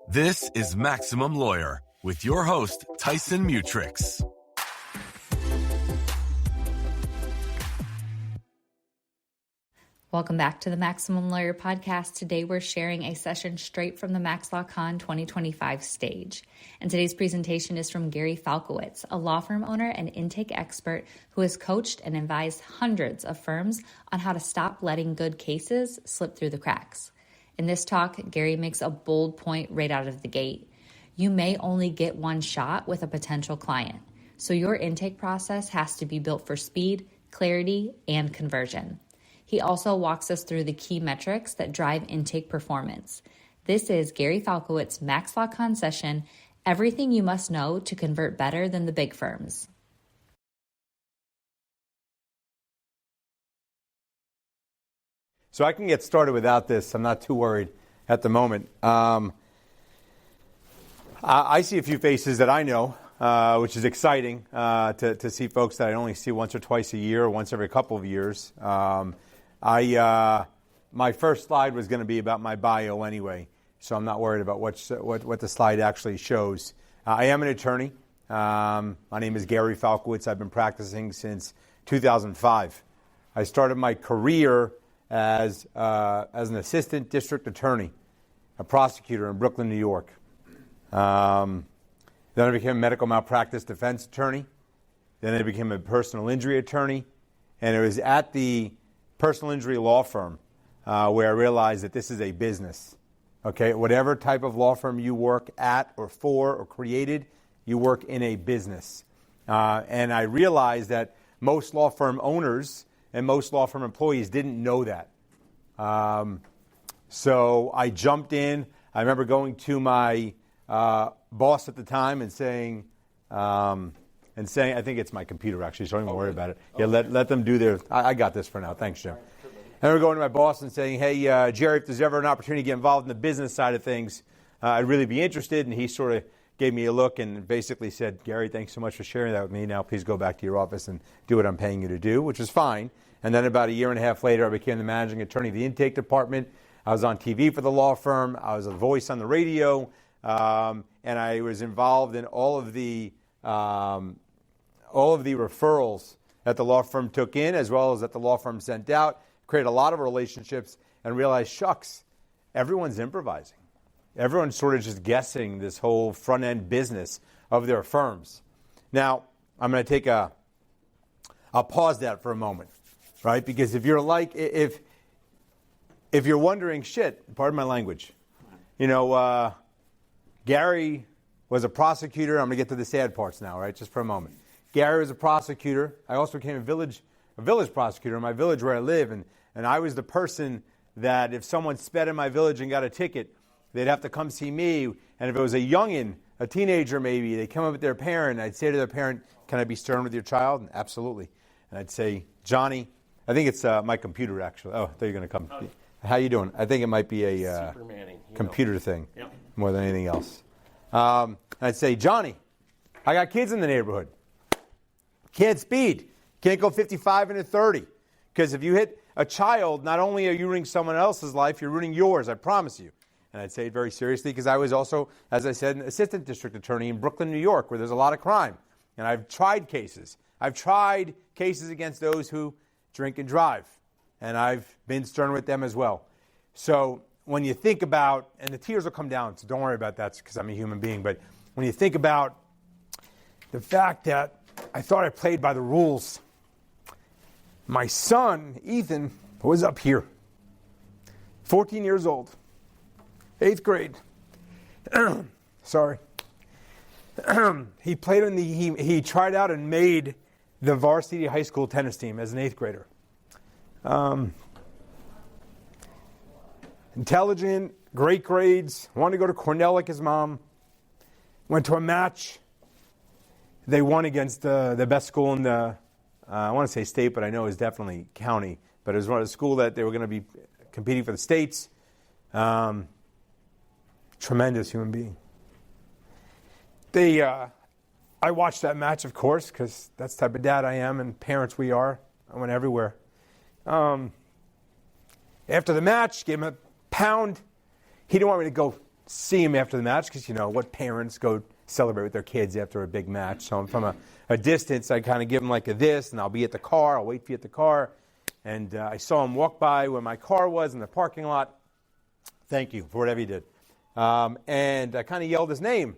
This is Maximum Lawyer with your host, Tyson Mutrux. Welcome back to the Maximum Lawyer podcast. Today we're sharing a session straight from the MaxLawCon 2025 stage. And today's presentation is from Gary Falkowitz, a law firm owner and intake expert who has coached and advised hundreds of firms on how to stop letting good cases slip through the cracks. In this talk, Gary makes a bold point right out of the gate. You may only get one shot with a potential client, so your intake process has to be built for speed, clarity, and conversion. He also walks us through the key metrics that drive intake performance. This is Gary Falkowitz's MaxLawCon session, everything you must know to convert better than the big firms. So I can get started without this. I'm not too worried at the moment. I see a few faces that I know, which is exciting to see folks that I only see once or twice a year or once every couple of years. My first slide was going to be about my bio anyway, so I'm not worried about what the slide actually shows. I am an attorney. My name is Gary Falkowitz. I've been practicing since 2005. I started my career as an assistant district attorney, a prosecutor in Brooklyn, New York. Then I became a medical malpractice defense attorney. Then I became a personal injury attorney. And it was at the personal injury law firm where I realized that this is a business. Okay, whatever type of law firm you work at or for or created, you work in a business. And I realized that most law firm owners and most law firm employees didn't know that. So I jumped in. I remember going to my boss at the time and saying, I think it's my computer actually, so don't even worry about it. Yeah, let them do their, I got this for now. Thanks, Jim. And we're going to my boss and saying, hey, Jerry, if there's ever an opportunity to get involved in the business side of things, I'd really be interested. And he sort of gave me a look and basically said, Gary, thanks so much for sharing that with me. Now please go back to your office and do what I'm paying you to do, which is fine. And then about a year and a half later, I became the managing attorney of the intake department. I was on TV for the law firm. I was a voice on the radio. And I was involved in all of the referrals that the law firm took in, as well as that the law firm sent out, created a lot of relationships, and realized, shucks, everyone's improvising. Everyone's sort of just guessing this whole front-end business of their firms. Now, I'm going to I'll pause that for a moment, right? Because if you're like, if you're wondering, shit, pardon my language, Gary was a prosecutor. I'm going to get to the sad parts now, right? Just for a moment. Gary was a prosecutor. I also became a village prosecutor in my village where I live. And I was the person that if someone sped in my village and got a ticket, they'd have to come see me. And if it was a youngin', a teenager maybe, they'd come up with their parent. I'd say to their parent, can I be stern with your child? And absolutely. And I'd say, Johnny, I think it's my computer actually. Oh, I thought you were going to come. How you doing? I think it might be a computer thing more than anything else. I'd say, Johnny, I got kids in the neighborhood. Can't speed. Can't go 55 into 30. Because if you hit a child, not only are you ruining someone else's life, you're ruining yours, I promise you. And I'd say it very seriously because I was also, as I said, an assistant district attorney in Brooklyn, New York, where there's a lot of crime. And I've tried cases. I've tried cases against those who drink and drive. And I've been stern with them as well. So when you think about, and the tears will come down, so don't worry about that because I'm a human being, but when you think about the fact that I thought I played by the rules, my son, Ethan, was up here, 14 years old, 8th grade. Sorry. He played in he tried out and made the varsity high school tennis team as an 8th grader. Intelligent, great grades, wanted to go to Cornell like his mom. Went to a match. They won against the best school in the, I want to say state, but I know it's definitely county. But it was one of the school that they were going to be competing for the states. Tremendous human being. I watched that match, of course, because that's the type of dad I am and parents we are. I went everywhere. After the match, gave him a pound. He didn't want me to go see him after the match because, what parents go celebrate with their kids after a big match. So from a distance, I kind of give him like a this, and I'll be at the car. I'll wait for you at the car. And I saw him walk by where my car was in the parking lot. Thank you for whatever you did. And I kind of yelled his name.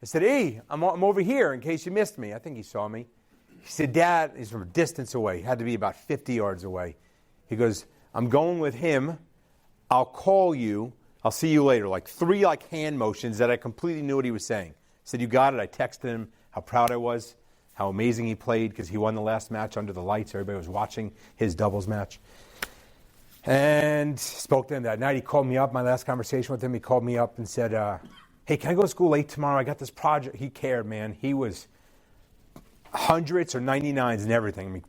I said, hey, I'm over here in case you missed me. I think he saw me. He said, Dad, he's from a distance away. He had to be about 50 yards away. He goes, I'm going with him. I'll call you. I'll see you later. Like 3 hand motions that I completely knew what he was saying. I said, you got it. I texted him how proud I was, how amazing he played because he won the last match under the lights. Everybody was watching his doubles match. And spoke to him that night. He called me up. My last conversation with him, he called me up and said, hey, can I go to school late tomorrow? I got this project. He cared, man. He was hundreds or 99s and everything. I mean,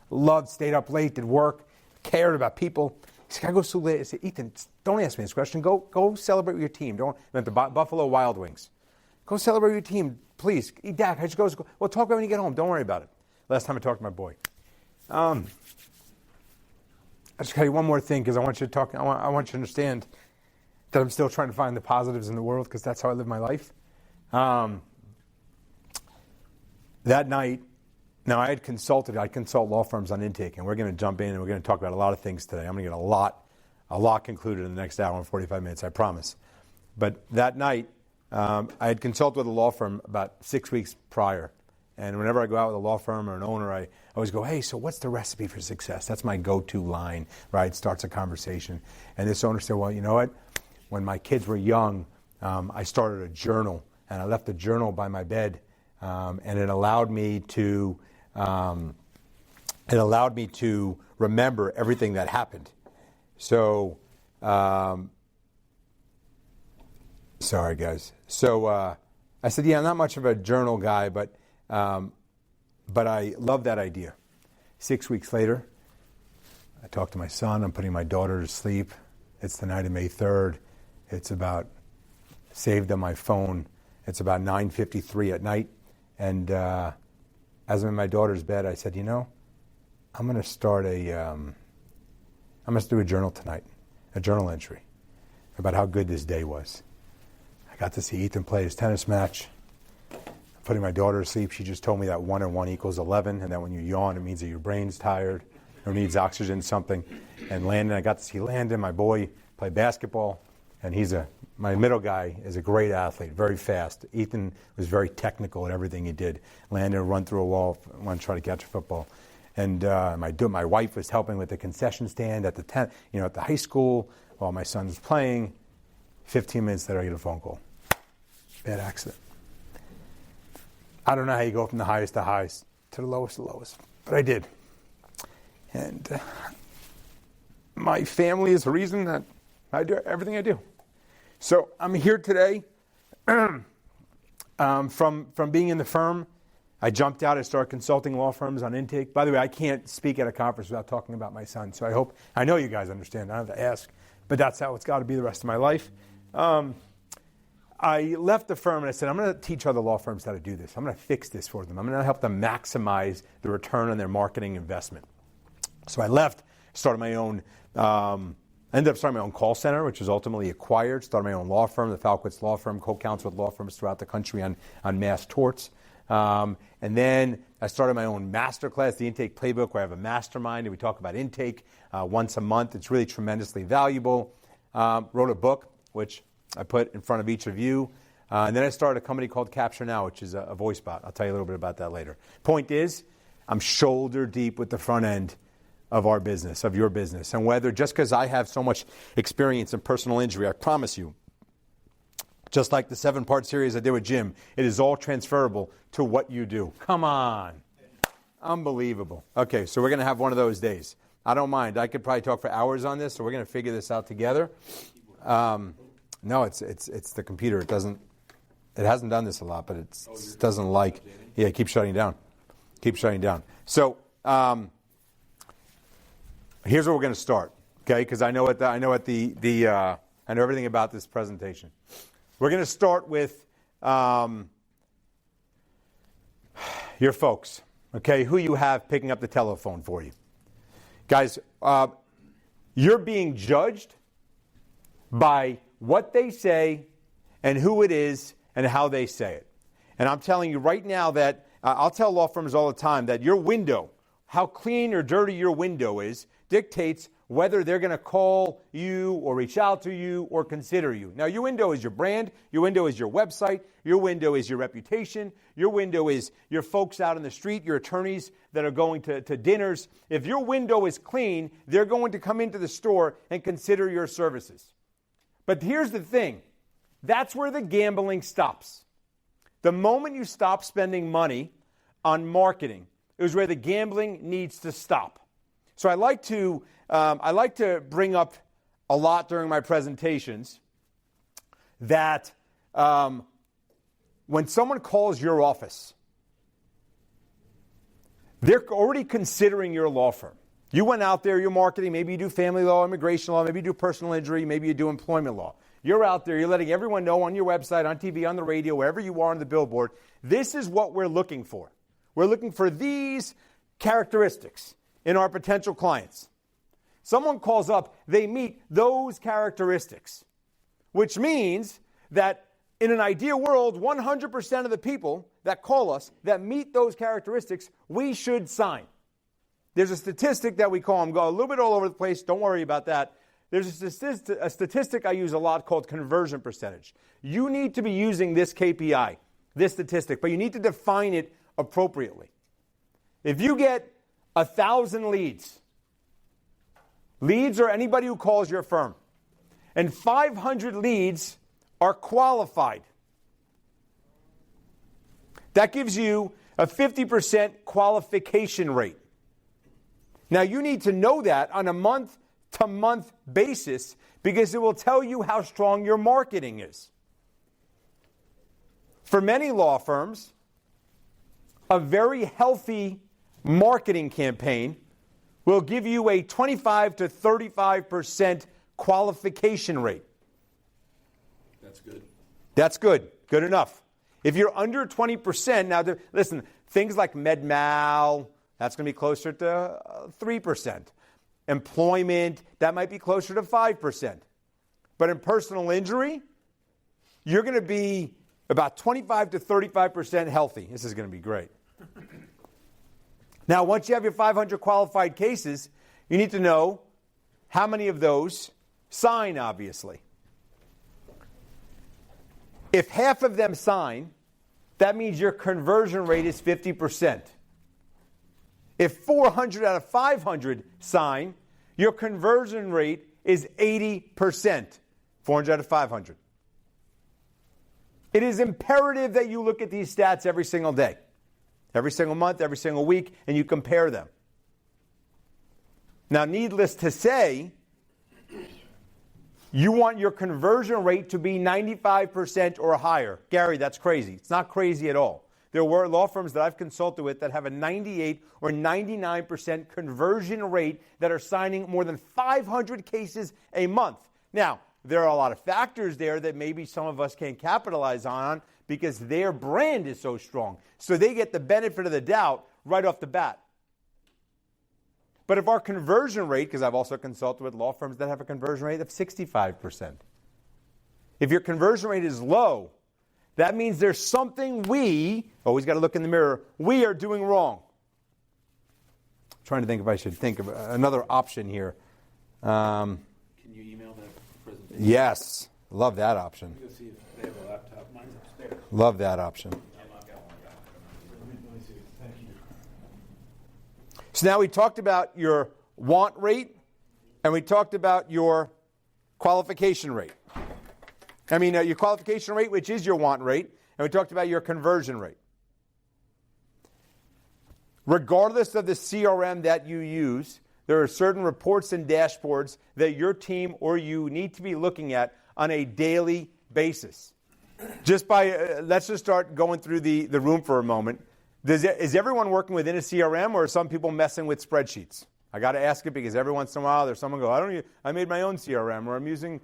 loved, stayed up late, did work, cared about people. He said, can I go to school late? I said, Ethan, don't ask me this question. Go celebrate with your team. Don't at the Buffalo Wild Wings. Go celebrate with your team, please. Dad, I just go to school. Well, talk about it when you get home. Don't worry about it. Last time I talked to my boy. I just tell you one more thing because I want you to talk. I want you to understand that I'm still trying to find the positives in the world because that's how I live my life. That night, now I'd consult law firms on Intake, and we're going to jump in and we're going to talk about a lot of things today. I'm going to get a lot concluded in the next hour and 45 minutes, I promise. But that night, I had consulted with a law firm about 6 weeks prior. And whenever I go out with a law firm or an owner, I always go, hey, so what's the recipe for success? That's my go-to line, right? Starts a conversation. And this owner said, well, you know what? When my kids were young, I started a journal, and I left a journal by my bed, and it allowed me to remember everything that happened. So, sorry guys. So I said, yeah, I'm not much of a journal guy, but I love that idea. 6 weeks later, I talked to my son. I'm putting my daughter to sleep. It's the night of May 3rd. It's about, saved on my phone, it's about 9:53 at night. And as I'm in my daughter's bed, I said, I'm going to start I'm going to do a journal tonight, a journal entry about how good this day was. I got to see Ethan play his tennis match. Putting my daughter to sleep, she just told me that 1 and 1 equals 11, and that when you yawn, it means that your brain's tired or needs oxygen, something. And Landon, I got to see Landon, my boy, play basketball, and my middle guy is a great athlete, very fast. Ethan was very technical at everything he did. Landon would run through a wall when trying to catch a football. And my wife was helping with the concession stand at the high school while my son was playing. 15 minutes later, I get a phone call. Bad accident. I don't know how you go from the highest to highest to the lowest to lowest, but I did. And my family is the reason that I do everything I do. So I'm here today from being in the firm. I jumped out. I started consulting law firms on Intake. By the way, I can't speak at a conference without talking about my son. So I know you guys understand. I don't have to ask, but that's how it's got to be the rest of my life. I left the firm and I said, I'm going to teach other law firms how to do this. I'm going to fix this for them. I'm going to help them maximize the return on their marketing investment. So I left, started my own, ended up starting my own call center, which was ultimately acquired, started my own law firm, the Falkowitz Law Firm, co-counsel with law firms throughout the country on mass torts. And then I started my own masterclass, the Intake Playbook, where I have a mastermind and we talk about intake once a month. It's really tremendously valuable. Wrote a book, which I put in front of each of you. And then I started a company called Capture Now, which is a voice bot. I'll tell you a little bit about that later. Point is, I'm shoulder deep with the front end of our business, of your business. And whether just because I have so much experience in personal injury, I promise you, just like the 7-part series I did with Jim, it is all transferable to what you do. Come on. Unbelievable. Okay, so we're going to have one of those days. I don't mind. I could probably talk for hours on this, so we're going to figure this out together. No, it's the computer. It hasn't done this a lot, but it doesn't like. Yeah, keep shutting down. So here's where we're going to start. Okay, because I know everything about this presentation. We're going to start with your folks. Okay, who you have picking up the telephone for you, guys. You're being judged by what they say and who it is and how they say it. And I'm telling you right now that I'll tell law firms all the time that your window, how clean or dirty your window is, dictates whether they're going to call you or reach out to you or consider you. Now, your window is your brand. Your window is your website. Your window is your reputation. Your window is your folks out in the street, your attorneys that are going to dinners. If your window is clean, they're going to come into the store and consider your services. But here's the thing. That's where the gambling stops. The moment you stop spending money on marketing is where the gambling needs to stop. So I like to bring up a lot during my presentations that when someone calls your office, they're already considering your law firm. You went out there, you're marketing, maybe you do family law, immigration law, maybe you do personal injury, maybe you do employment law. You're out there, you're letting everyone know on your website, on TV, on the radio, wherever you are on the billboard, this is what we're looking for. We're looking for these characteristics in our potential clients. Someone calls up, they meet those characteristics, which means that in an ideal world, 100% of the people that call us that meet those characteristics, we should sign. There's a statistic that we call them, go a little bit all over the place, don't worry about that. There's a statistic I use a lot called conversion percentage. You need to be using this KPI, this statistic, but you need to define it appropriately. If you get 1,000 leads are anybody who calls your firm, and 500 leads are qualified, that gives you a 50% qualification rate. Now, you need to know that on a month-to-month basis because it will tell you how strong your marketing is. For many law firms, a very healthy marketing campaign will give you a 25 to 35% qualification rate. That's good. That's good. Good enough. If you're under 20%, now listen, things like med-mal, that's going to be closer to 3%. Employment, that might be closer to 5%. But in personal injury, you're going to be about 25 to 35% healthy. This is going to be great. Now, once you have your 500 qualified cases, you need to know how many of those sign, obviously. If half of them sign, that means your conversion rate is 50%. If 400 out of 500 sign, your conversion rate is 80%. 400 out of 500. It is imperative that you look at these stats every single day. Every single month, every single week, and you compare them. Now, needless to say, you want your conversion rate to be 95% or higher. Gary, that's crazy. It's not crazy at all. There were law firms that I've consulted with that have a 98 or 99% conversion rate that are signing more than 500 cases a month. Now, there are a lot of factors there that maybe some of us can't capitalize on because their brand is so strong. So they get the benefit of the doubt right off the bat. But if our conversion rate, because I've also consulted with law firms that have a conversion rate of 65%. If your conversion rate is low, that means there's something we, always got to look in the mirror, we are doing wrong. I'm trying to think if I should think of another option here. Can you email that presentation? Yes, love that option. You'll see if they have a laptop. Mine's upstairs. Love that option. So now we talked about your want rate, and we talked about your qualification rate. Your qualification rate, which is your want rate, and we talked about your conversion rate. Regardless of the CRM that you use, there are certain reports and dashboards that your team or you need to be looking at on a daily basis. Let's just start going through the room for a moment. Is everyone working within a CRM, or are some people messing with spreadsheets? I got to ask it because every once in a while there's someone go, I made my own CRM, or I'm using,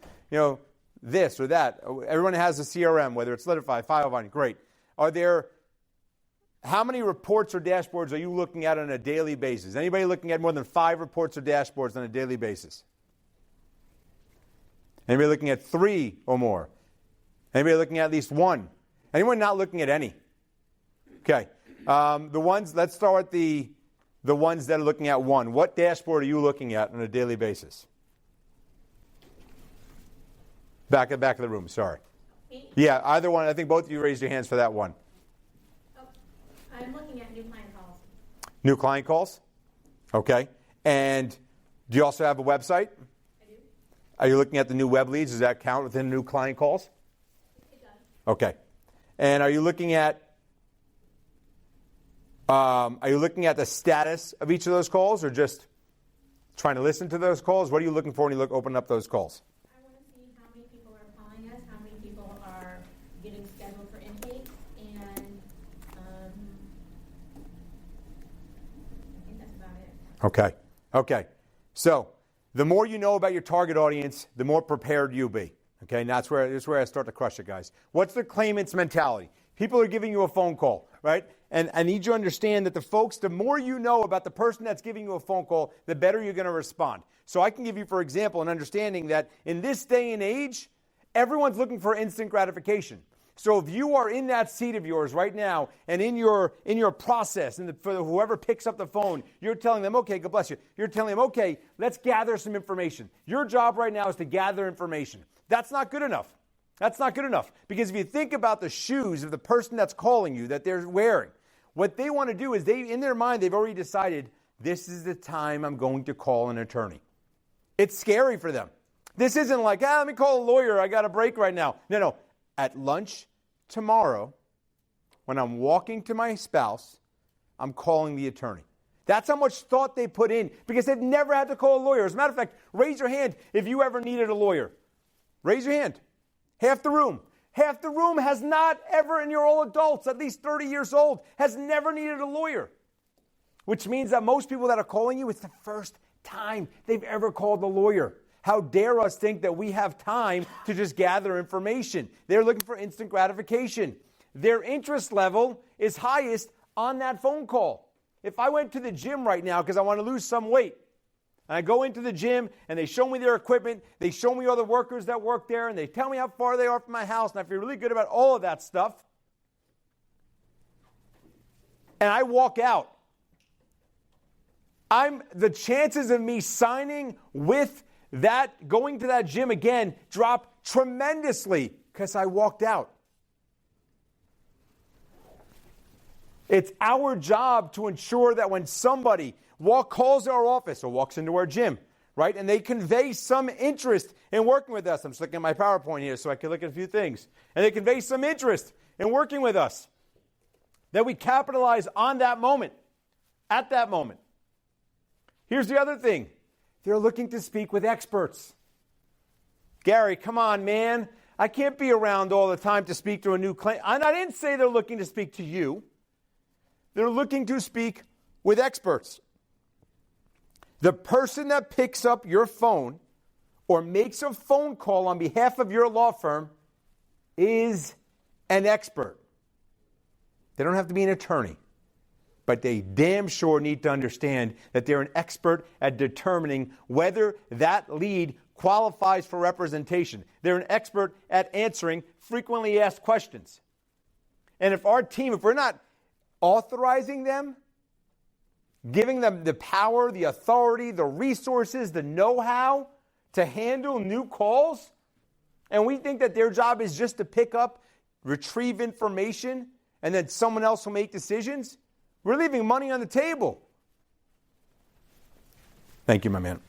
this or that. Everyone has a CRM, whether it's Solidify, Filevine, great. How many reports or dashboards are you looking at on a daily basis? Anybody looking at more than 5 reports or dashboards on a daily basis? Anybody looking at 3 or more? Anybody looking at least one? Anyone not looking at any? Okay. Let's start with the ones that are looking at one. What dashboard are you looking at on a daily basis? Back of the room, sorry. Me? Yeah, either one. I think both of you raised your hands for that one. Oh, I'm looking at new client calls. New client calls? Okay. And do you also have a website? I do. Are you looking at the new web leads? Does that count within new client calls? It does. Okay. And are you looking at the status of each of those calls, or just trying to listen to those calls? What are you looking for when you open up those calls? I want to see how many people are calling us, how many people are getting scheduled for intake, and I think that's about it. Okay. So the more you know about your target audience, the more prepared you'll be. Okay, and that's where I start to crush it, guys. What's the claimant's mentality? People are giving you a phone call, right? And I need you to understand that the more you know about the person that's giving you a phone call, the better you're going to respond. So I can give you, for example, an understanding that in this day and age, everyone's looking for instant gratification. So if you are in that seat of yours right now, and in your process, for whoever picks up the phone, you're telling them, okay, God bless you. You're telling them, okay, let's gather some information. Your job right now is to gather information. That's not good enough. That's not good enough. Because if you think about the shoes of the person that's calling you, that they're wearing, what they want to do is in their mind, they've already decided, this is the time I'm going to call an attorney. It's scary for them. This isn't like, let me call a lawyer. I got a break right now. No. At lunch tomorrow, when I'm walking to my spouse, I'm calling the attorney. That's how much thought they put in, because they've never had to call a lawyer. As a matter of fact, raise your hand if you ever needed a lawyer. Raise your hand. Half the room. Half the room has not ever, and you're all adults, at least 30 years old, has never needed a lawyer. Which means that most people that are calling you, it's the first time they've ever called a lawyer. How dare us think that we have time to just gather information? They're looking for instant gratification. Their interest level is highest on that phone call. If I went to the gym right now because I want to lose some weight, and I go into the gym and they show me their equipment, they show me all the workers that work there, and they tell me how far they are from my house, and I feel really good about all of that stuff, and I walk out, the chances of me signing with that, going to that gym again, drop tremendously because I walked out. It's our job to ensure that when somebody calls our office or walks into our gym, right, and they convey some interest in working with us. I'm just looking at my PowerPoint here so I can look at a few things. And they convey some interest in working with us, that we capitalize on that moment, at that moment. Here's the other thing. They're looking to speak with experts. Gary, come on, man. I can't be around all the time to speak to a new client. And I didn't say they're looking to speak to you. They're looking to speak with experts. The person that picks up your phone or makes a phone call on behalf of your law firm is an expert. They don't have to be an attorney, but they damn sure need to understand that they're an expert at determining whether that lead qualifies for representation. They're an expert at answering frequently asked questions. And if we're not authorizing them, giving them the power, the authority, the resources, the know-how to handle new calls, and we think that their job is just to pick up, retrieve information, and then someone else will make decisions, we're leaving money on the table. Thank you, my man.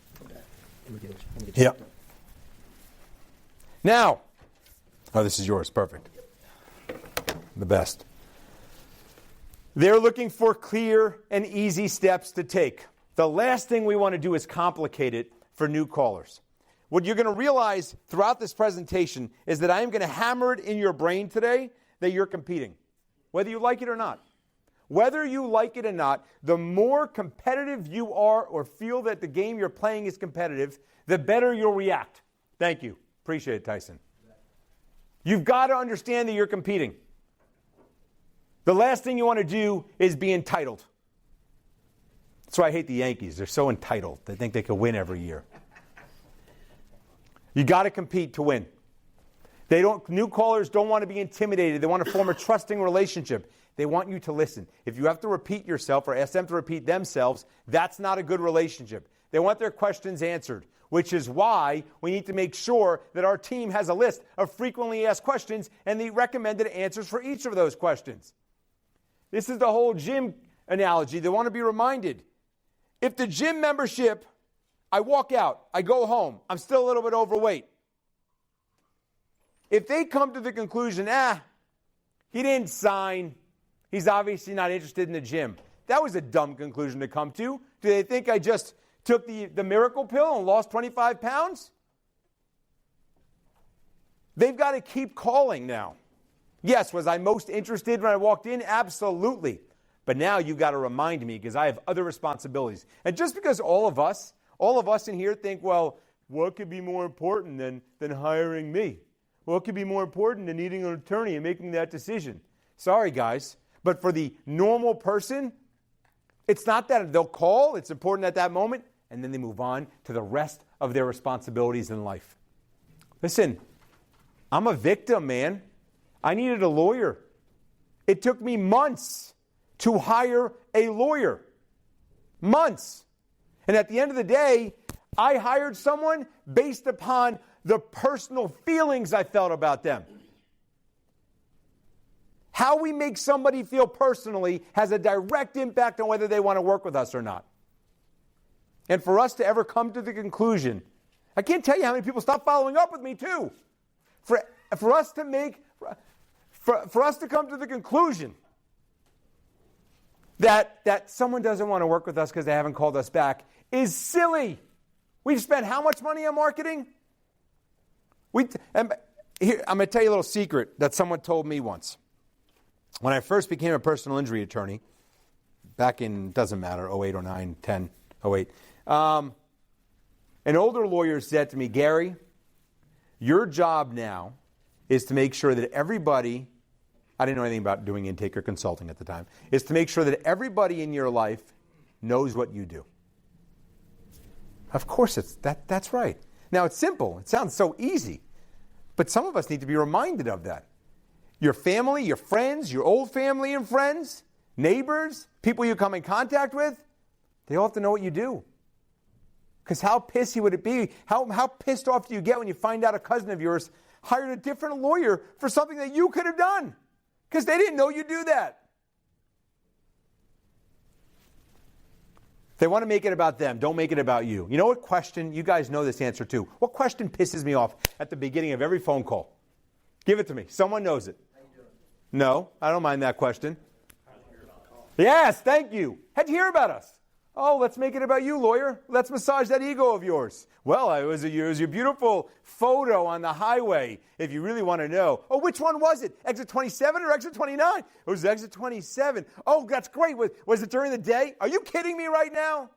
Yep. Now, this is yours. Perfect. The best. They're looking for clear and easy steps to take. The last thing we want to do is complicate it for new callers. What you're going to realize throughout this presentation is that I am going to hammer it in your brain today that you're competing, whether you like it or not. Whether you like it or not, the more competitive you are or feel that the game you're playing is competitive, the better you'll react. Thank you. Appreciate it, Tyson. You've got to understand that you're competing. The last thing you want to do is be entitled. That's why I hate the Yankees. They're so entitled. They think they can win every year. You got to compete to win. New callers don't want to be intimidated. They want to form a trusting relationship. They want you to listen. If you have to repeat yourself or ask them to repeat themselves, that's not a good relationship. They want their questions answered, which is why we need to make sure that our team has a list of frequently asked questions and the recommended answers for each of those questions. This is the whole gym analogy. They want to be reminded. If the gym membership, I walk out, I go home, I'm still a little bit overweight. If they come to the conclusion, he didn't sign, he's obviously not interested in the gym. That was a dumb conclusion to come to. Do they think I just took the miracle pill and lost 25 pounds? They've got to keep calling now. Yes, was I most interested when I walked in? Absolutely. But now you've got to remind me because I have other responsibilities. And just because all of us in here think, well, what could be more important than hiring me? What could be more important than needing an attorney and making that decision? Sorry, guys. But for the normal person, it's not that they'll call. It's important at that moment. And then they move on to the rest of their responsibilities in life. Listen, I'm a victim, man. I needed a lawyer. It took me months to hire a lawyer. Months. And at the end of the day, I hired someone based upon the personal feelings I felt about them. How we make somebody feel personally has a direct impact on whether they want to work with us or not. And for us to ever come to the conclusion, I can't tell you how many people stop following up with me too. For us to come to the conclusion that someone doesn't want to work with us because they haven't called us back is silly. We've spent how much money on marketing? I'm going to tell you a little secret that someone told me once. When I first became a personal injury attorney, back in, doesn't matter, 08, 09, 10, 08, an older lawyer said to me, Gary, your job now is to make sure that everybody, I didn't know anything about doing intake or consulting at the time, is to make sure that everybody in your life knows what you do. Of course, that's right. Now, it's simple. It sounds so easy. But some of us need to be reminded of that. Your family, your friends, your old family and friends, neighbors, people you come in contact with, they all have to know what you do. Because how pissy would it be? How pissed off do you get when you find out a cousin of yours hired a different lawyer for something that you could have done? Because they didn't know you do that. If they want to make it about them, don't make it about you. You know what question? You guys know this answer too. What question pisses me off at the beginning of every phone call? Give it to me. Someone knows it. How you doing? No, I don't mind that question. How'd you hear about call? Yes, thank you. How'd you hear about us? Oh, let's make it about you, lawyer. Let's massage that ego of yours. Well, it was your beautiful photo on the highway, if you really want to know. Oh, which one was it? Exit 27 or exit 29? It was exit 27. Oh, that's great. Was it during the day? Are you kidding me right now?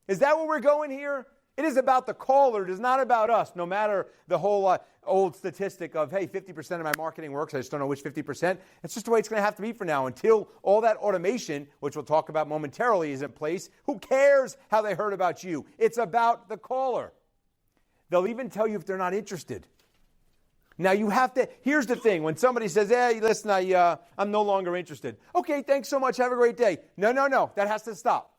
Is that where we're going here? It is about the caller. It is not about us, no matter the whole old statistic of, hey, 50% of my marketing works. I just don't know which 50%. It's just the way it's going to have to be for now until all that automation, which we'll talk about momentarily, is in place. Who cares how they heard about you? It's about the caller. They'll even tell you if they're not interested. Now, you have to, here's the thing. When somebody says, hey, listen, I'm no longer interested. Okay, thanks so much. Have a great day. No. That has to stop.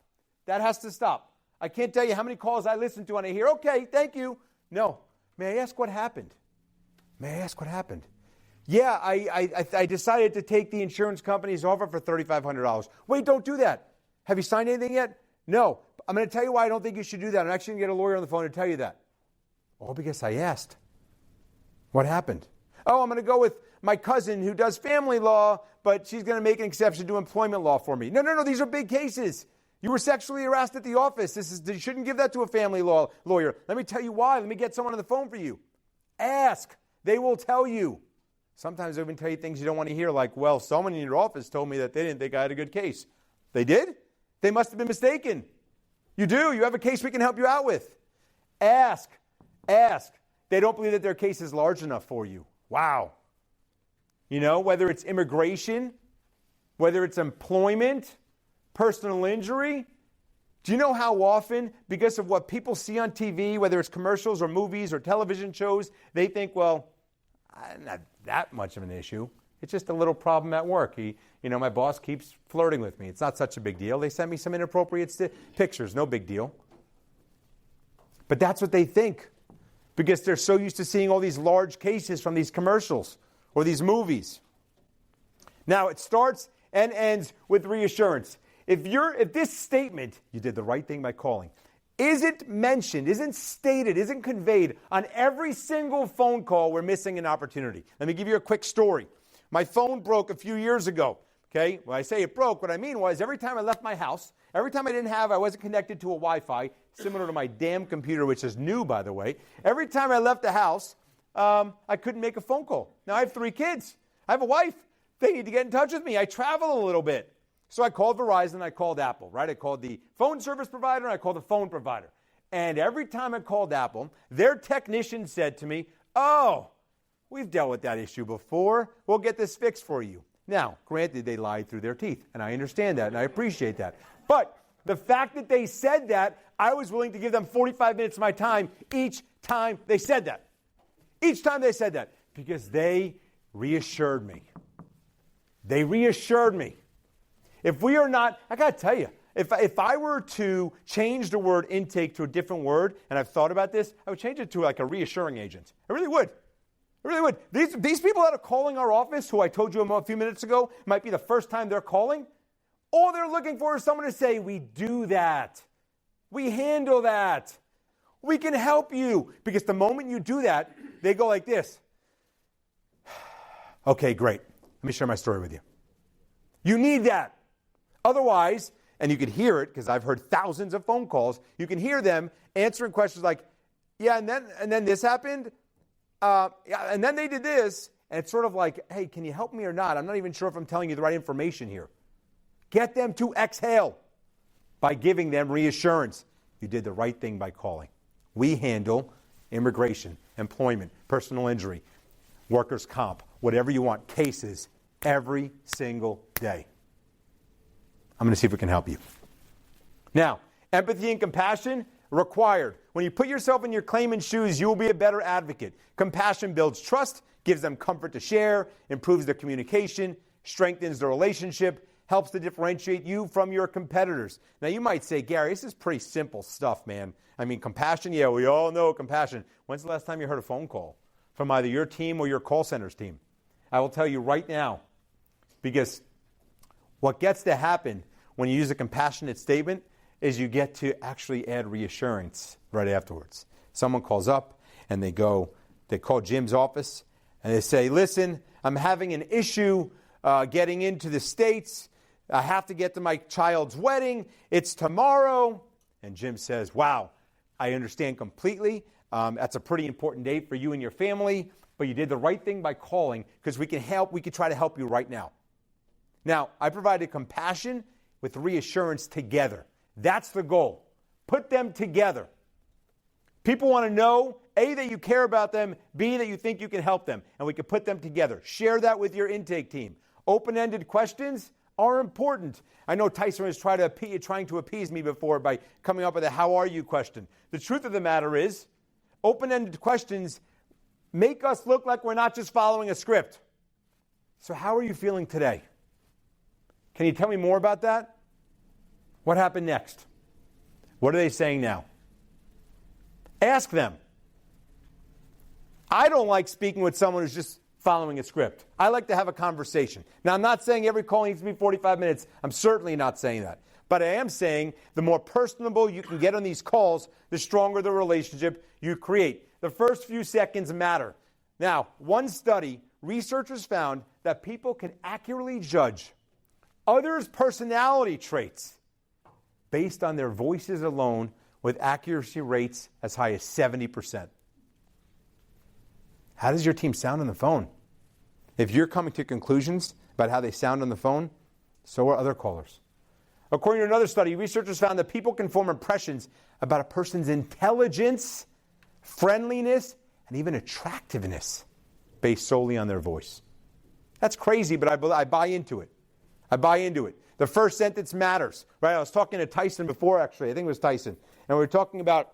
That has to stop. I can't tell you how many calls I listen to and I hear, okay, thank you. No. May I ask what happened? Yeah, I decided to take the insurance company's offer for $3,500. Wait, don't do that. Have you signed anything yet? No. I'm going to tell you why I don't think you should do that. I'm actually going to get a lawyer on the phone to tell you that. Oh, because I asked. What happened? Oh, I'm going to go with my cousin who does family law, but she's going to make an exception to employment law for me. No. These are big cases. You were sexually harassed at the office. You shouldn't give that to a family law lawyer. Let me tell you why. Let me get someone on the phone for you. Ask. They will tell you. Sometimes they'll even tell you things you don't want to hear, like, well, someone in your office told me that they didn't think I had a good case. They did? They must have been mistaken. You do. You have a case we can help you out with. Ask. They don't believe that their case is large enough for you. Wow. You know, whether it's immigration, whether it's employment, personal injury. Do you know how often, because of what people see on TV, whether it's commercials or movies or television shows, they think, well, not that much of an issue. It's just a little problem at work. My boss keeps flirting with me. It's not such a big deal. They send me some inappropriate pictures. No big deal. But that's what they think because they're so used to seeing all these large cases from these commercials or these movies. Now, it starts and ends with reassurance. If this statement, you did the right thing by calling, isn't mentioned, isn't stated, isn't conveyed on every single phone call, we're missing an opportunity. Let me give you a quick story. My phone broke a few years ago. Okay, when I say it broke, what I mean was every time I left my house, every time I wasn't connected to a Wi-Fi, similar to my damn computer, which is new, by the way, every time I left the house, I couldn't make a phone call. Now, I have 3 kids. I have a wife. They need to get in touch with me. I travel a little bit. So I called Verizon, I called Apple, right? I called the phone service provider, and I called the phone provider. And every time I called Apple, their technician said to me, "Oh, we've dealt with that issue before. We'll get this fixed for you." Now, granted, they lied through their teeth, and I understand that, and I appreciate that. But the fact that they said that, I was willing to give them 45 minutes of my time each time they said that. Each time they said that, because they reassured me. They reassured me. If we are not, I got to tell you, if I were to change the word intake to a different word, and I've thought about this, I would change it to like a reassuring agent. I really would. I really would. These people that are calling our office, who I told you a few minutes ago, might be the first time they're calling. All they're looking for is someone to say, "We do that. We handle that. We can help you." Because the moment you do that, they go like this. "Okay, great. Let me share my story with you." You need that. Otherwise, and you can hear it because I've heard thousands of phone calls, you can hear them answering questions like, "Yeah, and then this happened. Yeah, and then they did this." And it's sort of like, "Hey, can you help me or not? I'm not even sure if I'm telling you the right information here." Get them to exhale by giving them reassurance. You did the right thing by calling. We handle immigration, employment, personal injury, workers' comp, whatever you want, cases every single day. I'm going to see if we can help you. Now, empathy and compassion required. When you put yourself in your claimant's shoes, you will be a better advocate. Compassion builds trust, gives them comfort to share, improves their communication, strengthens the relationship, helps to differentiate you from your competitors. Now, you might say, "Gary, this is pretty simple stuff, man. I mean, compassion, yeah, we all know compassion." When's the last time you heard a phone call from either your team or your call center's team? I will tell you right now, because what gets to happen when you use a compassionate statement is you get to actually add reassurance right afterwards. Someone calls up and they call Jim's office and they say, "Listen, I'm having an issue getting into the States. I have to get to my child's wedding. It's tomorrow." And Jim says, "Wow, I understand completely. That's a pretty important date for you and your family, but you did the right thing by calling because we can try to help you right now." Now, I provided compassion with reassurance together. That's the goal. Put them together. People want to know, A, that you care about them, B, that you think you can help them, and we can put them together. Share that with your intake team. Open-ended questions are important. I know Tyson was trying to appease me before by coming up with a "how are you" question. The truth of the matter is, open-ended questions make us look like we're not just following a script. So how are you feeling today? Can you tell me more about that? What happened next? What are they saying now? Ask them. I don't like speaking with someone who's just following a script. I like to have a conversation. Now, I'm not saying every call needs to be 45 minutes. I'm certainly not saying that. But I am saying the more personable you can get on these calls, the stronger the relationship you create. The first few seconds matter. Now, one study, researchers found that people can accurately judge others' personality traits based on their voices alone with accuracy rates as high as 70%. How does your team sound on the phone? If you're coming to conclusions about how they sound on the phone, so are other callers. According to another study, researchers found that people can form impressions about a person's intelligence, friendliness, and even attractiveness based solely on their voice. That's crazy, but I buy into it. I buy into it. The first sentence matters, right? I was talking to Tyson before, actually. I think it was Tyson. And we were talking about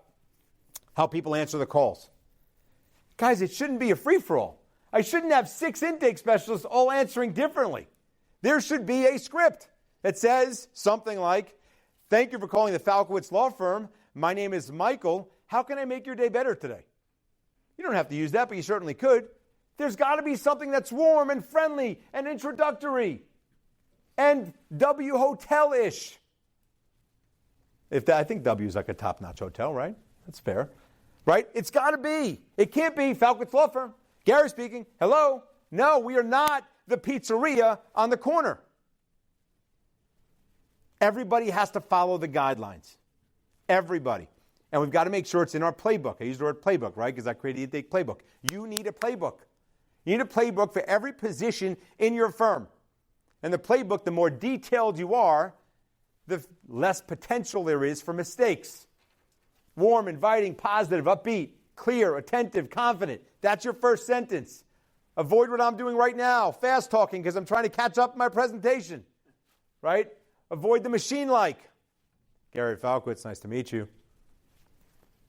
how people answer the calls. Guys, it shouldn't be a free-for-all. I shouldn't have 6 intake specialists all answering differently. There should be a script that says something like, thank you for calling the Falkowitz Law Firm. My name is Michael. How can I make your day better today? You don't have to use that, but you certainly could. There's got to be something that's warm and friendly and introductory and W hotel-ish. I think W is like a top-notch hotel, right? That's fair. Right? It's got to be. It can't be Falkowitz Law Firm. Gary speaking. Hello? No, we are not the pizzeria on the corner. Everybody has to follow the guidelines. Everybody. And we've got to make sure it's in our playbook. I use the word playbook, right? Because I created the Intake Playbook. You need a playbook. You need a playbook for every position in your firm. And the playbook, the more detailed you are, the less potential there is for mistakes. Warm, inviting, positive, upbeat, clear, attentive, confident. That's your first sentence. Avoid what I'm doing right now, fast talking because I'm trying to catch up in my presentation. Right? Avoid the machine-like. Gary Falkowitz, nice to meet you.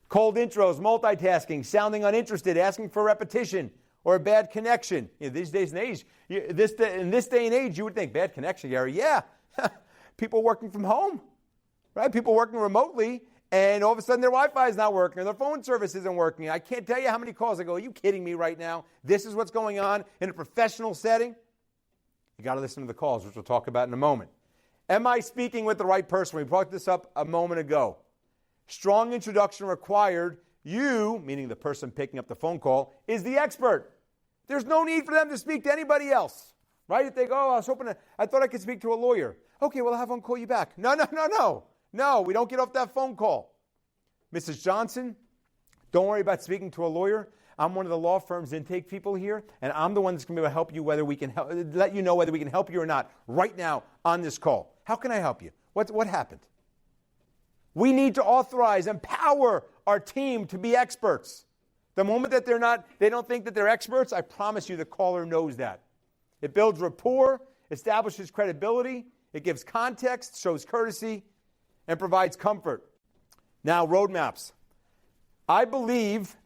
Cold intros, multitasking, sounding uninterested, asking for repetition or a bad connection. These days and age, in this day and age, you would think, bad connection, Gary. Yeah. People working from home, right? People working remotely, and all of a sudden their Wi-Fi is not working or their phone service isn't working. I can't tell you how many calls I go, are you kidding me right now? This is what's going on in a professional setting? You got to listen to the calls, which we'll talk about in a moment. Am I speaking with the right person? We brought this up a moment ago. Strong introduction required. You, meaning the person picking up the phone call, is the expert. There's no need for them to speak to anybody else, right? If they go, I thought I could speak to a lawyer. Okay, well, I'll have one call you back. No, we don't get off that phone call. Mrs. Johnson, don't worry about speaking to a lawyer. I'm one of the law firm's intake people here, and I'm the one that's going to be able to help you let you know whether we can help you or not right now on this call. How can I help you? What happened? We need to authorize, empower our team to be experts. The moment that they don't think that they're experts, I promise you the caller knows that. It builds rapport, establishes credibility, it gives context, shows courtesy, and provides comfort. Now, roadmaps. I believe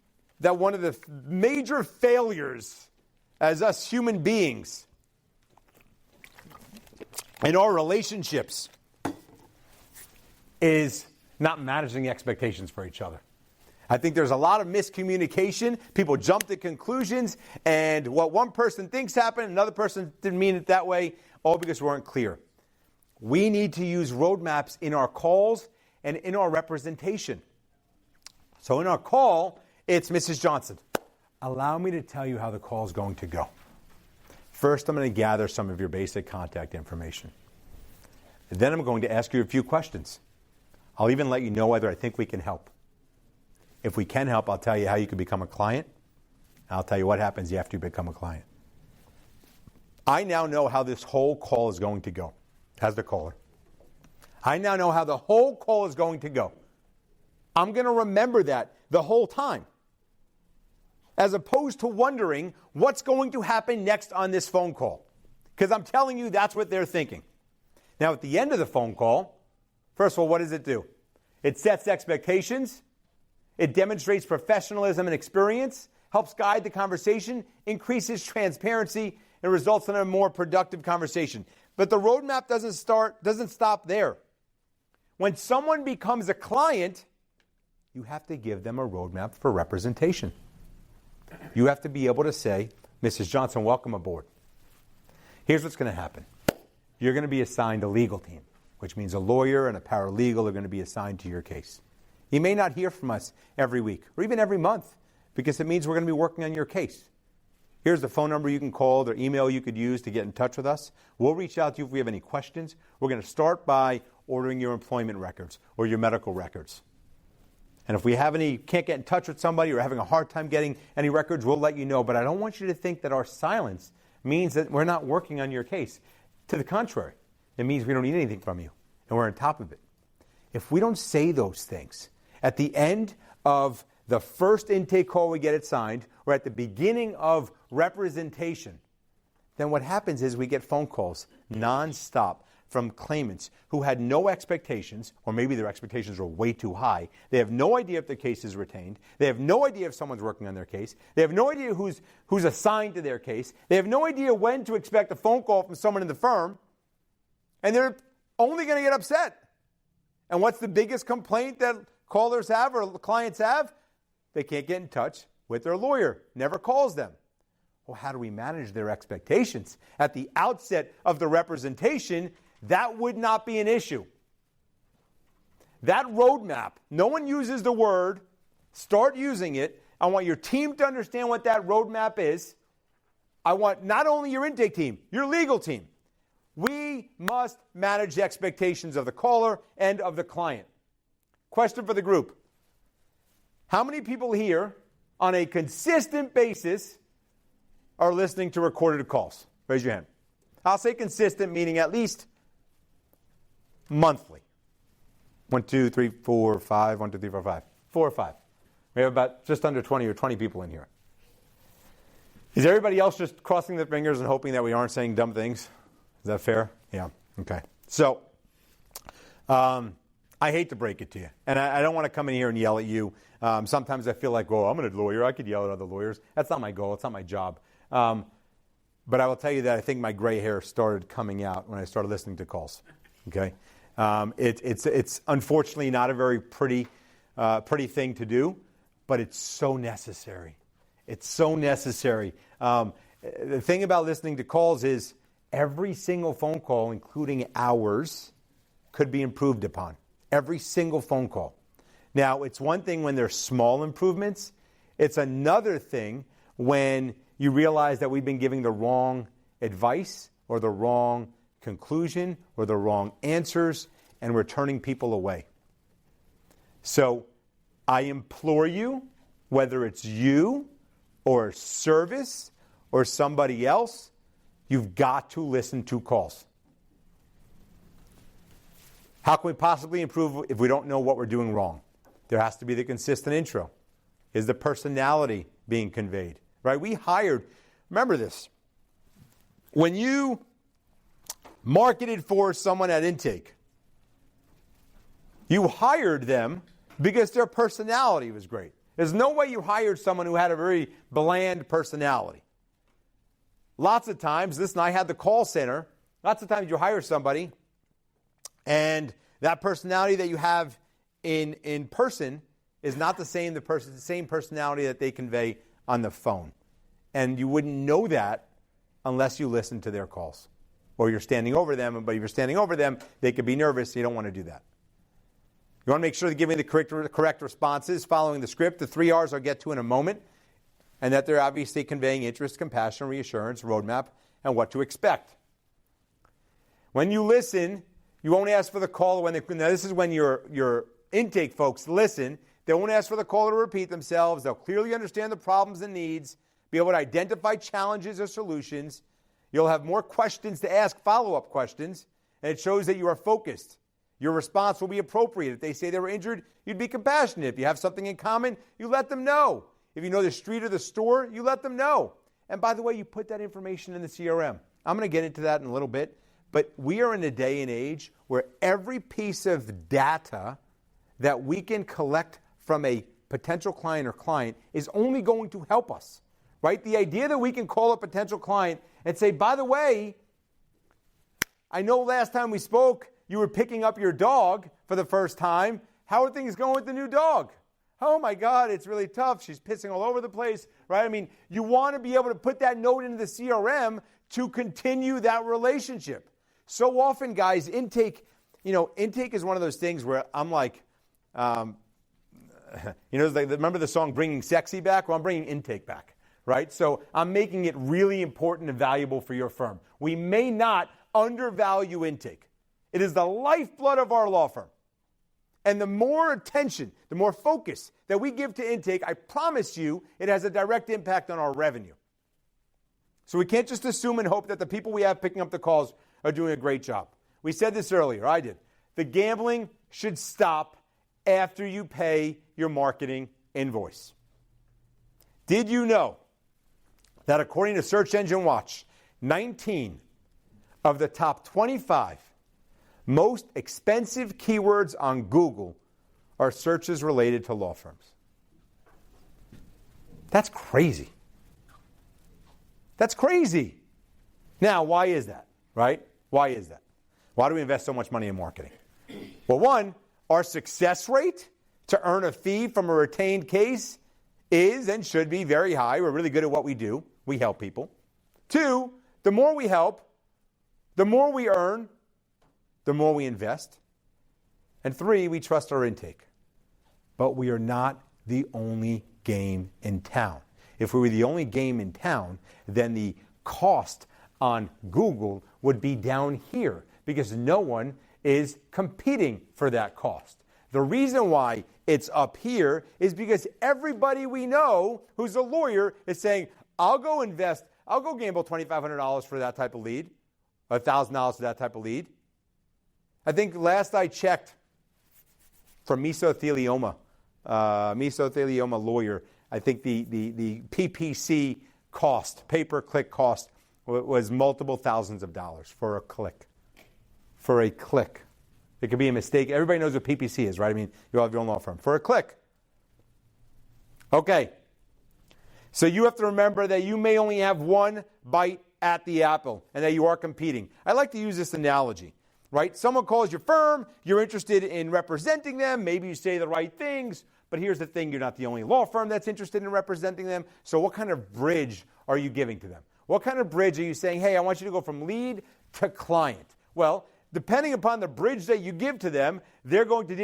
that one of the major failures as us human beings in our relationships is not managing expectations for each other. I think there's a lot of miscommunication. People jump to conclusions, and what one person thinks happened, another person didn't mean it that way, all because we weren't clear. We need to use roadmaps in our calls and in our representation. So in our call, it's Mrs. Johnson. Allow me to tell you how the call is going to go. First, I'm going to gather some of your basic contact information. And then I'm going to ask you a few questions. I'll even let you know whether I think we can help. If we can help, I'll tell you how you can become a client. I'll tell you what happens after you become a client. I now know how this whole call is going to go, as the caller. I now know how the whole call is going to go. I'm going to remember that the whole time, as opposed to wondering what's going to happen next on this phone call. Because I'm telling you, that's what they're thinking. Now, at the end of the phone call, first of all, what does it do? It sets expectations. It demonstrates professionalism and experience, helps guide the conversation, increases transparency, and results in a more productive conversation. But the roadmap doesn't stop there. When someone becomes a client, you have to give them a roadmap for representation. You have to be able to say, Mrs. Johnson, welcome aboard. Here's what's going to happen. You're going to be assigned a legal team, which means a lawyer and a paralegal are going to be assigned to your case. You may not hear from us every week or even every month because it means we're going to be working on your case. Here's the phone number you can call, the email you could use to get in touch with us. We'll reach out to you if we have any questions. We're going to start by ordering your employment records or your medical records. And if we can't get in touch with somebody or having a hard time getting any records, we'll let you know. But I don't want you to think that our silence means that we're not working on your case. To the contrary, it means we don't need anything from you and we're on top of it. If we don't say those things at the end of the first intake call we get it signed, or at the beginning of representation, then what happens is we get phone calls nonstop from claimants who had no expectations, or maybe their expectations were way too high. They have no idea if their case is retained. They have no idea if someone's working on their case. They have no idea who's assigned to their case. They have no idea when to expect a phone call from someone in the firm. And they're only going to get upset. And what's the biggest complaint that callers have or clients have? They can't get in touch with their lawyer. Never calls them. Well, how do we manage their expectations? At the outset of the representation, that would not be an issue. That roadmap, no one uses the word, start using it. I want your team to understand what that roadmap is. I want not only your intake team, your legal team. We must manage the expectations of the caller and of the client. Question for the group. How many people here on a consistent basis are listening to recorded calls? Raise your hand. I'll say consistent, meaning at least monthly. 1, 2, 3, 4, 5. 1, 2, 3, 4, 5. 4 or 5. We have about just under 20 or 20 people in here. Is everybody else just crossing their fingers and hoping that we aren't saying dumb things? Is that fair? Yeah. Okay. So, I hate to break it to you. And I don't want to come in here and yell at you. Sometimes I feel like, well, I'm a lawyer. I could yell at other lawyers. That's not my goal. It's not my job. But I will tell you that I think my gray hair started coming out when I started listening to calls. Okay? It's unfortunately not a very pretty thing to do, but it's so necessary. It's so necessary. The thing about listening to calls is every single phone call, including ours, could be improved upon. Every single phone call. Now, it's one thing when there's small improvements. It's another thing when you realize that we've been giving the wrong advice or the wrong conclusion or the wrong answers, and we're turning people away. So I implore you, whether it's you or service or somebody else, you've got to listen to calls. How can we possibly improve if we don't know what we're doing wrong? There has to be the consistent intro. Is the personality being conveyed? Right? We hired, remember this, when you marketed for someone at Intake, you hired them because their personality was great. There's no way you hired someone who had a very bland personality. Lots of times, listen, I had the call center, lots of times you hire somebody and that personality that you have in person is not the same personality that they convey on the phone. And you wouldn't know that unless you listen to their calls. Or you're standing over them, but if you're standing over them, they could be nervous, so you don't want to do that. You want to make sure they're giving the correct responses, following the script. The 3 R's I'll get to in a moment. And that they're obviously conveying interest, compassion, reassurance, roadmap, and what to expect. When you listen, you won't ask for the caller when now this is when your intake folks listen. They won't ask for the caller to repeat themselves. They'll clearly understand the problems and needs, be able to identify challenges or solutions. You'll have more questions to ask, follow-up questions, and it shows that you are focused. Your response will be appropriate. If they say they were injured, you'd be compassionate. If you have something in common, you let them know. If you know the street or the store, you let them know. And by the way, you put that information in the CRM. I'm going to get into that in a little bit. But we are in a day and age where every piece of data that we can collect from a potential client or client is only going to help us, right? The idea that we can call a potential client and say, by the way, I know last time we spoke, you were picking up your dog for the first time. How are things going with the new dog? Oh my God, it's really tough. She's pissing all over the place, right? I mean, you want to be able to put that note into the CRM to continue that relationship. So often, guys, intake is one of those things where I'm like, remember the song Bringing Sexy Back? Well, I'm bringing intake back, right? So I'm making it really important and valuable for your firm. We may not undervalue intake. It is the lifeblood of our law firm. And the more attention, the more focus that we give to intake, I promise you, it has a direct impact on our revenue. So we can't just assume and hope that the people we have picking up the calls are doing a great job. We said this earlier, I did. The gambling should stop after you pay your marketing invoice. Did you know that according to Search Engine Watch, 19 of the top 25 most expensive keywords on Google are searches related to law firms. That's crazy. That's crazy. Now, why is that, right? Why is that? Why do we invest so much money in marketing? Well, one, our success rate to earn a fee from a retained case is and should be very high. We're really good at what we do. We help people. Two, the more we help, the more we earn, the more we invest. And three, we trust our intake. But we are not the only game in town. If we were the only game in town, then the cost on Google would be down here because no one is competing for that cost. The reason why it's up here is because everybody we know who's a lawyer is saying, I'll go gamble $2,500 for that type of lead, $1,000 for that type of lead. I think last I checked for mesothelioma lawyer, I think the PPC cost, pay-per-click cost, was multiple thousands of dollars for a click. For a click. It could be a mistake. Everybody knows what PPC is, right? I mean, you all have your own law firm. For a click. Okay. So you have to remember that you may only have one bite at the apple and that you are competing. I like to use this analogy, right? Someone calls your firm, you're interested in representing them, maybe you say the right things, but here's the thing, you're not the only law firm that's interested in representing them. So what kind of bridge are you giving to them? What kind of bridge are you saying, hey, I want you to go from lead to client? Well, depending upon the bridge that you give to them, they're going to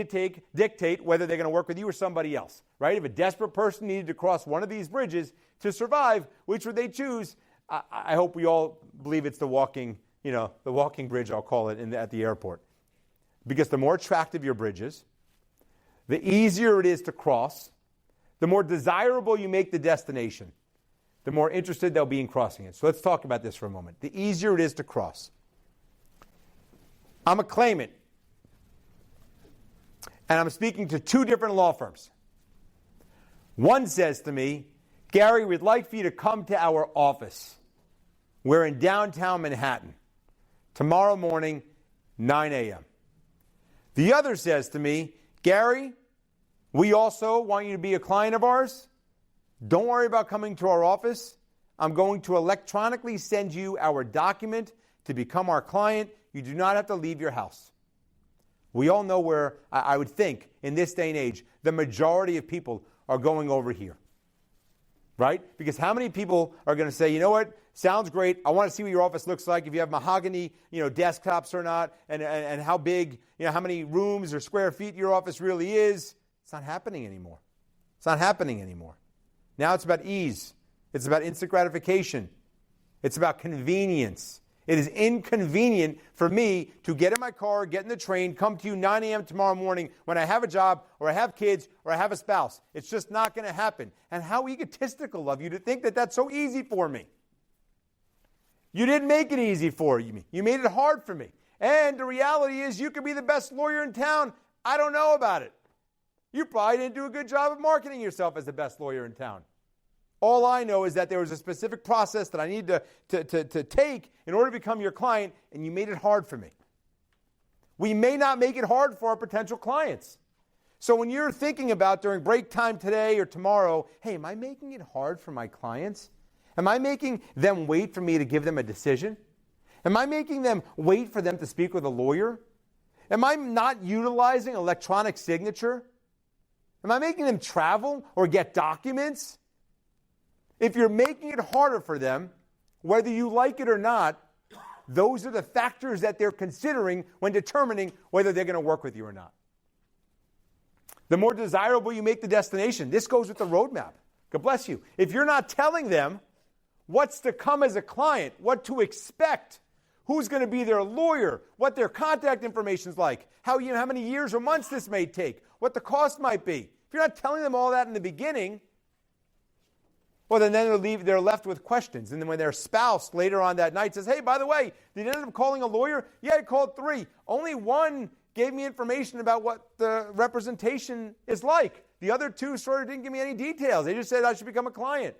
dictate whether they're going to work with you or somebody else, right? If a desperate person needed to cross one of these bridges to survive, which would they choose? I hope we all believe it's the walking bridge, I'll call it, at the airport. Because the more attractive your bridge is, the easier it is to cross, the more desirable you make the destination, the more interested they'll be in crossing it. So let's talk about this for a moment. The easier it is to cross. I'm a claimant, and I'm speaking to two different law firms. One says to me, Gary, we'd like for you to come to our office. We're in downtown Manhattan. Tomorrow morning, 9 a.m. The other says to me, Gary, we also want you to be a client of ours. Don't worry about coming to our office. I'm going to electronically send you our document to become our client. You do not have to leave your house. We all know where, I would think, in this day and age, the majority of people are going over here. Right? Because how many people are going to say, you know what, sounds great. I want to see what your office looks like, if you have mahogany, desktops or not, and how big, how many rooms or square feet your office really is. It's not happening anymore. It's not happening anymore. Now it's about ease. It's about instant gratification. It's about convenience. It is inconvenient for me to get in my car, get in the train, come to you 9 a.m. tomorrow morning when I have a job or I have kids or I have a spouse. It's just not going to happen. And how egotistical of you to think that that's so easy for me. You didn't make it easy for me. You made it hard for me. And the reality is you could be the best lawyer in town. I don't know about it. You probably didn't do a good job of marketing yourself as the best lawyer in town. All I know is that there was a specific process that I need to take in order to become your client, and you made it hard for me. We may not make it hard for our potential clients. So when you're thinking about during break time today or tomorrow, hey, am I making it hard for my clients? Am I making them wait for me to give them a decision? Am I making them wait for them to speak with a lawyer? Am I not utilizing electronic signature? Am I making them travel or get documents? If you're making it harder for them, whether you like it or not, those are the factors that they're considering when determining whether they're going to work with you or not. The more desirable you make the destination, this goes with the roadmap. God bless you. If you're not telling them what's to come as a client, what to expect, who's going to be their lawyer, what their contact information is like, how many years or months this may take, what the cost might be. If you're not telling them all that in the beginning, well, then they're left with questions. And then when their spouse later on that night says, hey, by the way, did you end up calling a lawyer? Yeah, I called 3. Only 1 gave me information about what the representation is like. The other 2 sort of didn't give me any details. They just said I should become a client.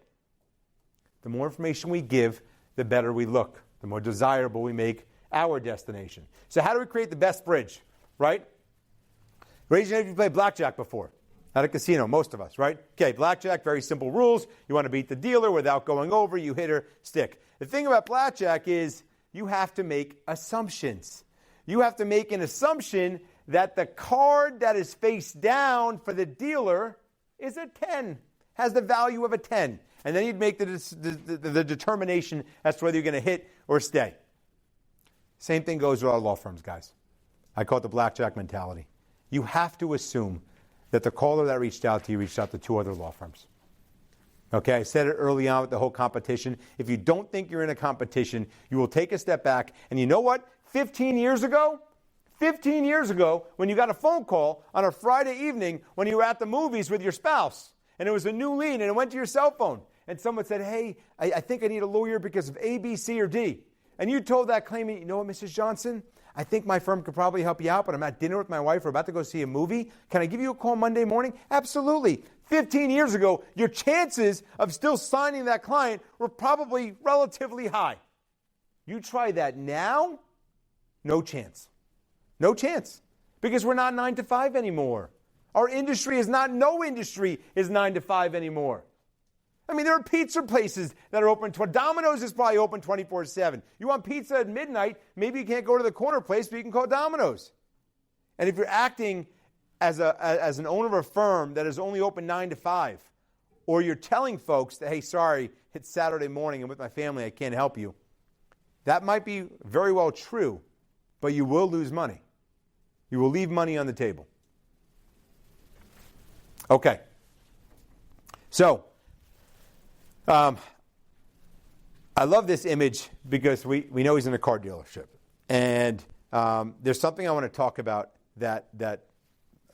The more information we give, the better we look, the more desirable we make, our destination. So how do we create the best bridge, right? Raise your hand if you played blackjack before. At a casino, most of us, right? Okay, blackjack, very simple rules. You want to beat the dealer without going over, you hit her stick. The thing about blackjack is you have to make assumptions. You have to make an assumption that the card that is face down for the dealer is a 10, has the value of a 10. And then you'd make the determination as to whether you're going to hit or stay. Same thing goes with our law firms, guys. I call it the blackjack mentality. You have to assume that the caller that reached out to you reached out to 2 other law firms. Okay, I said it early on with the whole competition. If you don't think you're in a competition, you will take a step back. And you know what? 15 years ago, when you got a phone call on a Friday evening when you were at the movies with your spouse, and it was a new lead, and it went to your cell phone, and someone said, hey, I think I need a lawyer because of A, B, C, or D. And you told that claimant, you know what, Mrs. Johnson? I think my firm could probably help you out, but I'm at dinner with my wife. We're about to go see a movie. Can I give you a call Monday morning? Absolutely. 15 years ago, your chances of still signing that client were probably relatively high. You try that now, no chance. No chance. Because we're not 9 to 5 anymore. Our industry is not, no industry is 9 to 5 anymore. I mean, there are pizza places that are open. Domino's is probably open 24/7. You want pizza at midnight, maybe you can't go to the corner place, but you can call Domino's. And if you're acting as an owner of a firm that is only open 9 to 5, or you're telling folks that, hey, sorry, it's Saturday morning and with my family, I can't help you, that might be very well true, but you will lose money. You will leave money on the table. Okay. So, I love this image because we know he's in a car dealership. And there's something I want to talk about that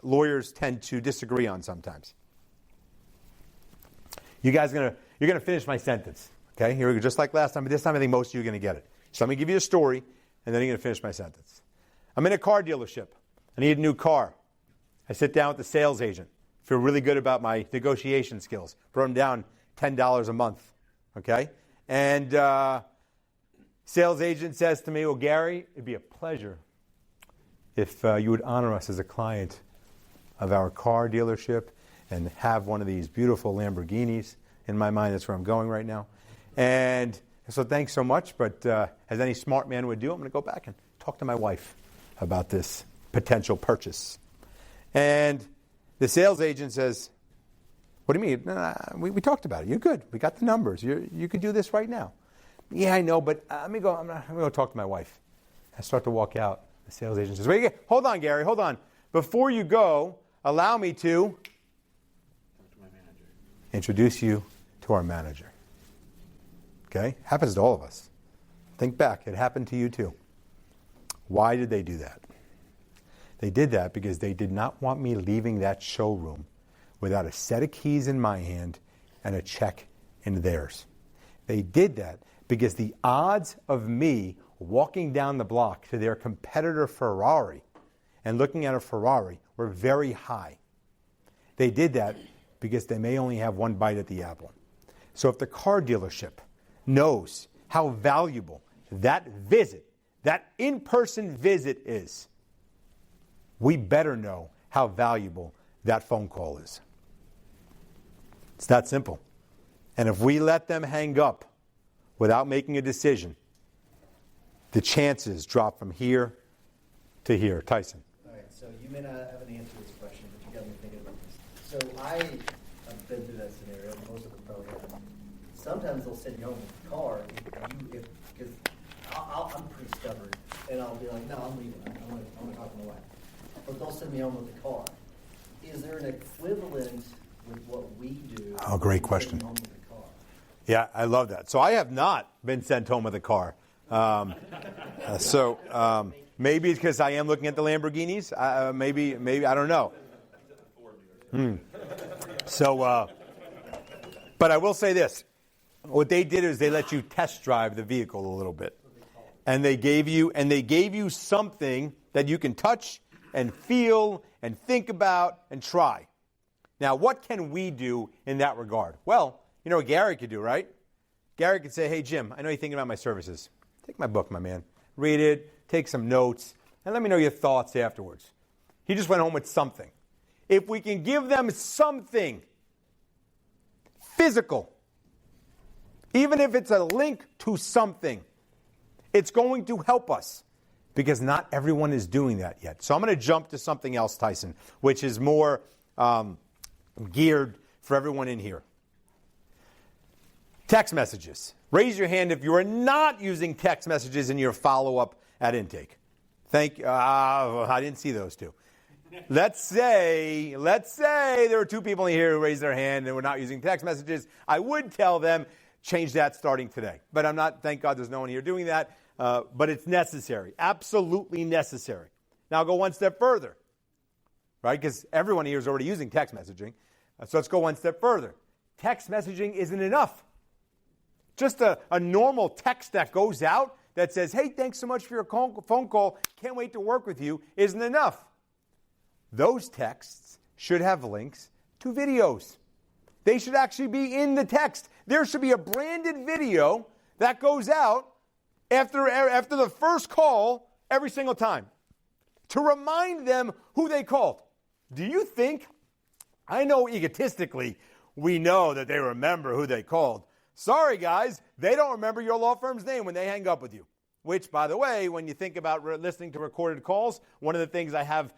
lawyers tend to disagree on sometimes. You guys you're gonna finish my sentence. Okay? Here we go, just like last time, but this time I think most of you are going to get it. So I'm going to give you a story, and then you're going to finish my sentence. I'm in a car dealership. I need a new car. I sit down with the sales agent. Feel really good about my negotiation skills. Brought them down $10 a month. Okay? And sales agent says to me, well, Gary, it'd be a pleasure if you would honor us as a client of our car dealership and have one of these beautiful Lamborghinis. In my mind, that's where I'm going right now. And so thanks so much, but as any smart man would do, I'm going to go back and talk to my wife about this potential purchase. And the sales agent says, what do you mean? We talked about it. You're good. We got the numbers. You could do this right now. Yeah, I know, but I'm going to go talk to my wife. I start to walk out. The sales agent says, wait, hold on, Gary, hold on. Before you go, allow me to introduce you to our manager. Okay? Happens to all of us. Think back. It happened to you too. Why did they do that? They did that because they did not want me leaving that showroom without a set of keys in my hand and a check in theirs. They did that because the odds of me walking down the block to their competitor Ferrari and looking at a Ferrari were very high. They did that because they may only have one bite at the apple. So if the car dealership knows how valuable that visit, that in-person visit is, we better know how valuable that phone call is. It's that simple. And if we let them hang up without making a decision, the chances drop from here to here. Tyson. All right, so you may not have an answer to this question, but you got me thinking about this. So I have been through that scenario. Most of them probably have. Sometimes they'll send you home with the car because I'm pretty stubborn, and I'll be like, no, I'm leaving. I want to talk to my wife. But they'll send me home with the car. Is there an equivalent with what we do? Oh, great question. Home with the car? Yeah, I love that. So I have not been sent home with a car. Maybe it's because I am looking at the Lamborghinis. Maybe I don't know. But I will say this: what they did is they let you test drive the vehicle a little bit, and they gave you something that you can touch and feel and think about and try. Now, what can we do in that regard? Well, you know what Gary could do, right? Gary could say, hey, Jim, I know you're thinking about my services. Take my book, my man. read it, take some notes, and let me know your thoughts afterwards. He just went home with something. If we can give them something physical, even if it's a link to something, it's going to help us because not everyone is doing that yet. So I'm going to jump to something else, Tyson, which is more geared for everyone in here. Text messages. Raise your hand if you are not using text messages in your follow-up at intake. I didn't see those two. Let's say there are two people in here who raised their hand and were not using text messages. I would tell them, change that starting today. But I'm not, thank God there's no one here doing that. But it's necessary, absolutely necessary. Now I'll go one step further, right? Because everyone here is already using text messaging. So let's go one step further. Text messaging isn't enough. Just a normal text that goes out that says, hey, thanks so much for your phone call, can't wait to work with you, isn't enough. Those texts should have links to videos. They should actually be in the text. There should be a branded video that goes out after the first call every single time to remind them who they called. Do you think, I know egotistically we know that they remember who they called. Sorry, guys, they don't remember your law firm's name when they hang up with you. Which, by the way, when you think about listening to recorded calls, one of the things I have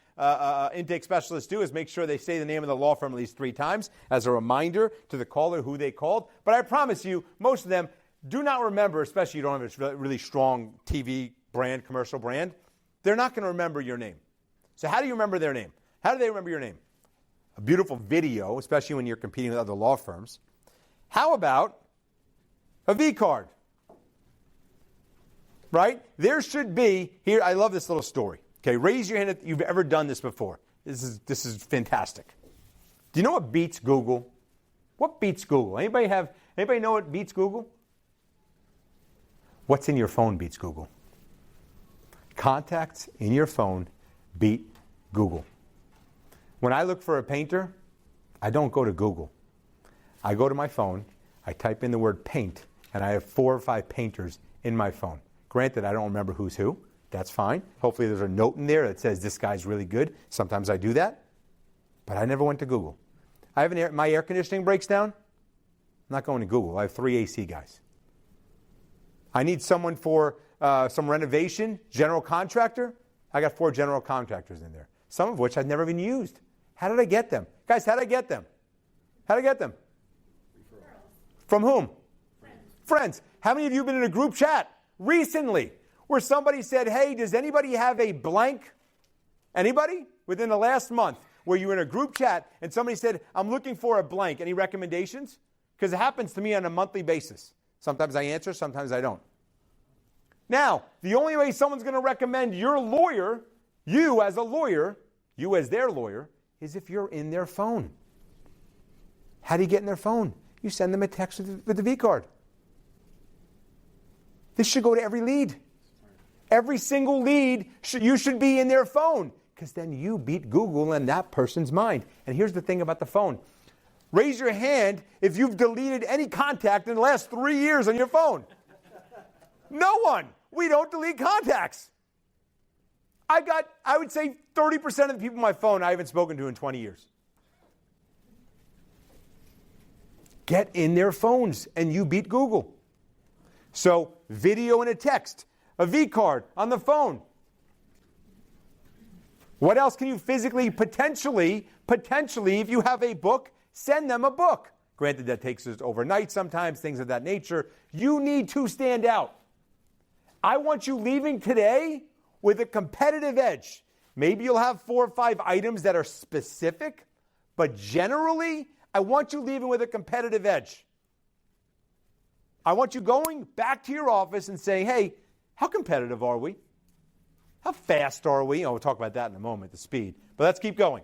intake specialists do is make sure they say the name of the law firm at least 3 times as a reminder to the caller who they called. But I promise you, most of them do not remember, especially if you don't have a really strong TV brand, commercial brand. They're not going to remember your name. So how do you remember their name? How do they remember your name? A beautiful video, especially when you're competing with other law firms. How about a V-card? Right? There should be, here, I love this little story. Okay, raise your hand if you've ever done this before. This is fantastic. Do you know what beats Google? What beats Google? Anybody know what beats Google? What's in your phone beats Google. Contacts in your phone beat Google. When I look for a painter, I don't go to Google. I go to my phone, I type in the word paint, and I have 4 or 5 painters in my phone. Granted, I don't remember who's who. That's fine. Hopefully there's a note in there that says this guy's really good. Sometimes I do that. But I never went to Google. I have my air conditioning breaks down. I'm not going to Google. I have 3 AC guys. I need someone for some renovation, general contractor. I got 4 general contractors in there. Some of which I've never even used. How did I get them? Guys, how did I get them? How did I get them? Referrals. From whom? Friends. How many of you have been in a group chat recently where somebody said, hey, does anybody have a blank? Anybody? Within the last month where you were in a group chat and somebody said, I'm looking for a blank. Any recommendations? Because it happens to me on a monthly basis. Sometimes I answer, sometimes I don't. Now, the only way someone's going to recommend your lawyer, you as a lawyer, you as their lawyer, is if you're in their phone. How do you get in their phone? You send them a text with the V-card. This should go to every lead. Every single lead, you should be in their phone because then you beat Google in that person's mind. And here's the thing about the phone. Raise your hand if you've deleted any contact in the last 3 years on your phone. No one. We don't delete contacts. I would say 30% of the people on my phone I haven't spoken to in 20 years. Get in their phones and you beat Google. So, video and a text, a V-card on the phone. What else can you physically, potentially, if you have a book, send them a book. Granted, that takes us overnight sometimes, things of that nature. You need to stand out. I want you leaving today with a competitive edge. Maybe you'll have 4 or 5 items that are specific, but generally, I want you leaving with a competitive edge. I want you going back to your office and saying, hey, how competitive are we? How fast are we? Oh, we'll talk about that in a moment, the speed. But let's keep going.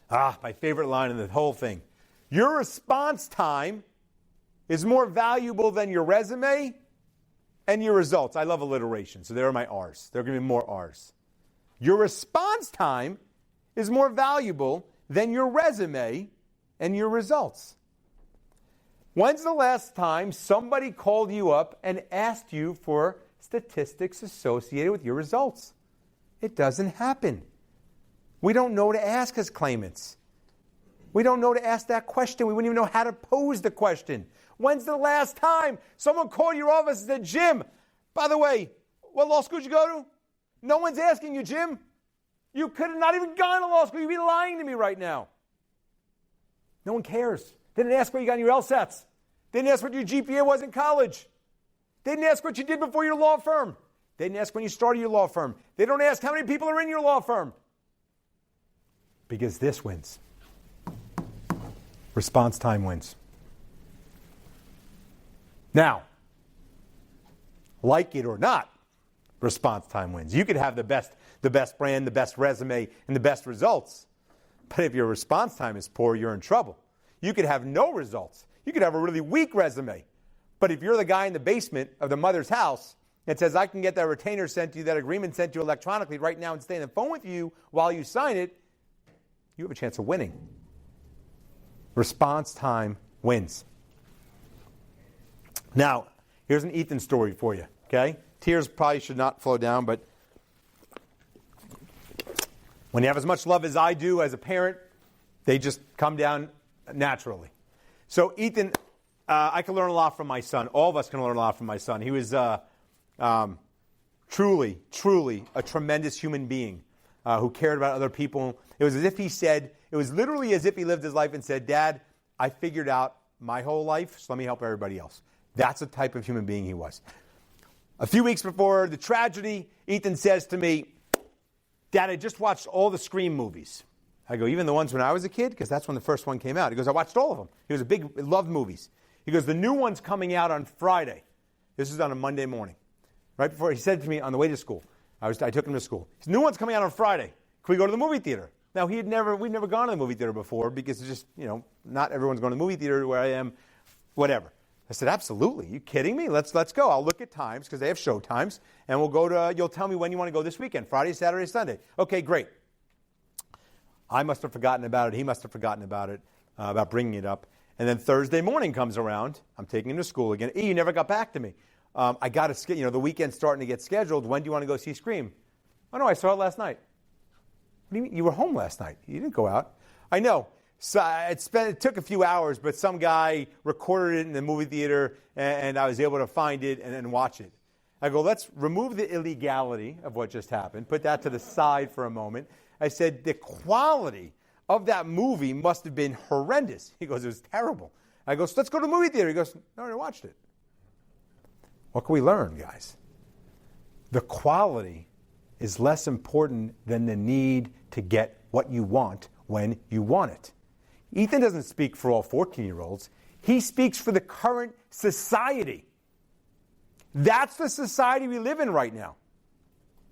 My favorite line in the whole thing. Your response time is more valuable than your resume and your results. I love alliteration, so there are my R's. There are going to be more R's. Your response time is more valuable than your resume and your results. When's the last time somebody called you up and asked you for statistics associated with your results. It doesn't happen. We don't know to ask as claimants. We don't know to ask that question. We wouldn't even know how to pose the question. When's the last time someone called your office and said, Jim, by the way, what law school did you go to? No one's asking you, Jim. You could have not even gone to law school. You'd be lying to me right now. No one cares. They didn't ask what you got in your LSATs. They didn't ask what your GPA was in college. They didn't ask what you did before your law firm. They didn't ask when you started your law firm. They don't ask how many people are in your law firm. Because this wins. Response time wins. Now, like it or not, response time wins. You could have the best brand, the best resume, and the best results. But if your response time is poor, you're in trouble. You could have no results. You could have a really weak resume. But if you're the guy in the basement of the mother's house that says, I can get that retainer sent to you, that agreement sent to you electronically right now and stay on the phone with you while you sign it, you have a chance of winning. Response time wins. Now, here's an Ethan story for you, okay? Tears probably should not flow down, but when you have as much love as I do as a parent, they just come down naturally. So Ethan, I can learn a lot from my son. All of us can learn a lot from my son. He was truly a tremendous human being who cared about other people. It was literally as if he lived his life and said, Dad, I figured out my whole life, so let me help everybody else. That's the type of human being he was. A few weeks before the tragedy, Ethan says to me, Dad, I just watched all the Scream movies. I go, even the ones when I was a kid? Because that's when the first one came out. He goes, I watched all of them. He was loved movies. He goes, the new one's coming out on Friday. This is on a Monday morning. Right before, he said to me on the way to school, I took him to school. His new one's coming out on Friday. Can we go to the movie theater? Now, we'd never gone to the movie theater before because it's just, not everyone's going to the movie theater where I am, whatever. I said, absolutely. You kidding me? Let's go. I'll look at times because they have show times, and we'll go to, you'll tell me when you want to go this weekend, Friday, Saturday, Sunday. Okay, great. I must have forgotten about it. He must have forgotten about it, about bringing it up. And then Thursday morning comes around. I'm taking him to school again. You never got back to me. I got to, the weekend's starting to get scheduled. When do you want to go see Scream? Oh, no, I saw it last night. What do you mean? You were home last night. You didn't go out. I know. So it took a few hours, but some guy recorded it in the movie theater, and I was able to find it and watch it. I go, let's remove the illegality of what just happened. Put that to the side for a moment. I said, the quality of that movie must have been horrendous. He goes, it was terrible. I go, so let's go to the movie theater. He goes, no, I already watched it. What can we learn, guys? The quality is less important than the need to get what you want when you want it. Ethan doesn't speak for all 14-year-olds. He speaks for the current society. That's the society we live in right now.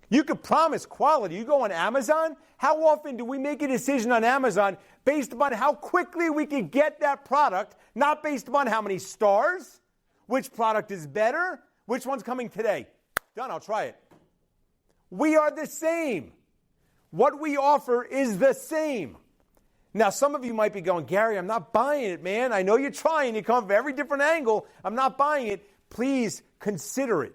You could promise quality. You go on Amazon, how often do we make a decision on Amazon based upon how quickly we can get that product, not based upon how many stars, which product is better, which one's coming today? Done, I'll try it. We are the same. What we offer is the same. Now, some of you might be going, Gary, I'm not buying it, man. I know you're trying. You come from every different angle. I'm not buying it. Please consider it.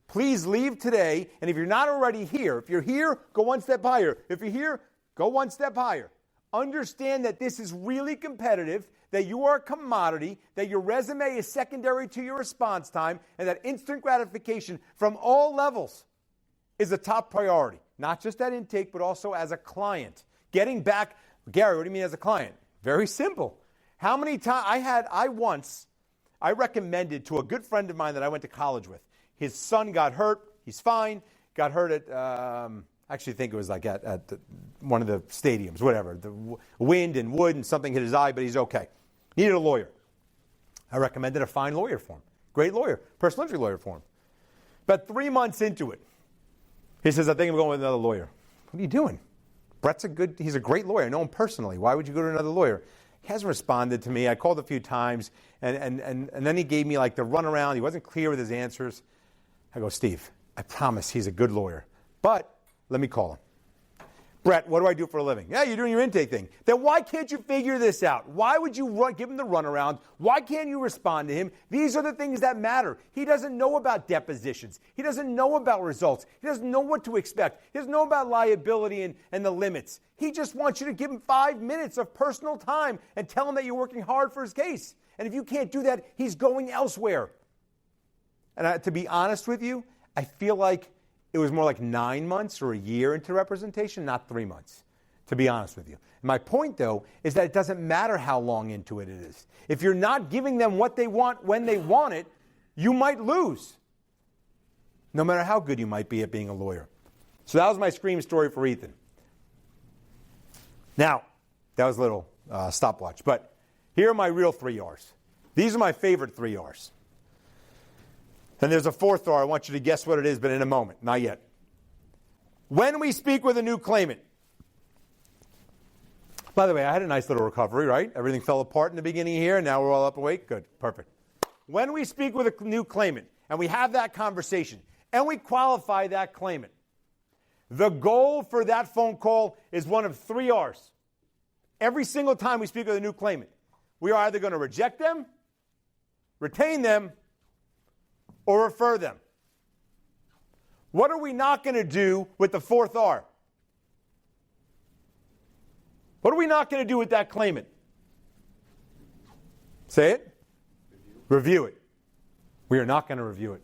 Please leave today, and if you're not already here, if you're here, go one step higher. If you're here, go one step higher. Understand that this is really competitive, that you are a commodity, that your resume is secondary to your response time, and that instant gratification from all levels is a top priority. Not just at intake, but also as a client. Getting back, Gary, what do you mean as a client? Very simple. How many times, I recommended to a good friend of mine that I went to college with. His son got hurt. He's fine. Got hurt at, I actually think it was like at one of the stadiums, whatever. The wind and wood and something hit his eye, but he's okay. Needed a lawyer. I recommended a fine lawyer for him. Great lawyer. Personal injury lawyer for him. About 3 months into it, he says, I think I'm going with another lawyer. What are you doing? He's a great lawyer. I know him personally. Why would you go to another lawyer? He hasn't responded to me. I called a few times, and then he gave me like the runaround. He wasn't clear with his answers. I go, Steve, I promise he's a good lawyer, but let me call him. Brett, what do I do for a living? Yeah, you're doing your intake thing. Then why can't you figure this out? Why would you give him the runaround? Why can't you respond to him? These are the things that matter. He doesn't know about depositions. He doesn't know about results. He doesn't know what to expect. He doesn't know about liability and the limits. He just wants you to give him 5 minutes of personal time and tell him that you're working hard for his case. And if you can't do that, he's going elsewhere. And to be honest with you, I feel like it was more like 9 months or a year into representation, not 3 months, to be honest with you. My point, though, is that it doesn't matter how long into it is. If you're not giving them what they want when they want it, you might lose, no matter how good you might be at being a lawyer. So that was my scream story for Ethan. Now, that was a little stopwatch, but here are my real 3 R's. These are my favorite 3 R's. Then there's a 4th R. I want you to guess what it is, but in a moment. Not yet. When we speak with a new claimant. By the way, I had a nice little recovery, right? Everything fell apart in the beginning here, and now we're all up awake. Good. Perfect. When we speak with a new claimant, and we have that conversation, and we qualify that claimant, the goal for that phone call is one of 3 R's. Every single time we speak with a new claimant, we are either going to reject them, retain them, or refer them. What are we not going to do with the 4th R? What are we not going to do with that claimant? Say it. Review it. We are not going to review it.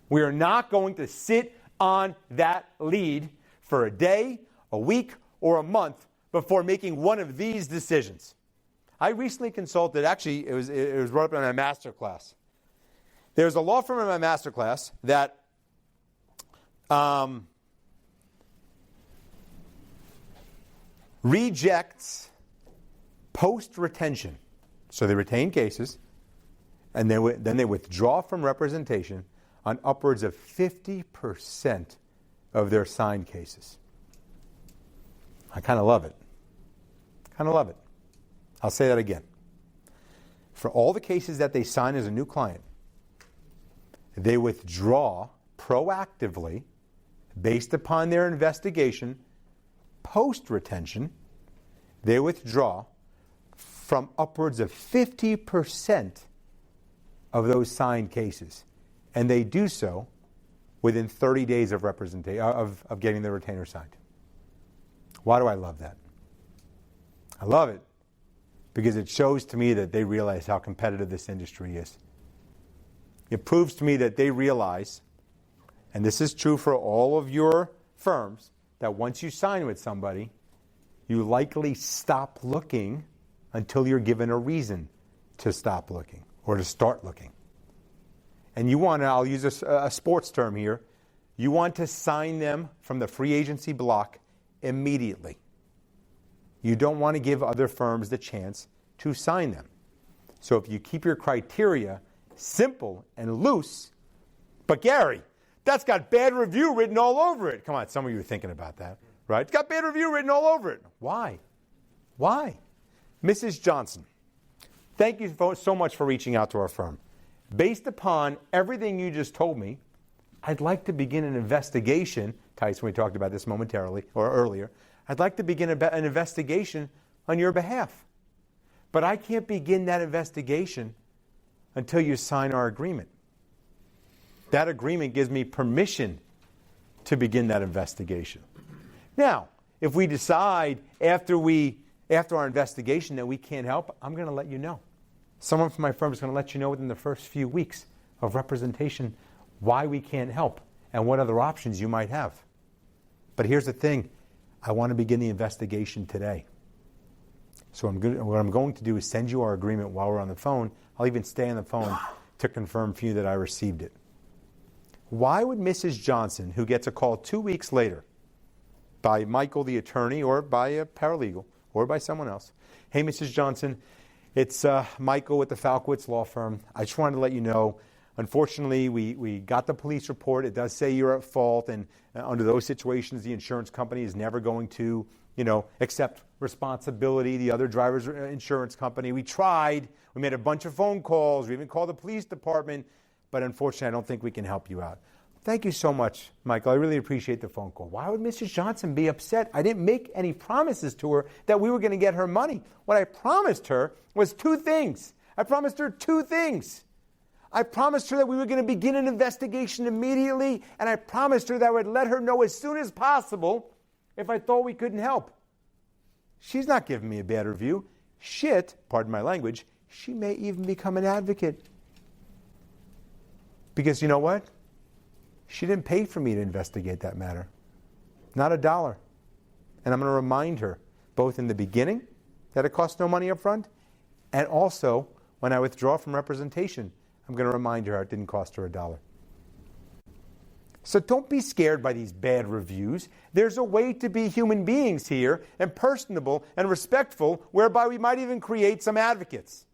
We are not going to sit on that lead for a day, a week, or a month before making one of these decisions. I recently consulted, actually, it was brought up in my master class. There's a law firm in my master class that rejects post-retention. So they retain cases, and then they withdraw from representation on upwards of 50% of their signed cases. I kind of love it. I'll say that again. For all the cases that they sign as a new client, they withdraw proactively, based upon their investigation, post-retention, they withdraw from upwards of 50% of those signed cases. And they do so within 30 days of of getting the retainer signed. Why do I love that? I love it because it shows to me that they realize how competitive this industry is. It proves to me that they realize, and this is true for all of your firms, that once you sign with somebody, you likely stop looking until you're given a reason to stop looking or to start looking. And you want to, I'll use a sports term here, you want to sign them from the free agency block immediately. You don't want to give other firms the chance to sign them. So if you keep your criteria simple and loose, but Gary, that's got bad review written all over it. Come on, some of you are thinking about that, right? It's got bad review written all over it. Why? Mrs. Johnson, thank you so much for reaching out to our firm. Based upon everything you just told me, I'd like to begin an investigation. Tyson, we talked about this momentarily or earlier. I'd like to begin an investigation on your behalf. But I can't begin that investigation until you sign our agreement. That agreement gives me permission to begin that investigation. Now, if we decide after our investigation that we can't help, I'm going to let you know. Someone from my firm is going to let you know within the first few weeks of representation why we can't help and what other options you might have. But here's the thing. I want to begin the investigation today. So what I'm going to do is send you our agreement while we're on the phone. I'll even stay on the phone to confirm for you that I received it. Why would Mrs. Johnson, who gets a call 2 weeks later by Michael, the attorney, or by a paralegal, or by someone else, hey, Mrs. Johnson, it's Michael with the Falkowitz law firm. I just wanted to let you know, unfortunately, we got the police report. It does say you're at fault, and under those situations, the insurance company is never going to, accept responsibility. The other driver's insurance company. We tried. We made a bunch of phone calls. We even called the police department. But unfortunately, I don't think we can help you out. Thank you so much, Michael. I really appreciate the phone call. Why would Mrs. Johnson be upset? I didn't make any promises to her that we were going to get her money. What I promised her was 2 things. I promised her 2 things. I promised her that we were going to begin an investigation immediately, and I promised her that I would let her know as soon as possible if I thought we couldn't help. She's not giving me a bad review. Shit, pardon my language, she may even become an advocate. Because you know what? She didn't pay for me to investigate that matter. Not $1. And I'm going to remind her, both in the beginning, that it costs no money up front, and also when I withdraw from representation, I'm going to remind her it didn't cost her $1. So don't be scared by these bad reviews. There's a way to be human beings here, and personable and respectful, whereby we might even create some advocates.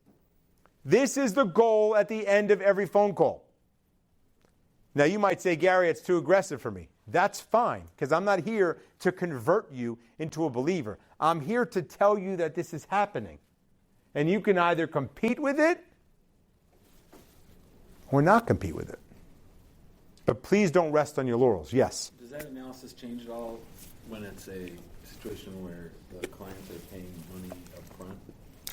This is the goal at the end of every phone call. Now, you might say, Gary, it's too aggressive for me. That's fine, because I'm not here to convert you into a believer. I'm here to tell you that this is happening. And you can either compete with it or not compete with it. But please don't rest on your laurels. Yes? Does that analysis change at all when it's a situation where the clients are paying money up front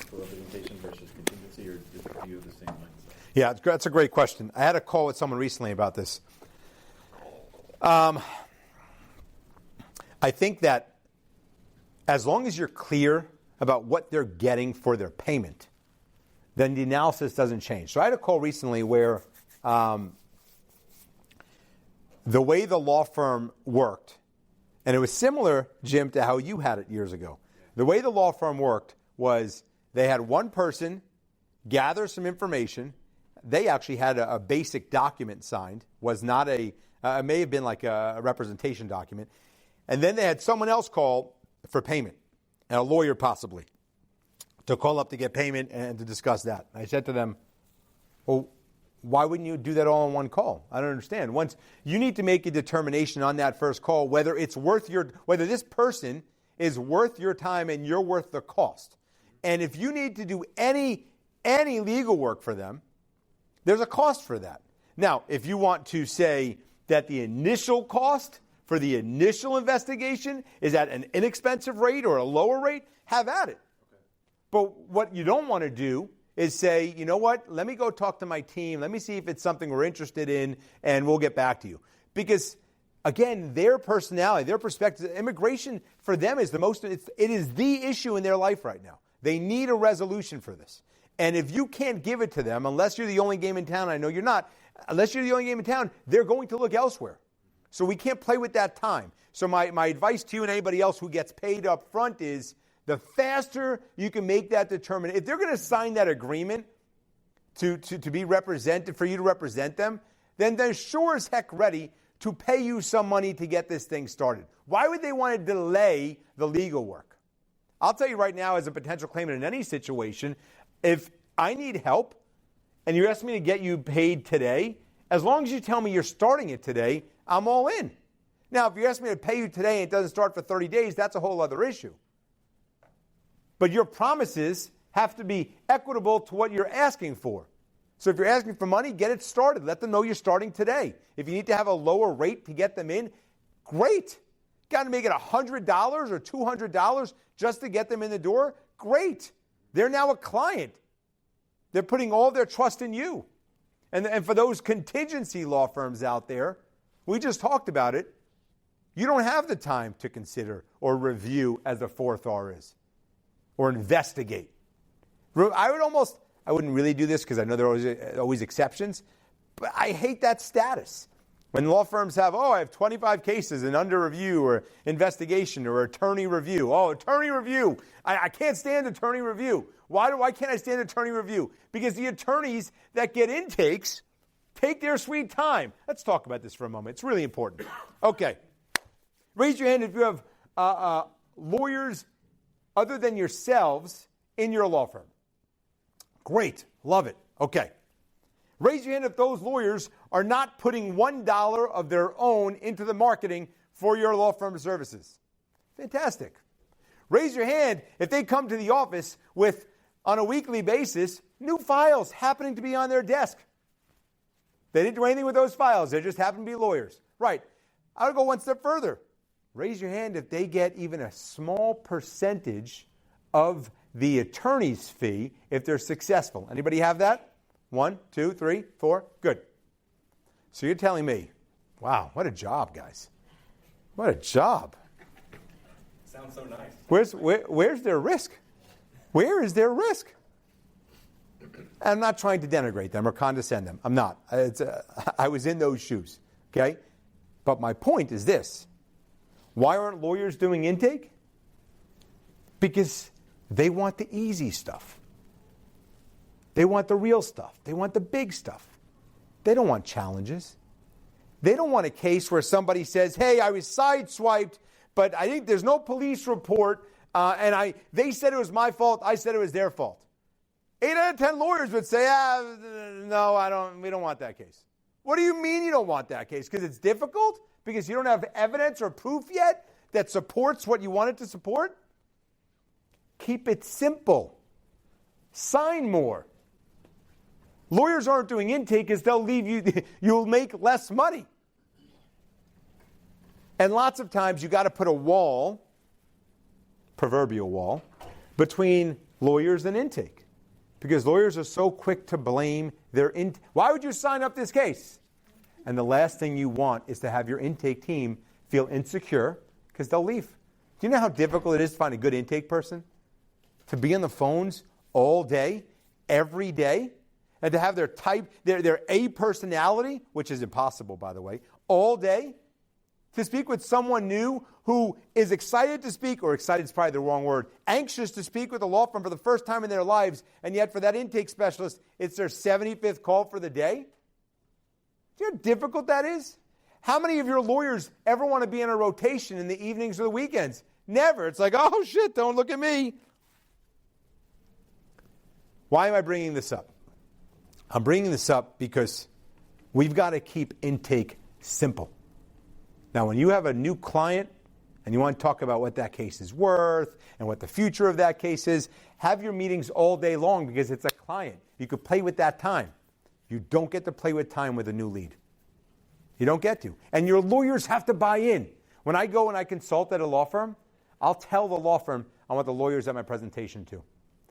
for representation versus contingency, or do you have the same mindset? Yeah, that's a great question. I had a call with someone recently about this. I think that as long as you're clear about what they're getting for their payment, then the analysis doesn't change. So I had a call recently where the way the law firm worked, and it was similar, Jim, to how you had it years ago. The way the law firm worked was they had one person gather some information. They actually had a basic document signed, was not it may have been like a representation document. And then they had someone else call for payment, and a lawyer possibly, to call up to get payment and to discuss that. I said to them, well, why wouldn't you do that all in one call? I don't understand. Once you need to make a determination on that first call whether it's worth whether this person is worth your time and you're worth the cost. And if you need to do any legal work for them, there's a cost for that. Now, if you want to say that the initial cost for the initial investigation is at an inexpensive rate or a lower rate, have at it. Okay. But what you don't want to do is say, you know what, let me go talk to my team, let me see if it's something we're interested in, and we'll get back to you. Because, again, their personality, their perspective, immigration for them is it is the issue in their life right now. They need a resolution for this. And if you can't give it to them, unless you're the only game in town, I know you're not, unless you're the only game in town, they're going to look elsewhere. So we can't play with that time. So my advice to you and anybody else who gets paid up front is the faster you can make that determination. If they're going to sign that agreement to be represented, for you to represent them, then they're sure as heck ready to pay you some money to get this thing started. Why would they want to delay the legal work? I'll tell you right now, as a potential claimant in any situation, if I need help and you're asking me to get you paid today, as long as you tell me you're starting it today, I'm all in. Now, if you ask me to pay you today and it doesn't start for 30 days, that's a whole other issue. But your promises have to be equitable to what you're asking for. So if you're asking for money, get it started. Let them know you're starting today. If you need to have a lower rate to get them in, great. Got to make it $100 or $200 just to get them in the door? Great. They're now a client. They're putting all their trust in you. And for those contingency law firms out there, we just talked about it, you don't have the time to consider or review, as the fourth R is, or investigate. I wouldn't really do this because I know there are always exceptions, but I hate that status. When law firms have, I have 25 cases in under review or investigation or attorney review. Oh, attorney review. I can't stand attorney review. Why can't I stand attorney review? Because the attorneys that get intakes take their sweet time. Let's talk about this for a moment. It's really important. Okay. Raise your hand if you have lawyers other than yourselves in your law firm. Great. Love it. Okay. Raise your hand if those lawyers are not putting $1 of their own into the marketing for your law firm services. Fantastic. Raise your hand if they come to the office with, on a weekly basis, new files happening to be on their desk. They didn't do anything with those files. They just happened to be lawyers. Right. I would go one step further. Raise your hand if they get even a small percentage of the attorney's fee if they're successful. Anybody have that? 1, 2, 3, 4. Good. So you're telling me, wow, what a job, guys. What a job. Sounds so nice. Where's their risk? Where is their risk? I'm not trying to denigrate them or condescend them. I'm not. I was in those shoes. Okay? But my point is this. Why aren't lawyers doing intake? Because they want the easy stuff. They want the real stuff. They want the big stuff. They don't want challenges. They don't want a case where somebody says, hey, I was sideswiped, but I think there's no police report, and they said it was my fault, I said it was their fault. 8 out of 10 lawyers would say, no, we don't want that case. What do you mean you don't want that case? Because it's difficult? Because you don't have evidence or proof yet that supports what you wanted to support? Keep it simple. Sign more. Lawyers aren't doing intake because they'll leave you, you'll make less money. And lots of times you got to put a wall, proverbial wall, between lawyers and intake. Because lawyers are so quick to blame their intake. Why would you sign up this case? And the last thing you want is to have your intake team feel insecure because they'll leave. Do you know how difficult it is to find a good intake person? To be on the phones all day, every day, and to have their A personality, which is impossible, by the way, all day, to speak with someone new who is excited to speak, or excited is probably the wrong word, anxious to speak with a law firm for the first time in their lives, and yet for that intake specialist, it's their 75th call for the day? Do you know how difficult that is? How many of your lawyers ever want to be in a rotation in the evenings or the weekends? Never. It's like, oh shit, don't look at me. Why am I bringing this up? I'm bringing this up because we've got to keep intake simple. Now, when you have a new client and you want to talk about what that case is worth and what the future of that case is, have your meetings all day long because it's a client. You could play with that time. You don't get to play with time with a new lead. You don't get to. And your lawyers have to buy in. When I go and I consult at a law firm, I'll tell the law firm I want the lawyers at my presentation too.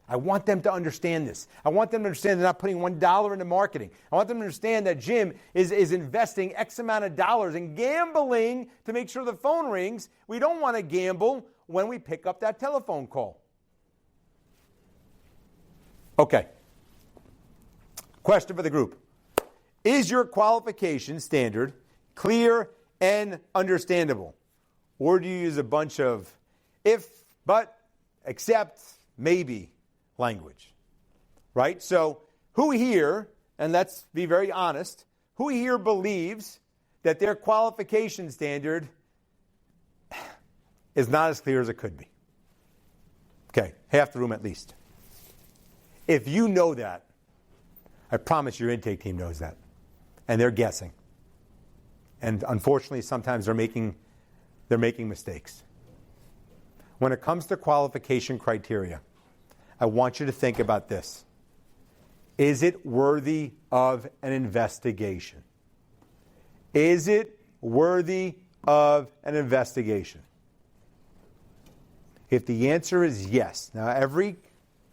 I want them to understand this. I want them to understand they're not putting $1 into marketing. I want them to understand that Jim is investing X amount of dollars in gambling to make sure the phone rings. We don't want to gamble when we pick up that telephone call. Okay. Question for the group. Is your qualification standard clear and understandable? Or do you use a bunch of if, but, except, maybe language? Right? So who here, and let's be very honest, who here believes that their qualification standard is not as clear as it could be? Okay, half the room at least. If you know that, I promise your intake team knows that. And they're guessing. And unfortunately, sometimes they're making mistakes. When it comes to qualification criteria, I want you to think about this. Is it worthy of an investigation? Is it worthy of an investigation? If the answer is yes, now every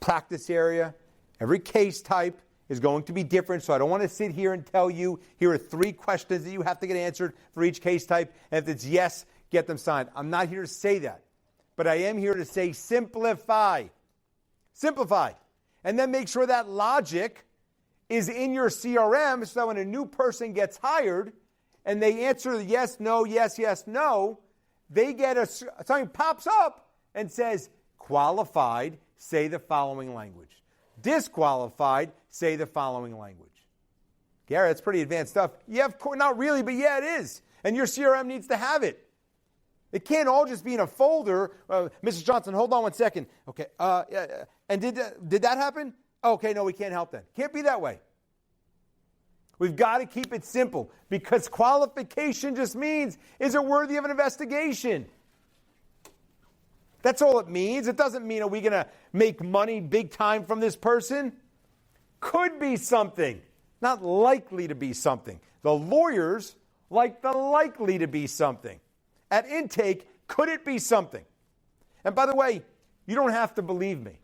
practice area, every case type is going to be different, so I don't want to sit here and tell you, here are 3 questions that you have to get answered for each case type, and if it's yes, get them signed. I'm not here to say that, but I am here to say simplify. Simplify. And then make sure that logic is in your CRM so that when a new person gets hired and they answer yes, no, yes, yes, no, they get something pops up and says, qualified, say the following language. Disqualified, say the following language. Gary, that's pretty advanced stuff. Yeah, of course, not really, but yeah, it is. And your CRM needs to have it. It can't all just be in a folder. Mrs. Johnson, hold on one second. Okay, and did that happen? Okay, no, we can't help that. Can't be that way. We've got to keep it simple because qualification just means, is it worthy of an investigation? That's all it means. It doesn't mean, are we going to make money big time from this person? Could be something. not likely to be something. The lawyers like the likely to be something. At Intake, could it be something? And by the way, you don't have to believe me.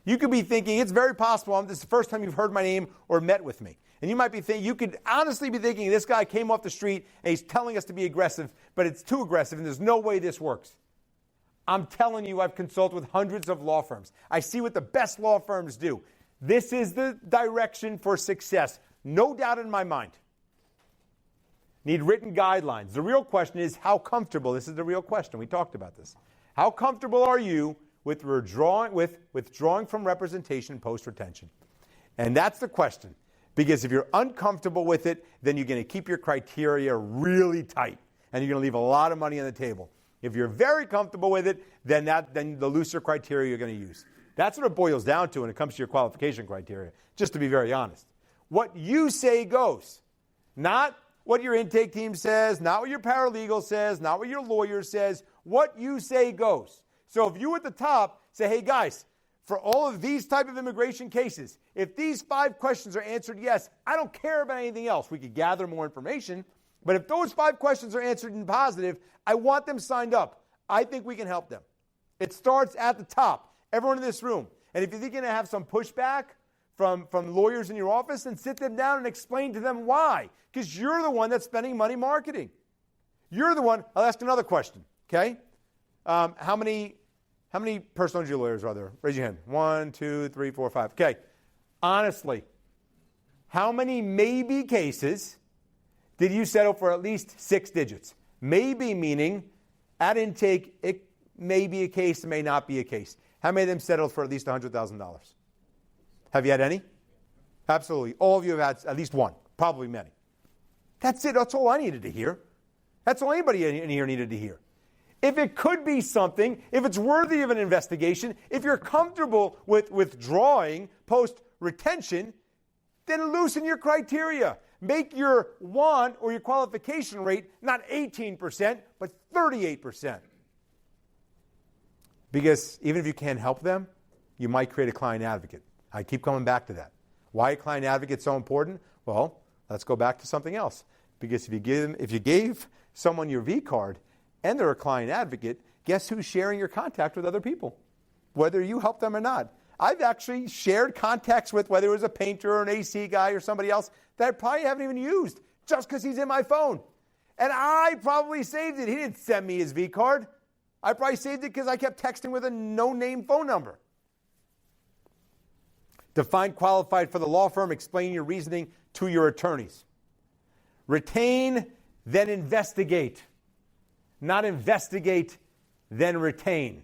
You could be thinking, it's very possible this is the first time you've heard my name or met with me. And you might be thinking, you could honestly be thinking, this guy came off the street and he's telling us to be aggressive, but it's too aggressive and there's no way this works. I'm telling you, I've consulted with hundreds of law firms. I see what the best law firms do. This is the direction for success. No doubt in my mind. Need written guidelines. The real question is how comfortable, this is the real question, we talked about this. How comfortable are you with withdrawing from representation post-retention? And that's the question. Because if you're uncomfortable with it, then you're going to keep your criteria really tight. And you're going to leave a lot of money on the table. If you're very comfortable with it, then the looser criteria you're going to use. That's what it boils down to when it comes to your qualification criteria, just to be very honest. What you say goes. Not what your intake team says, not what your paralegal says, not what your lawyer says. What you say goes. So if you at the top say, hey guys, for all of these type of immigration cases, if these 5 questions are answered yes, I don't care about anything else. We could gather more information. But if those 5 questions are answered in positive, I want them signed up. I think we can help them. It starts at the top. Everyone in this room. And if you think you're going to have some pushback from lawyers in your office, then sit them down and explain to them why. Because you're the one that's spending money marketing. You're the one. I'll ask another question. Okay? How many personal injury lawyers are there? Raise your hand. 1, 2, 3, 4, 5. Okay. Honestly, how many maybe cases did you settle for at least 6 digits? Maybe meaning at intake, it may be a case, it may not be a case. How many of them settled for at least $100,000? Have you had any? Absolutely. All of you have had at least one, probably many. That's it. That's all I needed to hear. That's all anybody in here needed to hear. If it could be something, if it's worthy of an investigation, if you're comfortable with withdrawing post-retention, then loosen your criteria. Make your want or your qualification rate not 18%, but 38%. Because even if you can't help them, you might create a client advocate. I keep coming back to that. Why a client advocate is so important? Well, let's go back to something else. Because if you gave someone your V card and they're a client advocate, guess who's sharing your contact with other people? Whether you help them or not. I've actually shared contacts with, whether it was a painter or an AC guy or somebody else, that I probably haven't even used just because he's in my phone. And I probably saved it. He didn't send me his V card. I probably saved it because I kept texting with a no-name phone number. Define qualified for the law firm. Explain your reasoning to your attorneys. Retain, then investigate. Not investigate, then retain.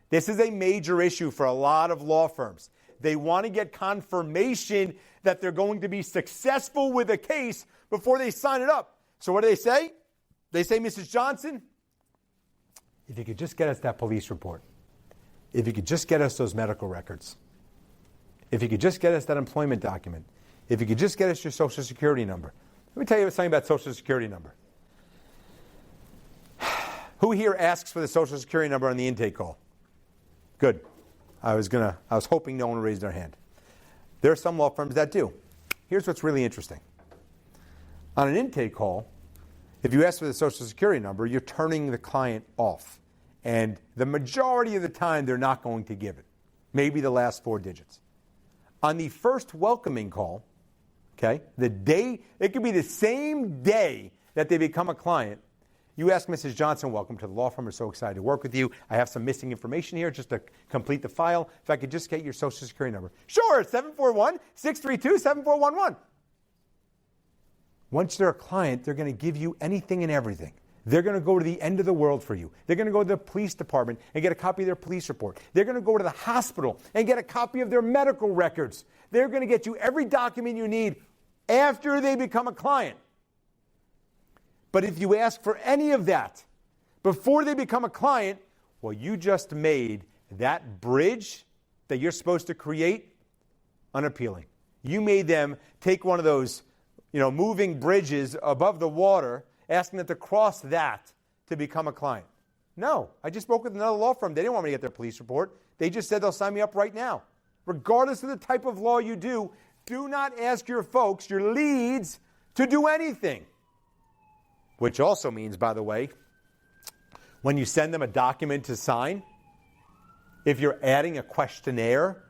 This is a major issue for a lot of law firms. They want to get confirmation that they're going to be successful with a case before they sign it up. So what do they say? They say, Mrs. Johnson, if you could just get us that police report, if you could just get us those medical records, if you could just get us that employment document, if you could just get us your Social Security number. Let me tell you something about Social Security number. Who here asks for the Social Security number on the intake call? Good. I was hoping no one raised their hand. There are some law firms that do. Here's what's really interesting. On an intake call, if you ask for the Social Security number, you're turning the client off. And the majority of the time, they're not going to give it. Maybe the last 4 digits. On the first welcoming call, okay, it could be the same day that they become a client. You ask Mrs. Johnson, welcome to the law firm. We're so excited to work with you. I have some missing information here just to complete the file. If I could just get your Social Security number. Sure, 741-632-7411. Once they're a client, they're going to give you anything and everything. They're going to go to the end of the world for you. They're going to go to the police department and get a copy of their police report. They're going to go to the hospital and get a copy of their medical records. They're going to get you every document you need after they become a client. But if you ask for any of that before they become a client, well, you just made that bridge that you're supposed to create unappealing. You made them take one of those, moving bridges above the water, asking them to cross that to become a client. No, I just spoke with another law firm. They didn't want me to get their police report. They just said they'll sign me up right now. Regardless of the type of law you do, do not ask your folks, your leads, to do anything. Which also means, by the way, when you send them a document to sign, if you're adding a questionnaire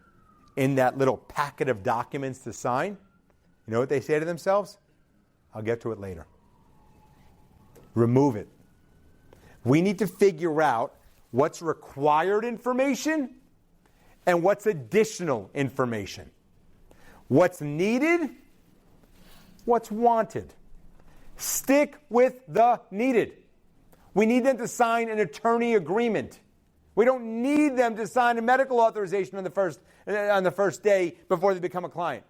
in that little packet of documents to sign, you know what they say to themselves? I'll get to it later. Remove it. We need to figure out what's required information and what's additional information. What's needed, what's wanted. Stick with the needed. We need them to sign an attorney agreement. We don't need them to sign a medical authorization on the first day before they become a client.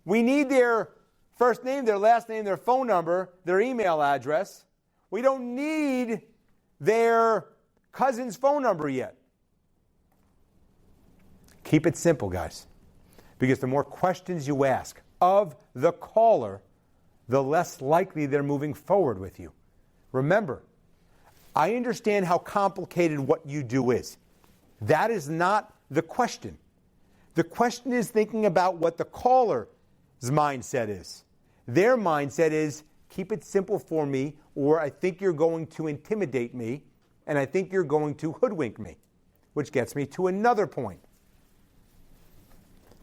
We need their first name, their last name, their phone number, their email address. We don't need their cousin's phone number yet. Keep it simple, guys. Because the more questions you ask of the caller, the less likely they're moving forward with you. Remember, I understand how complicated what you do is. That is not the question. The question is thinking about what the caller's mindset is. Their mindset is, keep it simple for me, or I think you're going to intimidate me, and I think you're going to hoodwink me. Which gets me to another point.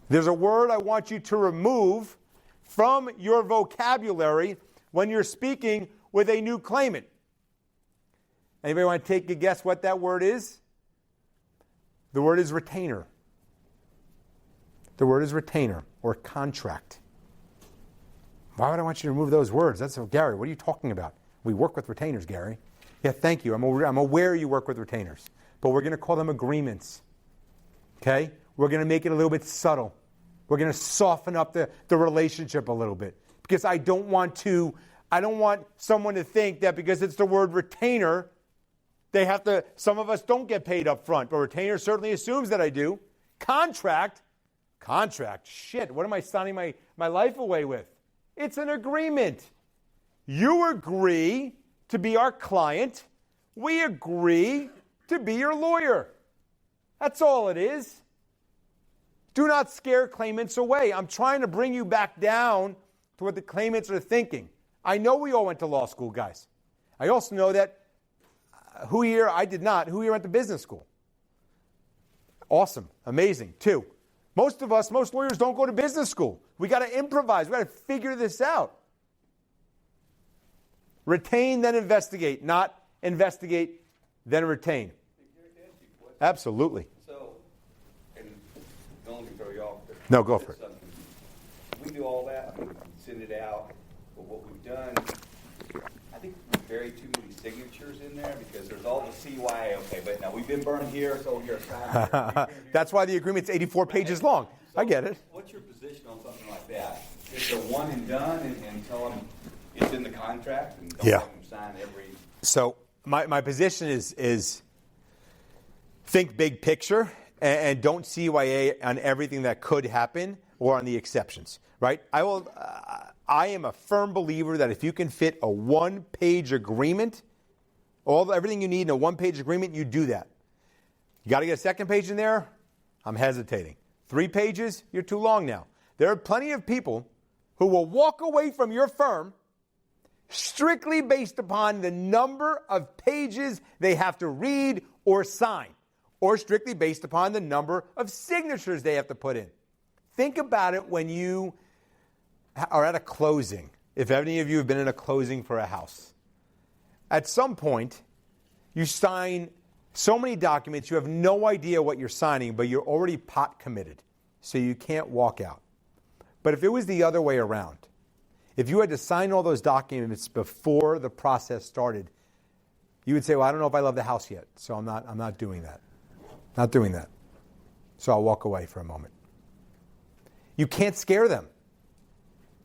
There's a word I want you to remove from your vocabulary when you're speaking with a new claimant. Anybody want to take a guess what that word is? The word is retainer. The word is retainer or contract. Why would I want you to remove those words? That's so, Gary, what are you talking about? We work with retainers, Gary. Yeah, thank you. I'm aware you work with retainers. But we're going to call them agreements. Okay? We're going to make it a little bit subtle. We're going to soften up the relationship a little bit. Because I don't want someone to think that because it's the word retainer, some of us don't get paid up front. But retainer certainly assumes that I do. Contract, shit, what am I signing my life away with? It's an agreement. You agree to be our client. We agree to be your lawyer. That's all it is. Do not scare claimants away. I'm trying to bring you back down to what the claimants are thinking. I know we all went to law school, guys. I also know that I did not. Who here went to business school? Awesome. Amazing. 2. Most lawyers don't go to business school. We got to improvise. We got to figure this out. Retain, then investigate. Not investigate, then retain. Absolutely. So, and don't let me throw you off. No, go for it. We do all that, we send it out, but what we've done, I think we bury too many signatures in there because there's all the CYA, okay, but now we've been burned here, so here, sign. That's why the agreement's 84 pages long. So I get it. What's your position on something like that? Is it a one and done and tell them it's in the contract and don't let them sign every... So my position is think big picture and don't CYA on everything that could happen or on the exceptions, right? I am a firm believer that if you can fit a one-page agreement, everything you need in a one-page agreement, you do that. You got to get a second page in there? I'm hesitating. 3 pages? You're too long now. There are plenty of people who will walk away from your firm strictly based upon the number of pages they have to read or sign, or strictly based upon the number of signatures they have to put in. Think about it when you are at a closing. If any of you have been in a closing for a house, at some point, you sign so many documents, you have no idea what you're signing, but you're already pot committed, so you can't walk out. But if it was the other way around, if you had to sign all those documents before the process started, you would say, well, I don't know if I love the house yet, so I'm not doing that. Not doing that. So I'll walk away for a moment. You can't scare them.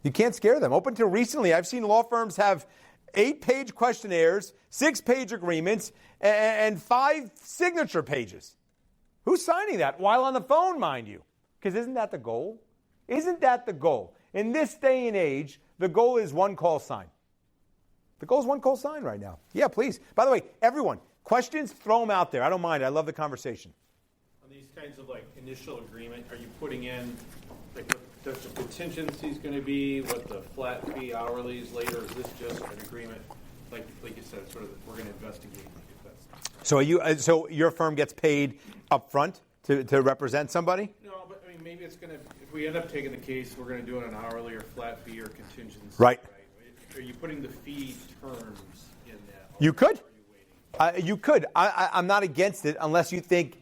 You can't scare them. Up until recently, I've seen law firms have 8-page questionnaires, 6-page agreements, and 5 signature pages. Who's signing that? While on the phone, mind you. Because isn't that the goal? Isn't that the goal? In this day and age, the goal is one call sign. The goal is one call sign right now. Yeah, please. By the way, everyone, questions, throw them out there. I don't mind. I love the conversation. On these kinds of like initial agreement, are you putting in like what the contingency is going to be, what the flat fee hourly is later? Is this just an agreement, like you said, sort of we're going to investigate? So your firm gets paid up front to represent somebody? No, but I mean, maybe it's going to, if we end up taking the case, we're going to do it on an hourly or flat fee or contingency. Right. Are you putting the fee terms in that? You could. You could. I'm not against it unless you think,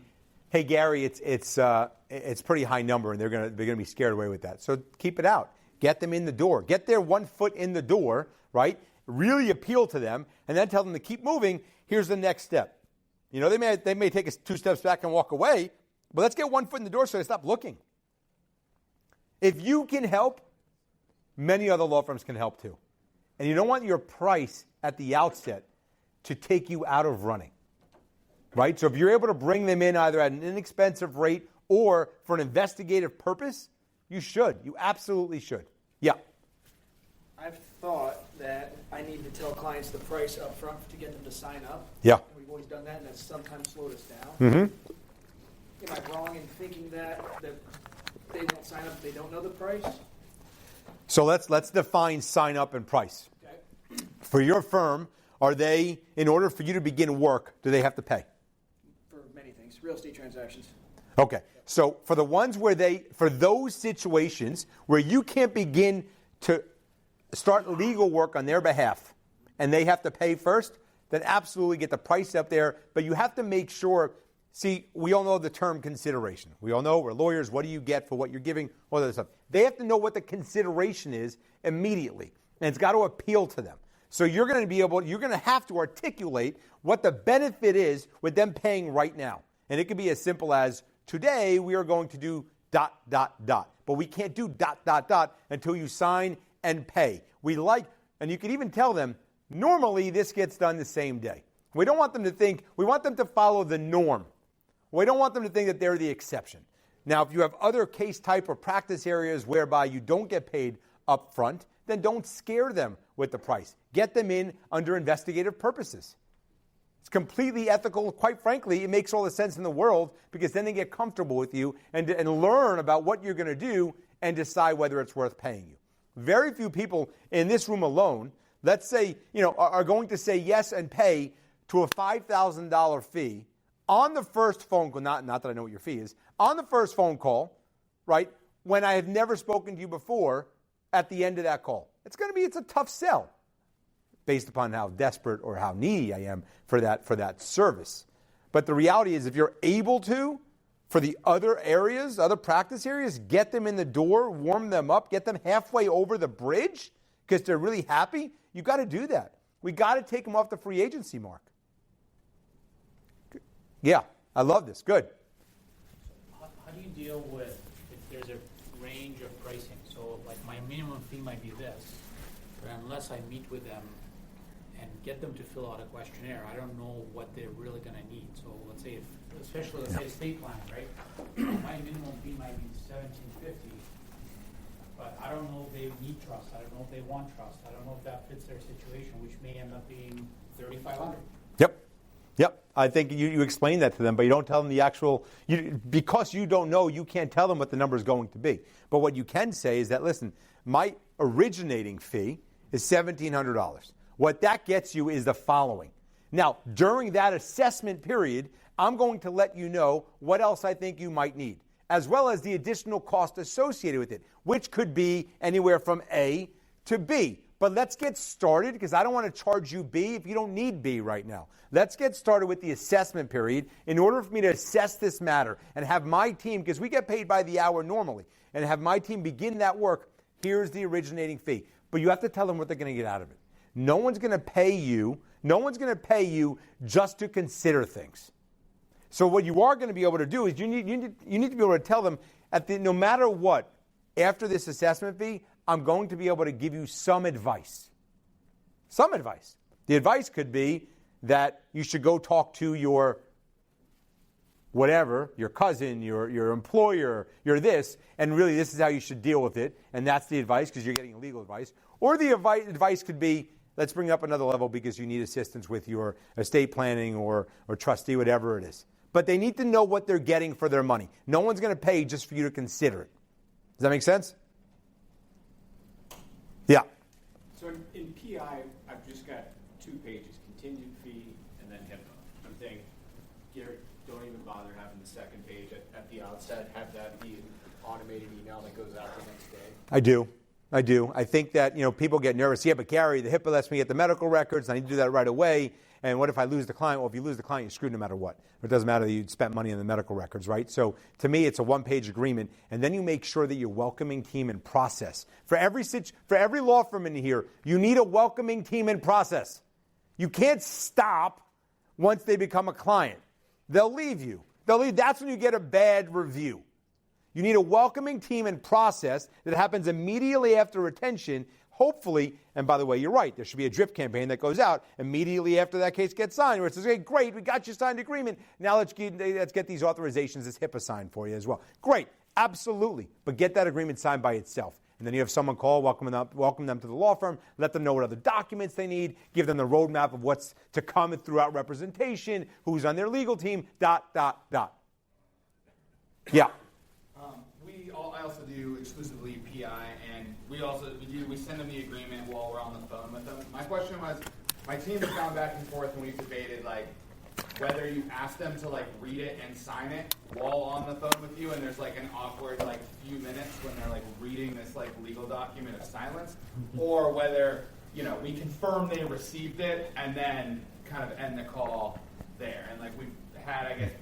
hey, Gary, it's pretty high number and they're gonna be scared away with that. So keep it out. Get them in the door. Get their 1 foot in the door, right? Really appeal to them, and then tell them to keep moving. Here's the next step. You know, they may take us 2 steps back and walk away, but let's get 1 foot in the door so they stop looking. If you can help, many other law firms can help too. And you don't want your price at the outset to take you out of running, right? So if you're able to bring them in either at an inexpensive rate or for an investigative purpose, you should. You absolutely should. Yeah. I've thought that I need to tell clients the price up front to get them to sign up. Yeah. And we've always done that, and that's sometimes slowed us down. Mm-hmm. Am I wrong in thinking that they won't sign up if they don't know the price? So let's define sign up and price. Okay. For your firm, are they, in order for you to begin work, do they have to pay? For many things, real estate transactions. Okay. So for the ones for those situations where you can't begin to start legal work on their behalf and they have to pay first, then absolutely get the price up there. But you have to make sure, see, we all know the term consideration. We all know we're lawyers. What do you get for what you're giving? All that stuff. They have to know what the consideration is immediately. And it's got to appeal to them. So you're going to have to articulate what the benefit is with them paying right now. And it could be as simple as, today we are going to do ... But we can't do ... until you sign and pay. And you can even tell them, normally this gets done the same day. We don't want them to think, we want them to follow the norm. We don't want them to think that they're the exception. Now, if you have other case type or practice areas whereby you don't get paid up front, then don't scare them with the price. Get them in under investigative purposes. It's completely ethical. Quite frankly, it makes all the sense in the world because then they get comfortable with you and learn about what you're going to do and decide whether it's worth paying you. Very few people in this room alone, let's say, are going to say yes and pay to a $5,000 fee on the first phone call, not that I know what your fee is, on the first phone call, right, when I have never spoken to you before at the end of that call. It's a tough sell based upon how desperate or how needy I am for that service. But the reality is if you're able to, for the other areas, other practice areas, get them in the door, warm them up, get them halfway over the bridge because they're really happy, you got to do that. We got to take them off the free agency mark. Yeah, I love this. Good. How do you deal with if there's a range of pricing? So like my minimum fee might be this, but unless I meet with them and get them to fill out a questionnaire, I don't know what they're really going to need. So let's say, especially estate planning, right? My minimum fee might be $1,750, but I don't know if they need trust. I don't know if they want trust. I don't know if that fits their situation, which may end up being $3,500. Yep. I think you explain that to them, but you don't tell them the actual, because you don't know, you can't tell them what the number is going to be. But what you can say is that, listen, my originating fee is $1,700. What that gets you is the following. Now, during that assessment period, I'm going to let you know what else I think you might need, as well as the additional cost associated with it, which could be anywhere from A to B. But let's get started because I don't want to charge you B if you don't need B right now. Let's get started with the assessment period in order for me to assess this matter and have my team, because we get paid by the hour normally, and have my team begin that work. Here's the originating fee. But you have to tell them what they're going to get out of it. No one's going to pay you just to consider things. So what you are going to be able to do is you need to be able to tell them no matter what, after this assessment fee, I'm going to be able to give you some advice. Some advice. The advice could be that you should go talk to your whatever, your cousin, your employer, your this, and really this is how you should deal with it, and that's the advice because you're getting legal advice. Or the advice could be, let's bring it up another level because you need assistance with your estate planning or trustee, whatever it is. But they need to know what they're getting for their money. No one's going to pay just for you to consider it. Does that make sense? Yeah. So in PI, I've just got 2 pages, contingent fee and then HIPAA. I'm saying, Gary, don't even bother having the second page at the outset. Have that be an automated email that goes out the next day. I do. I think that, people get nervous. Yeah, but Gary, the HIPAA lets me get the medical records. I need to do that right away. And what if I lose the client? Well, if you lose the client, you're screwed no matter what. It doesn't matter that you spent money on the medical records, right? So to me, it's a 1-page agreement. And then you make sure that you're welcoming team and process. For every law firm in here, you need a welcoming team and process. You can't stop once they become a client. They'll leave you. That's when you get a bad review. You need a welcoming team and process that happens immediately after retention, hopefully, and by the way, you're right, there should be a drip campaign that goes out immediately after that case gets signed, where it says, hey, great, we got you signed agreement, now let's get these authorizations, this HIPAA signed for you as well. Great, absolutely, but get that agreement signed by itself. And then you have someone call, welcome them to the law firm, let them know what other documents they need, give them the roadmap of what's to come throughout representation, who's on their legal team, ... Yeah. I also do exclusively PI, and we send them the agreement while we're on the phone with them. My question was, my team has gone back and forth and we've debated whether you ask them to read it and sign it while on the phone with you, and there's an awkward few minutes when they're reading this legal document of silence, or whether we confirm they received it and then kind of end the call there. And we've had, I guess,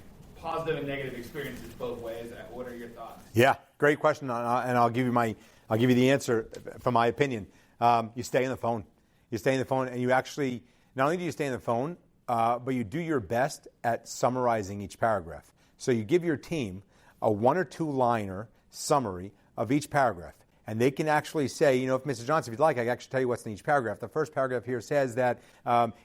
positive and negative experiences both ways. What are your thoughts? Yeah, great question, and I'll give you the answer from my opinion. You stay on the phone. You stay on the phone, and you actually not only do you stay on the phone, but you do your best at summarizing each paragraph. So you give your team a 1 or 2 liner summary of each paragraph. And they can actually say, if Mr. Johnson, if you'd like, I can actually tell you what's in each paragraph. The first paragraph here says that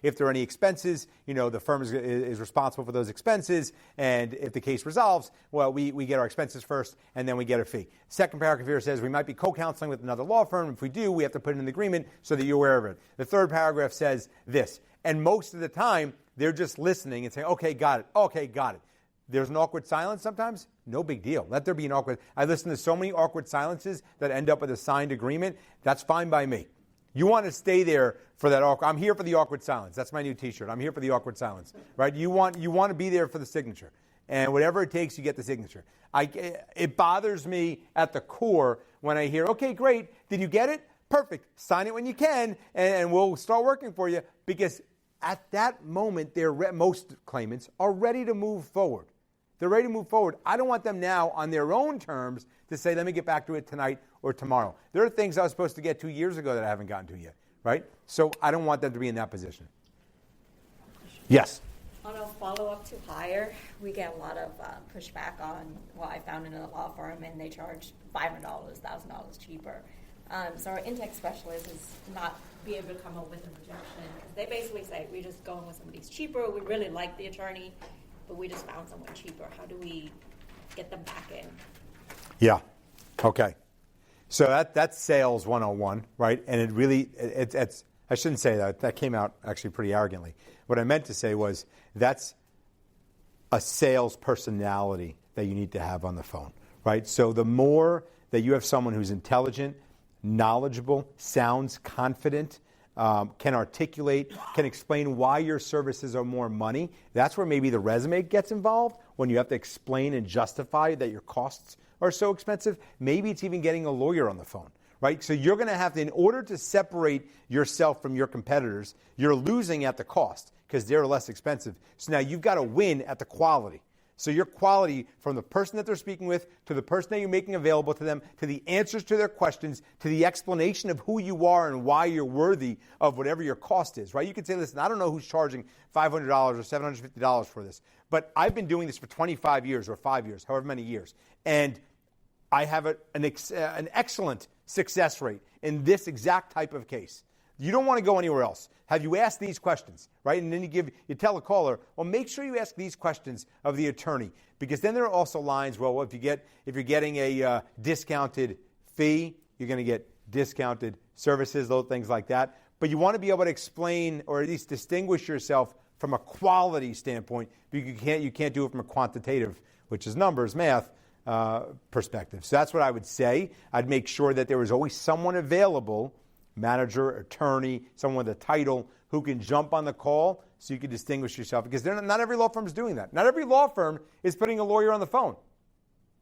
if there are any expenses, the firm is responsible for those expenses. And if the case resolves, well, we get our expenses first, and then we get a fee. Second paragraph here says we might be co-counseling with another law firm. If we do, we have to put in an agreement so that you're aware of it. The third paragraph says this. And most of the time, they're just listening and saying, okay, got it. Okay, got it. There's an awkward silence sometimes. No big deal. Let there be an awkward. I listen to so many awkward silences that end up with a signed agreement. That's fine by me. You want to stay there for that awkward. I'm here for the awkward silence. That's my new T-shirt. I'm here for the awkward silence. Right? You want to be there for the signature, and whatever it takes, you get the signature. It bothers me at the core when I hear, okay, great. Did you get it? Perfect. Sign it when you can, and we'll start working for you, because at that moment, most claimants are ready to move forward. They're ready to move forward. I don't want them now on their own terms to say, let me get back to it tonight or tomorrow. There are things I was supposed to get 2 years ago that I haven't gotten to yet, right? So I don't want them to be in that position. Yes? On a follow-up to hire, we get a lot of pushback on what I found in a law firm, and they charge $500, $1,000 cheaper. So our intake specialist is not be able to come up with a rejection. They basically say, we're just going with somebody's cheaper. We really like the attorney, but we just found someone cheaper. How do we get them back in? Yeah. Okay. So that's sales 101, right? And it really, it's I shouldn't say that. That came out actually pretty arrogantly. What I meant to say was that's a sales personality that you need to have on the phone, right? So the more that you have someone who's intelligent, knowledgeable, sounds confident, can articulate, can explain why your services are more money, that's where maybe the resume gets involved, when you have to explain and justify that your costs are so expensive. Maybe it's even getting a lawyer on the phone, right? So you're going to have to, in order to separate yourself from your competitors, you're losing at the cost because they're less expensive. So now you've got to win at the quality. So your quality, from the person that they're speaking with, to the person that you're making available to them, to the answers to their questions, to the explanation of who you are and why you're worthy of whatever your cost is, right? You could say, listen, I don't know who's charging $500 or $750 for this, but I've been doing this for 25 years or 5 years, however many years, and I have an excellent success rate in this exact type of case. You don't want to go anywhere else. Have you asked these questions, right? And then you tell a caller, well, make sure you ask these questions of the attorney, because then there are also lines. Well, if you're getting a discounted fee, you're going to get discounted services, those things like that. But you want to be able to explain, or at least distinguish yourself from a quality standpoint. You can't do it from a quantitative, which is numbers, math, perspective. So that's what I would say. I'd make sure that there was always someone available, manager, attorney, someone with a title, who can jump on the call so you can distinguish yourself. Because not every law firm is doing that. Not every law firm is putting a lawyer on the phone.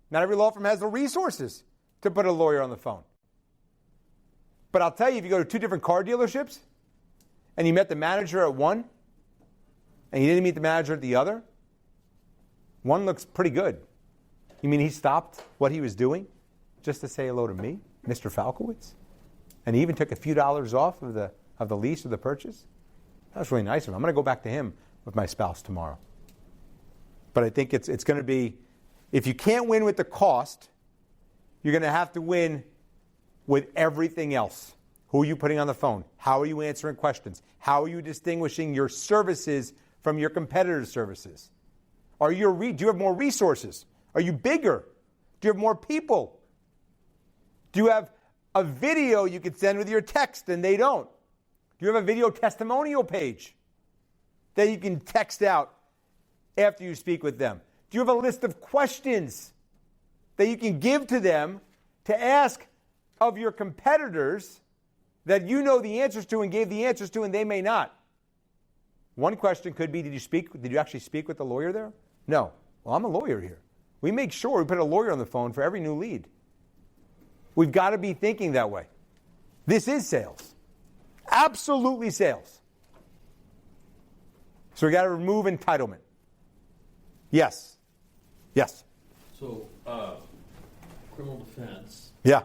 Not every law firm has the resources to put a lawyer on the phone. But I'll tell you, if you go to 2 different car dealerships and you met the manager at one and you didn't meet the manager at the other, one looks pretty good. You mean he stopped what he was doing just to say hello to me, Mr. Falkowitz? And he even took a few dollars off of the lease or the purchase? That was really nice of him. I'm going to go back to him with my spouse tomorrow. But I think it's going to be, if you can't win with the cost, you're going to have to win with everything else. Who are you putting on the phone? How are you answering questions? How are you distinguishing your services from your competitors' services? Do you have more resources? Are you bigger? Do you have more people? Do you have a video you could send with your text and they don't? Do you have a video testimonial page that you can text out after you speak with them? Do you have a list of questions that you can give to them to ask of your competitors that you know the answers to and gave the answers to and they may not? One question could be, did you actually speak with the lawyer there? No. Well, I'm a lawyer here. We make sure we put a lawyer on the phone for every new lead. We've got to be thinking that way. This is sales. Absolutely sales. So we got to remove entitlement. Yes. Yes. So, criminal defense. Yeah.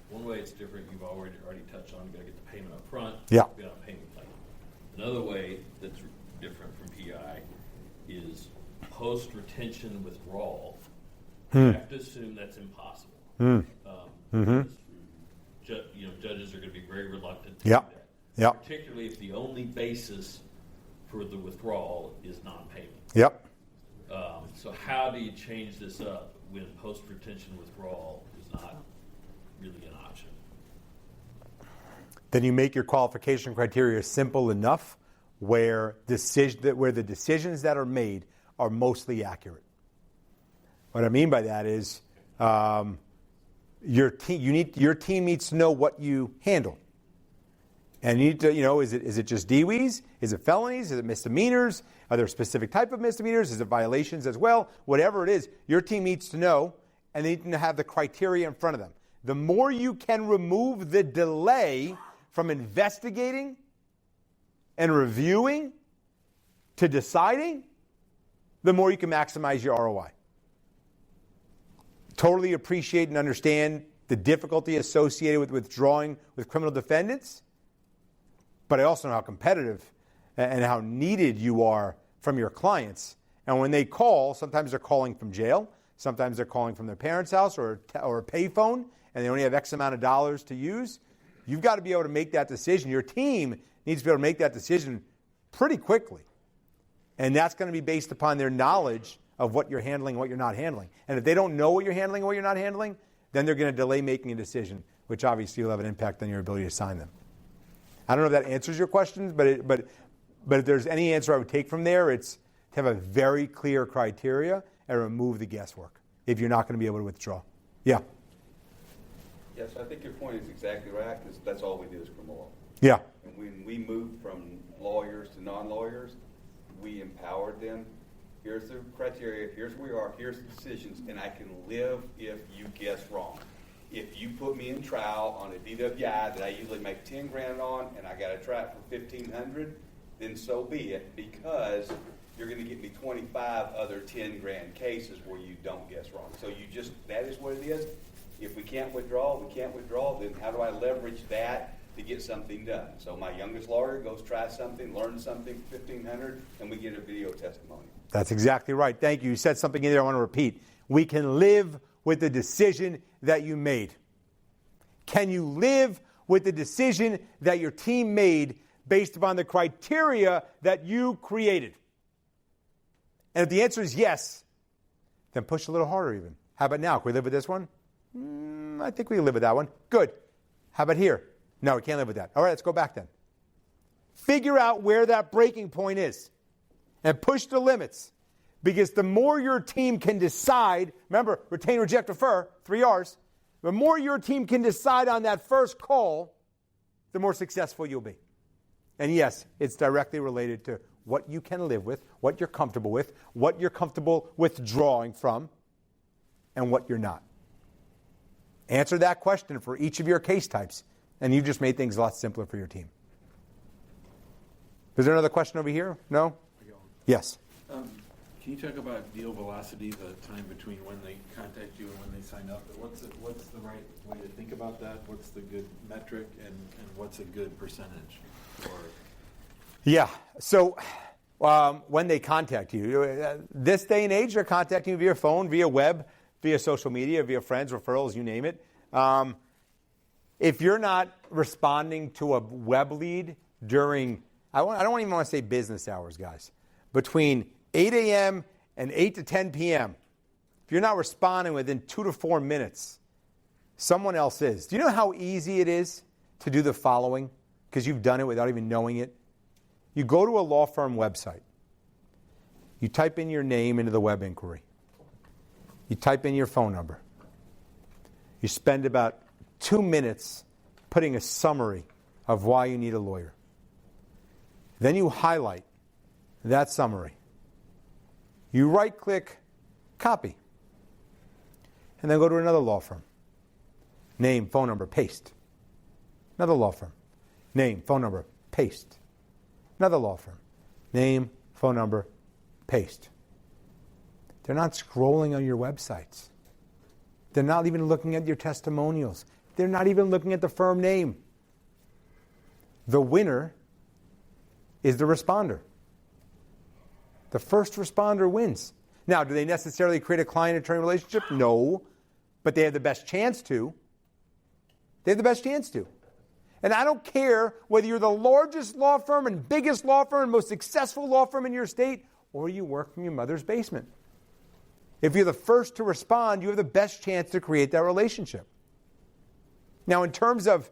One way it's different, you've already touched on, you've got to get the payment up front. Yeah. You've got a payment plan. Another way that's different from PI is post-retention withdrawal. You have to assume that's impossible. Judges are going to be very reluctant to do that. Yeah. Particularly if the only basis for the withdrawal is non-payment. Yep. So how do you change this up when post-retention withdrawal is not really an option? Then you make your qualification criteria simple enough where the decisions that are made are mostly accurate. What I mean by that is your team needs to know what you handle. And you need to, is it just DWIs? Is it felonies? Is it misdemeanors? Are there a specific type of misdemeanors? Is it violations as well? Whatever it is, your team needs to know, and they need to have the criteria in front of them. The more you can remove the delay from investigating and reviewing to deciding, the more you can maximize your ROI. Totally appreciate and understand the difficulty associated with withdrawing with criminal defendants, but I also know how competitive and how needed you are from your clients. And when they call, sometimes they're calling from jail, sometimes they're calling from their parents' house or a payphone, and they only have X amount of dollars to use. You've got to be able to make that decision. Your team needs to be able to make that decision pretty quickly. And that's going to be based upon their knowledge of what you're handling and what you're not handling. And if they don't know what you're handling and what you're not handling, then they're going to delay making a decision, which obviously will have an impact on your ability to sign them. I don't know if that answers your questions, but if there's any answer I would take from there, it's to have a very clear criteria and remove the guesswork if you're not going to be able to withdraw. Yeah. Yes, I think your point is exactly right, because that's all we do is criminal law. Yeah. And when we moved from lawyers to non-lawyers, we empowered them. Here's the criteria, here's where we are, here's the decisions, and I can live if you guess wrong. If you put me in trial on a DWI that I usually make 10 grand on, and I got a trap for 1,500, then so be it, because you're going to get me 25 other 10 grand cases where you don't guess wrong. So that is what it is. If we can't withdraw, then how do I leverage that to get something done? So my youngest lawyer goes try something, learn something, 1,500, and we get a video testimony. That's exactly right. Thank you. You said something in there I want to repeat. We can live with the decision that you made. Can you live with the decision that your team made based upon the criteria that you created? And if the answer is yes, then push a little harder even. How about now? Can we live with this one? I think we can live with that one. Good. How about here? No, we can't live with that. All right, let's go back then. Figure out where that breaking point is and push the limits. Because the more your team can decide, remember, retain, reject, refer, 3 R's. The more your team can decide on that first call, the more successful you'll be. And yes, it's directly related to what you can live with, what you're comfortable with, what you're comfortable withdrawing from, and what you're not. Answer that question for each of your case types, and you just made things a lot simpler for your team. Is there another question over here? No? Yes. Can you talk about deal velocity, the time between when they contact you and when they sign up? What's the right way to think about that? What's the good metric, and what's a good percentage? Yeah. So when they contact you, this day and age, they're contacting you via phone, via web, via social media, via friends, referrals, you name it. If you're not responding to a web lead during, I don't even want to say business hours, guys, between 8 a.m. and 8 to 10 p.m., if you're not responding within 2 to 4 minutes, someone else is. Do you know how easy it is to do the following? Because you've done it without even knowing it. You go to a law firm website. You type in your name into the web inquiry. You type in your phone number. You spend about 2 minutes putting a summary of why you need a lawyer. Then you highlight that summary. You right-click copy. And then go to another law firm. Name, phone number, paste. Another law firm. Name, phone number, paste. Another law firm. Name, phone number, paste. They're not scrolling on your websites. They're not even looking at your testimonials. They're not even looking at the firm name. The winner is the responder. The first responder wins. Now, do they necessarily create a client-attorney relationship? No. But they have the best chance to. They have the best chance to. And I don't care whether you're the largest law firm and biggest law firm and most successful law firm in your state, or you work from your mother's basement. If you're the first to respond, you have the best chance to create that relationship. Now, in terms of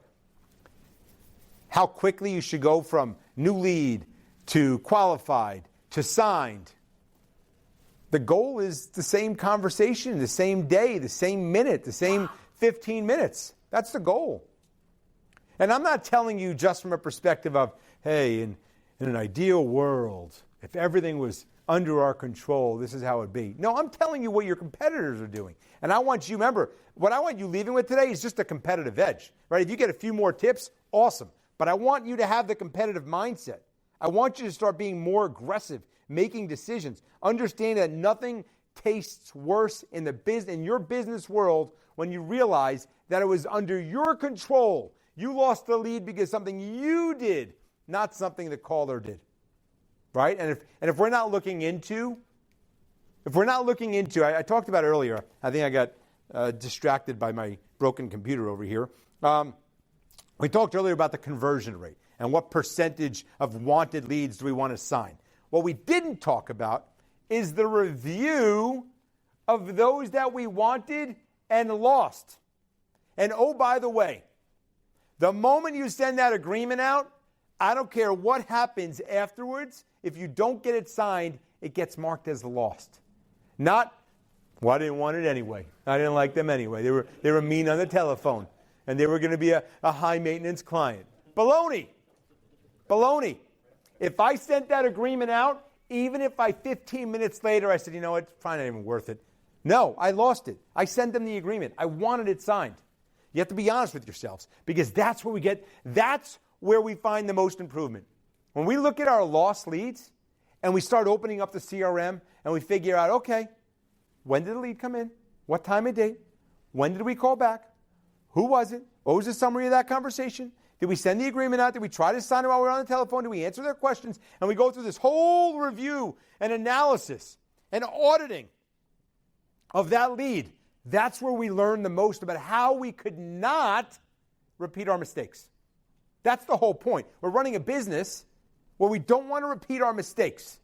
how quickly you should go from new lead to qualified to signed, the goal is the same conversation, the same day, the same minute, the same 15 minutes. That's the goal. And I'm not telling you just from a perspective of, hey, in an ideal world, if everything was under our control, this is how it'd be. No, I'm telling you what your competitors are doing. And I want you, remember, what I want you leaving with today is just a competitive edge, right? If you get a few more tips, awesome. But I want you to have the competitive mindset. I want you to start being more aggressive, making decisions. Understand that nothing tastes worse in your business world when you realize that it was under your control. You lost the lead because something you did, not something the caller did. Right? And if we're not looking into, I talked about earlier, I think I got distracted by my broken computer over here. We talked earlier about the conversion rate and what percentage of wanted leads do we want to sign. What we didn't talk about is the review of those that we wanted and lost. And oh, by the way, the moment you send that agreement out, I don't care what happens afterwards. If you don't get it signed, it gets marked as lost. Not, well, I didn't want it anyway. I didn't like them anyway. They were mean on the telephone, and they were going to be a high-maintenance client. Baloney. Baloney. If I sent that agreement out, even if 15 minutes later I said, you know what, it's probably not even worth it. No, I lost it. I sent them the agreement. I wanted it signed. You have to be honest with yourselves, because that's where we find the most improvement. When we look at our lost leads and we start opening up the CRM and we figure out, okay, when did the lead come in? What time and date? When did we call back? Who was it? What was the summary of that conversation? Did we send the agreement out? Did we try to sign it while we were on the telephone? Did we answer their questions? And we go through this whole review and analysis and auditing of that lead. That's where we learn the most about how we could not repeat our mistakes. That's the whole point. We're running a business where we don't want to repeat our mistakes.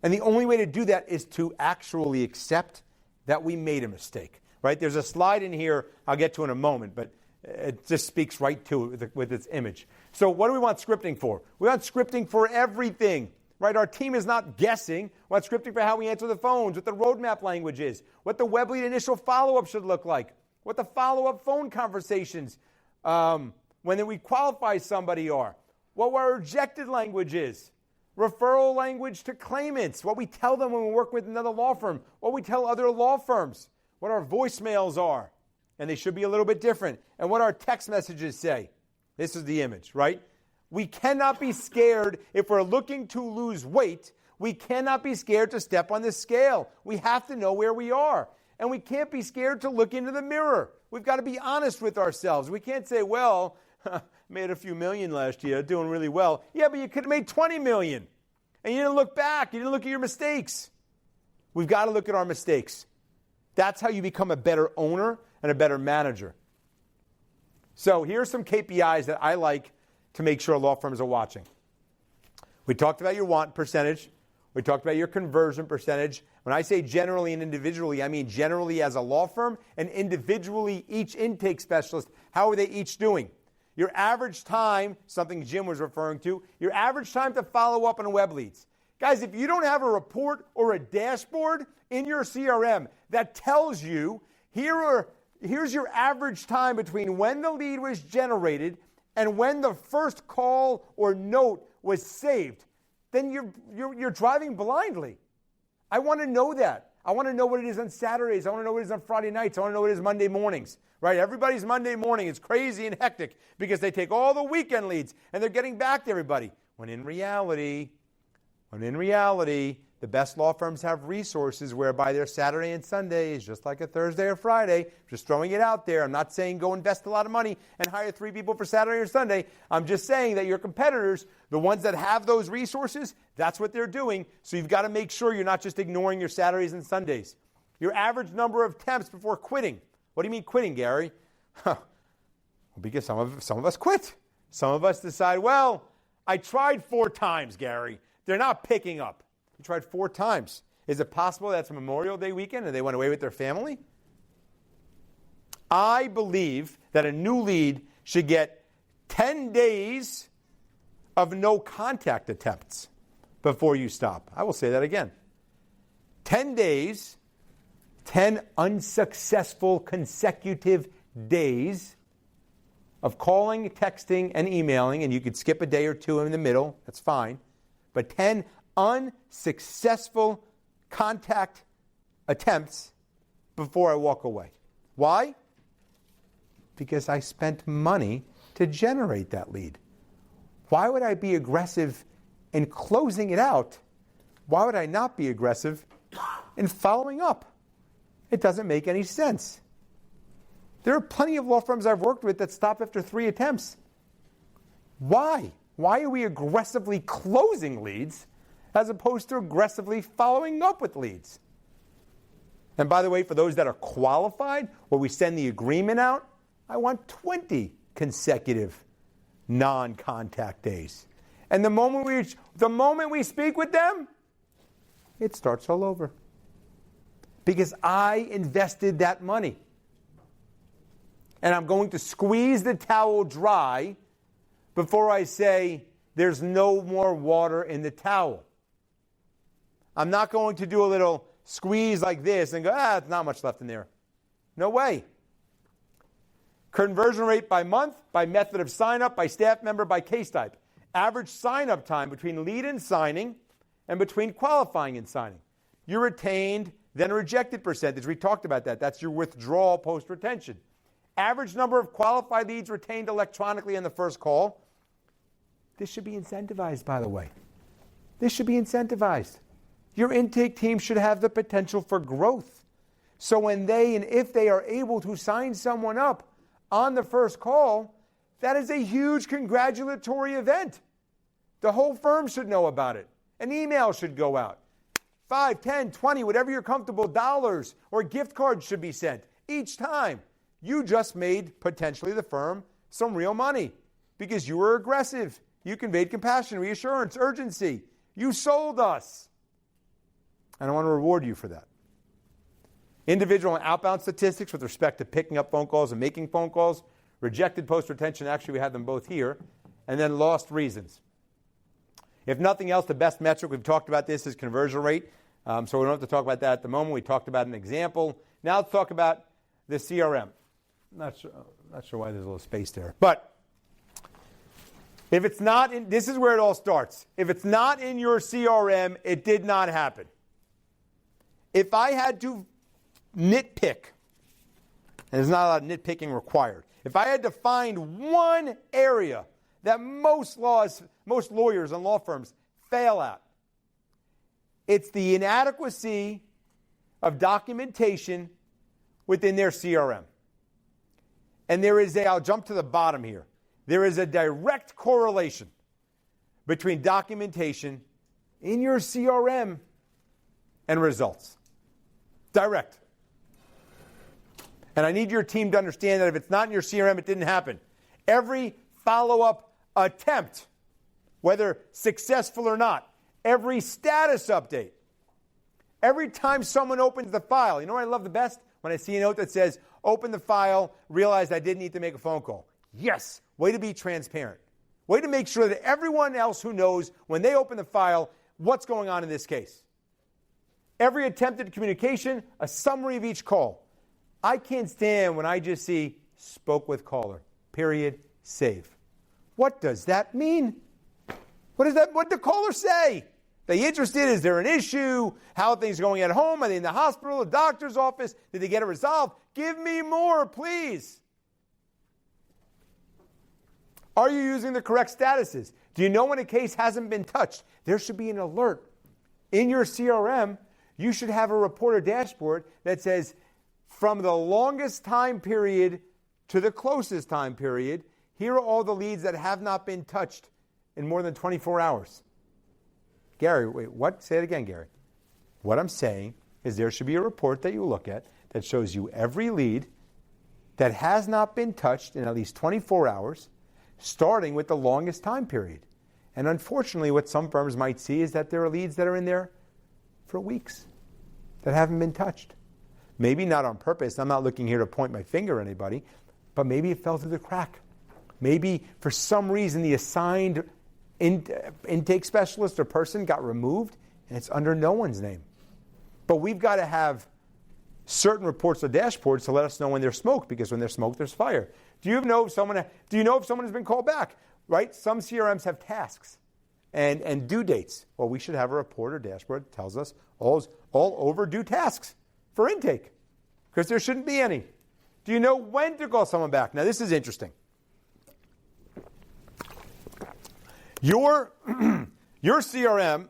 And the only way to do that is to actually accept that we made a mistake. Right? There's a slide in here I'll get to in a moment, but it just speaks right to it with its image. So what do we want scripting for? We want scripting for everything. right? Our team is not guessing what scripting for how we answer the phones, what the roadmap language is, what the web lead initial follow-up should look like, what the follow-up phone conversations when we qualify somebody are, what our rejected language is, referral language to claimants, what we tell them when we work with another law firm, what we tell other law firms, what our voicemails are, and they should be a little bit different, and what our text messages say. This is the image, right? We cannot be scared if we're looking to lose weight. We cannot be scared to step on the scale. We have to know where we are. And we can't be scared to look into the mirror. We've got to be honest with ourselves. We can't say, well, made a few million last year, doing really well. Yeah, but you could have made 20 million. And you didn't look back. You didn't look at your mistakes. We've got to look at our mistakes. That's how you become a better owner and a better manager. So here are some KPIs that I like to make sure law firms are watching. We talked about your want percentage. We talked about your conversion percentage. When I say generally and individually, I mean generally as a law firm and individually each intake specialist. How are they each doing? Your average time, something Jim was referring to, your average time to follow up on web leads. Guys, if you don't have a report or a dashboard in your CRM that tells you here's your average time between when the lead was generated and when the first call or note was saved, then you're driving blindly. I want to know that. I want to know what it is on Saturdays. I want to know what it is on Friday nights. I want to know what it is Monday mornings. Right? Everybody's Monday morning is crazy and hectic because they take all the weekend leads and they're getting back to everybody. When in reality, the best law firms have resources whereby their Saturday and Sunday is just like a Thursday or Friday. Just throwing it out there. I'm not saying go invest a lot of money and hire 3 people for Saturday or Sunday. I'm just saying that your competitors, the ones that have those resources, that's what they're doing. So you've got to make sure you're not just ignoring your Saturdays and Sundays. Your average number of attempts before quitting. What do you mean quitting, Gary? Because some of us quit. Some of us decide, well, I tried 4 times, Gary. They're not picking up. You tried 4 times. Is it possible that's Memorial Day weekend and they went away with their family? I believe that a new lead should get 10 days of no contact attempts before you stop. I will say that again. 10 days, 10 unsuccessful consecutive days of calling, texting, and emailing, and you could skip a day or 2 in the middle, that's fine, but 10 unsuccessful contact attempts before I walk away. Why? Because I spent money to generate that lead. Why would I be aggressive in closing it out? Why would I not be aggressive in following up? It doesn't make any sense. There are plenty of law firms I've worked with that stop after 3 attempts. Why? Why are we aggressively closing leads as opposed to aggressively following up with leads? And by the way, for those that are qualified, where we send the agreement out, I want 20 consecutive non-contact days. And the moment we speak with them, it starts all over. Because I invested that money. And I'm going to squeeze the towel dry before I say there's no more water in the towel. I'm not going to do a little squeeze like this and go, it's not much left in there. No way. Conversion rate by month, by method of sign-up, by staff member, by case type. Average sign-up time between lead and signing and between qualifying and signing. Your retained, then rejected percentage. We talked about that. That's your withdrawal post-retention. Average number of qualified leads retained electronically in the first call. This should be incentivized, by the way. This should be incentivized. Your intake team should have the potential for growth. So when they and if they are able to sign someone up on the first call, that is a huge congratulatory event. The whole firm should know about it. An email should go out. 5, 10, 20, whatever you're comfortable, dollars or gift cards should be sent each time. You just made, potentially, the firm some real money because you were aggressive. You conveyed compassion, reassurance, urgency. You sold us. And I want to reward you for that. Individual and outbound statistics with respect to picking up phone calls and making phone calls. Rejected post-retention, actually we have them both here. And then lost reasons. If nothing else, the best metric, we've talked about this, is conversion rate. So we don't have to talk about that at the moment. We talked about an example. Now let's talk about the CRM. Not sure why there's a little space there. But if it's not in, this is where it all starts. If it's not in your CRM, it did not happen. If I had to nitpick, and there's not a lot of nitpicking required, if I had to find one area that most lawyers and law firms fail at, it's the inadequacy of documentation within their CRM. And I'll jump to the bottom here. There is a direct correlation between documentation in your CRM and results. Direct. And I need your team to understand that if it's not in your CRM, it didn't happen. Every follow-up attempt, whether successful or not, every status update, every time someone opens the file, you know what I love the best? When I see a note that says, open the file, realized I didn't need to make a phone call. Yes, way to be transparent. Way to make sure that everyone else who knows when they open the file, what's going on in this case. Every attempted communication, a summary of each call. I can't stand when I just see, spoke with caller, period, save. What does that mean? What did the caller say? They interested? Is there an issue? How are things going at home? Are they in the hospital, the doctor's office? Did they get it resolved? Give me more, please. Are you using the correct statuses? Do you know when a case hasn't been touched? There should be an alert. In your CRM, you should have a report or dashboard that says, from the longest time period to the closest time period, here are all the leads that have not been touched in more than 24 hours. Gary, wait, what? Say it again, Gary. What I'm saying is there should be a report that you look at that shows you every lead that has not been touched in at least 24 hours, starting with the longest time period. And unfortunately, what some firms might see is that there are leads that are in there for weeks that haven't been touched. Maybe not on purpose. I'm not looking here to point my finger at anybody, but maybe it fell through the crack. Maybe for some reason the assigned intake specialist or person got removed and it's under no one's name. But we've got to have certain reports or dashboards to let us know when there's smoke, because when there's smoke, there's fire. Do you know if someone has been called back? Right? Some CRMs have tasks and due dates. Well, we should have a report or dashboard that tells us all overdue tasks for intake, because there shouldn't be any. Do you know when to call someone back? Now, this is interesting. Your CRM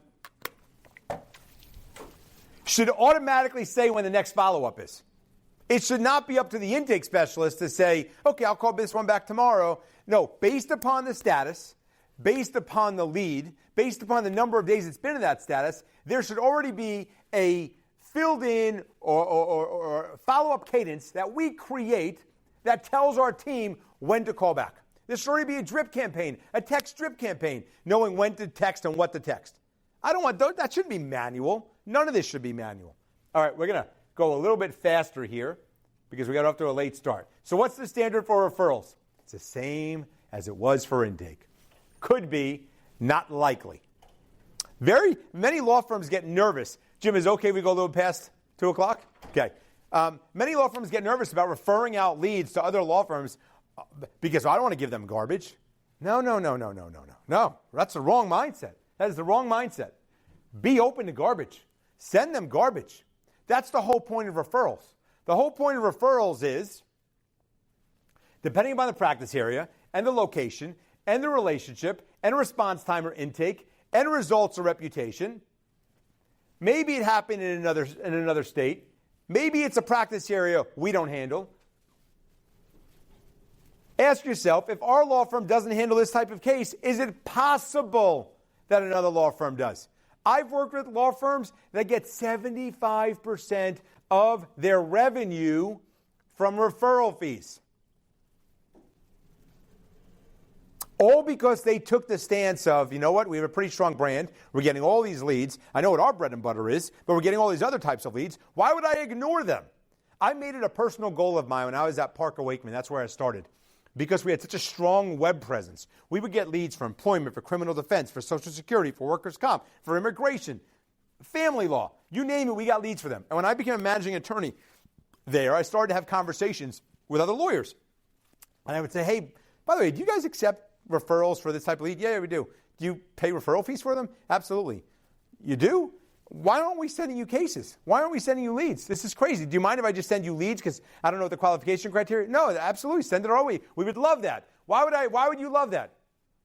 should automatically say when the next follow-up is. It should not be up to the intake specialist to say, okay, I'll call this one back tomorrow. No, based upon the status, based upon the lead, based upon the number of days it's been in that status, there should already be a filled in or follow-up cadence that we create that tells our team when to call back. There should already be a drip campaign, a text drip campaign, knowing when to text and what to text. That shouldn't be manual. None of this should be manual. All right, we're going to go a little bit faster here because we got off to a late start. So what's the standard for referrals? It's the same as it was for intake. Could be, not likely. Very many law firms get nervous. Jim, is it okay if we go a little past 2 o'clock? Okay. Many law firms get nervous about referring out leads to other law firms because I don't want to give them garbage. No. That's the wrong mindset. That is the wrong mindset. Be open to garbage. Send them garbage. That's the whole point of referrals. The whole point of referrals is, depending upon the practice area and the location and the relationship and response time or intake and results or reputation, maybe it happened in another state. Maybe it's a practice area we don't handle. Ask yourself, if our law firm doesn't handle this type of case, is it possible that another law firm does? I've worked with law firms that get 75% of their revenue from referral fees. All because they took the stance of, you know what, we have a pretty strong brand. We're getting all these leads. I know what our bread and butter is, but we're getting all these other types of leads. Why would I ignore them? I made it a personal goal of mine when I was at Parker Wakeman. That's where I started. because we had such a strong web presence. We would get leads for employment, for criminal defense, for Social Security, for workers' comp, for immigration, family law. You name it, we got leads for them. And when I became a managing attorney there, I started to have conversations with other lawyers. And I would say, hey, by the way, do you guys accept referrals for this type of lead? Yeah, we do. Do you pay referral fees for them? Absolutely. You do? Why aren't we sending you cases? Why aren't we sending you leads? This is crazy. Do you mind if I just send you leads because I don't know what the qualification criteria? No, absolutely. Send it our way. We would love that. Why would you love that?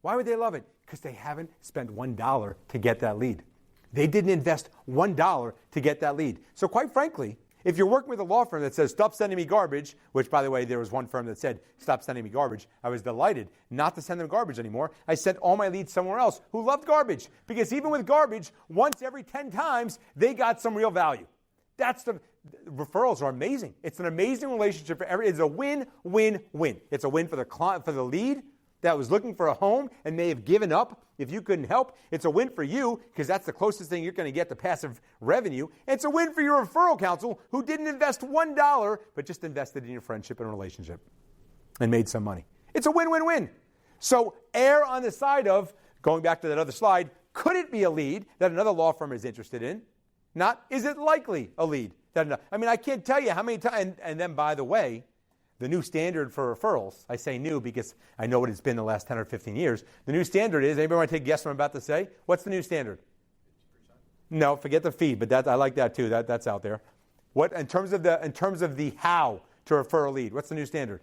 Why would they love it? Because they haven't spent $1 to get that lead. They didn't invest $1 to get that lead. So quite frankly, if you're working with a law firm that says, stop sending me garbage, which, by the way, there was one firm that said, stop sending me garbage, I was delighted not to send them garbage anymore. I sent all my leads somewhere else who loved garbage. Because even with garbage, once every 10 times, they got some real value. Referrals are amazing. It's an amazing relationship for it's a win-win-win. It's a win for the client, for the lead that was looking for a home and may have given up if you couldn't help. It's a win for you because that's the closest thing you're going to get to passive revenue. And it's a win for your referral counsel who didn't invest $1 but just invested in your friendship and relationship and made some money. It's a win-win-win. So err on the side of, going back to that other slide, could it be a lead that another law firm is interested in? Not, is it likely a lead? I can't tell you how many times, and then by the way, the new standard for referrals, I say new because I know what it's been the last 10 or 15 years. The new standard is, anybody want to take a guess what I'm about to say? What's the new standard? 50%. No, forget the fee, but I like that too. That's out there. What in terms of the how to refer a lead? What's the new standard?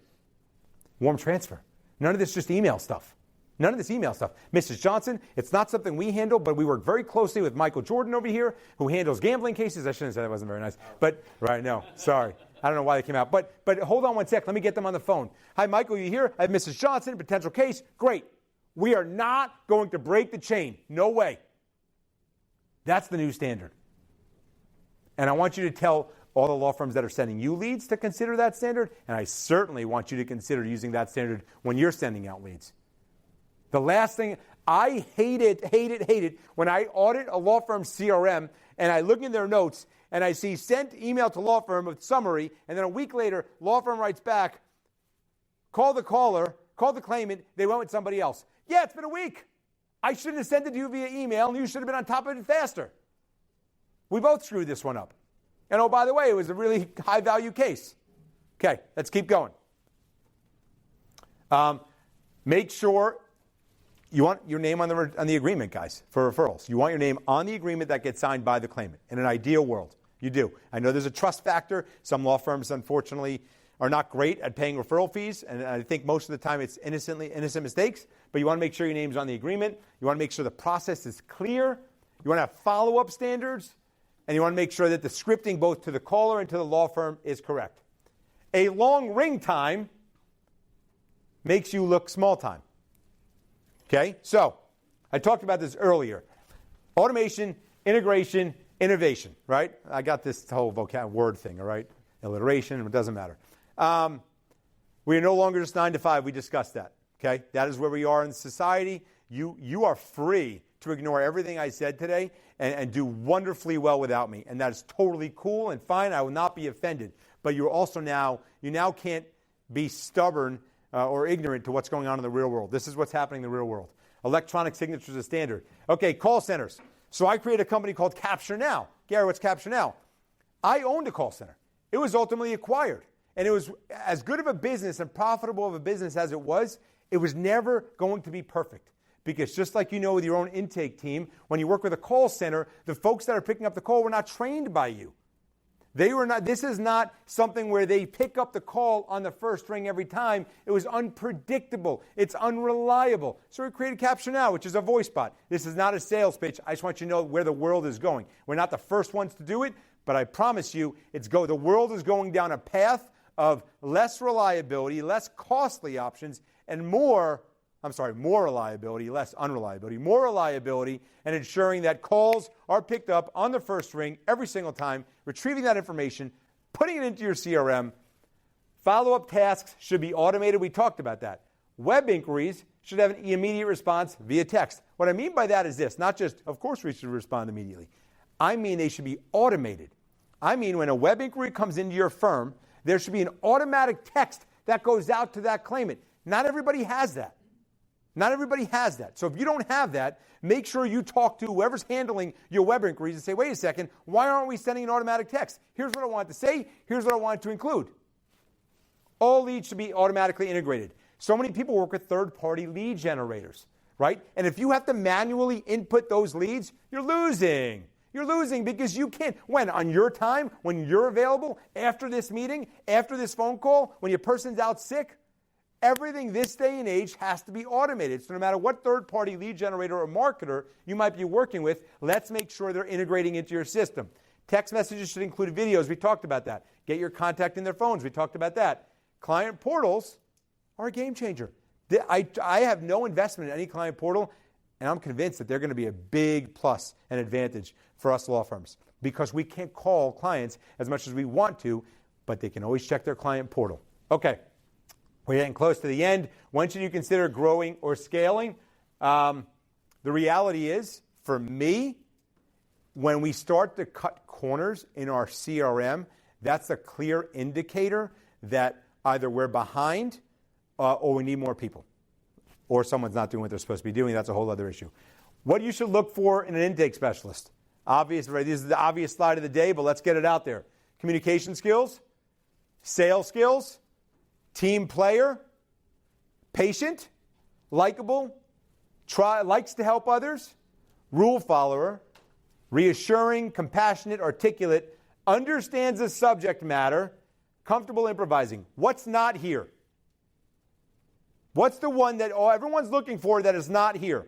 Warm transfer. None of this just email stuff. None of this email stuff. Mrs. Johnson, it's not something we handle, but we work very closely with Michael Jordan over here, who handles gambling cases. I shouldn't have said that, wasn't very nice. But, right, no, sorry. I don't know why they came out. But hold on one sec. Let me get them on the phone. Hi, Michael, you here? I have Mrs. Johnson, potential case. Great. We are not going to break the chain. No way. That's the new standard. And I want you to tell all the law firms that are sending you leads to consider that standard, and I certainly want you to consider using that standard when you're sending out leads. The last thing, I hate it when I audit a law firm's CRM and I look in their notes and I see sent email to law firm with summary, and then a week later, law firm writes back, call the caller, call the claimant, they went with somebody else. Yeah, it's been a week. I shouldn't have sent it to you via email, and you should have been on top of it faster. We both screwed this one up. And oh, by the way, it was a really high-value case. Okay, let's keep going. Make sure you want your name on the agreement, guys, for referrals. You want your name on the agreement that gets signed by the claimant. In an ideal world, you do. I know there's a trust factor. Some law firms, unfortunately, are not great at paying referral fees, and I think most of the time it's innocent mistakes, but you want to make sure your name's on the agreement. You want to make sure the process is clear. You want to have follow-up standards, and you want to make sure that the scripting both to the caller and to the law firm is correct. A long ring time makes you look small time. Okay, so I talked about this earlier. Automation, integration, innovation, right? I got this whole word thing, all right? Alliteration, it doesn't matter. We are no longer just 9 to 5. We discussed that, okay? That is where we are in society. You are free to ignore everything I said today and do wonderfully well without me, and that is totally cool and fine. I will not be offended. But you now can't be stubborn or ignorant to what's going on in the real world. This is what's happening in the real world. Electronic signatures is standard. Okay, call centers. So I created a company called Capture Now. Gary, what's Capture Now? I owned a call center. It was ultimately acquired. And it was as good of a business and profitable of a business as it was never going to be perfect. Because just like you know with your own intake team, when you work with a call center, the folks that are picking up the call were not trained by you. This is not something where they pick up the call on the first ring every time. It was unpredictable. It's unreliable. So we created Capture Now, which is a voice bot. This is not a sales pitch. I just want you to know where the world is going. We're not the first ones to do it, but I promise you, the world is going down a path of less reliability, less costly options, and more reliability, less unreliability, more reliability, and ensuring that calls are picked up on the first ring every single time, retrieving that information, putting it into your CRM. Follow-up tasks should be automated. We talked about that. Web inquiries should have an immediate response via text. What I mean by that is this, not just, of course we should respond immediately. I mean they should be automated. I mean when a web inquiry comes into your firm, there should be an automatic text that goes out to that claimant. Not everybody has that. Not everybody has that. So if you don't have that, make sure you talk to whoever's handling your web inquiries and say, wait a second, why aren't we sending an automatic text? Here's what I want to say. Here's what I want to include. All leads should be automatically integrated. So many people work with third-party lead generators, right? And if you have to manually input those leads, you're losing. You're losing because you can't. When? On your time? When you're available? After this meeting? After this phone call? When your person's out sick? Everything this day and age has to be automated. So no matter what third-party lead generator or marketer you might be working with, let's make sure they're integrating into your system. Text messages should include videos. We talked about that. Get your contact in their phones. We talked about that. Client portals are a game changer. I have no investment in any client portal, and I'm convinced that they're going to be a big plus and advantage for us law firms because we can't call clients as much as we want to, but they can always check their client portal. Okay. We're getting close to the end. When should you consider growing or scaling? The reality is, for me, when we start to cut corners in our CRM, that's a clear indicator that either we're behind or we need more people, or someone's not doing what they're supposed to be doing. That's a whole other issue. What you should look for in an intake specialist. Obvious, right? This is the obvious slide of the day, but let's get it out there. Communication skills, sales skills, team player, patient, likable, likes to help others, rule follower, reassuring, compassionate, articulate, understands the subject matter, comfortable improvising. What's not here? What's the one that everyone's looking for that is not here?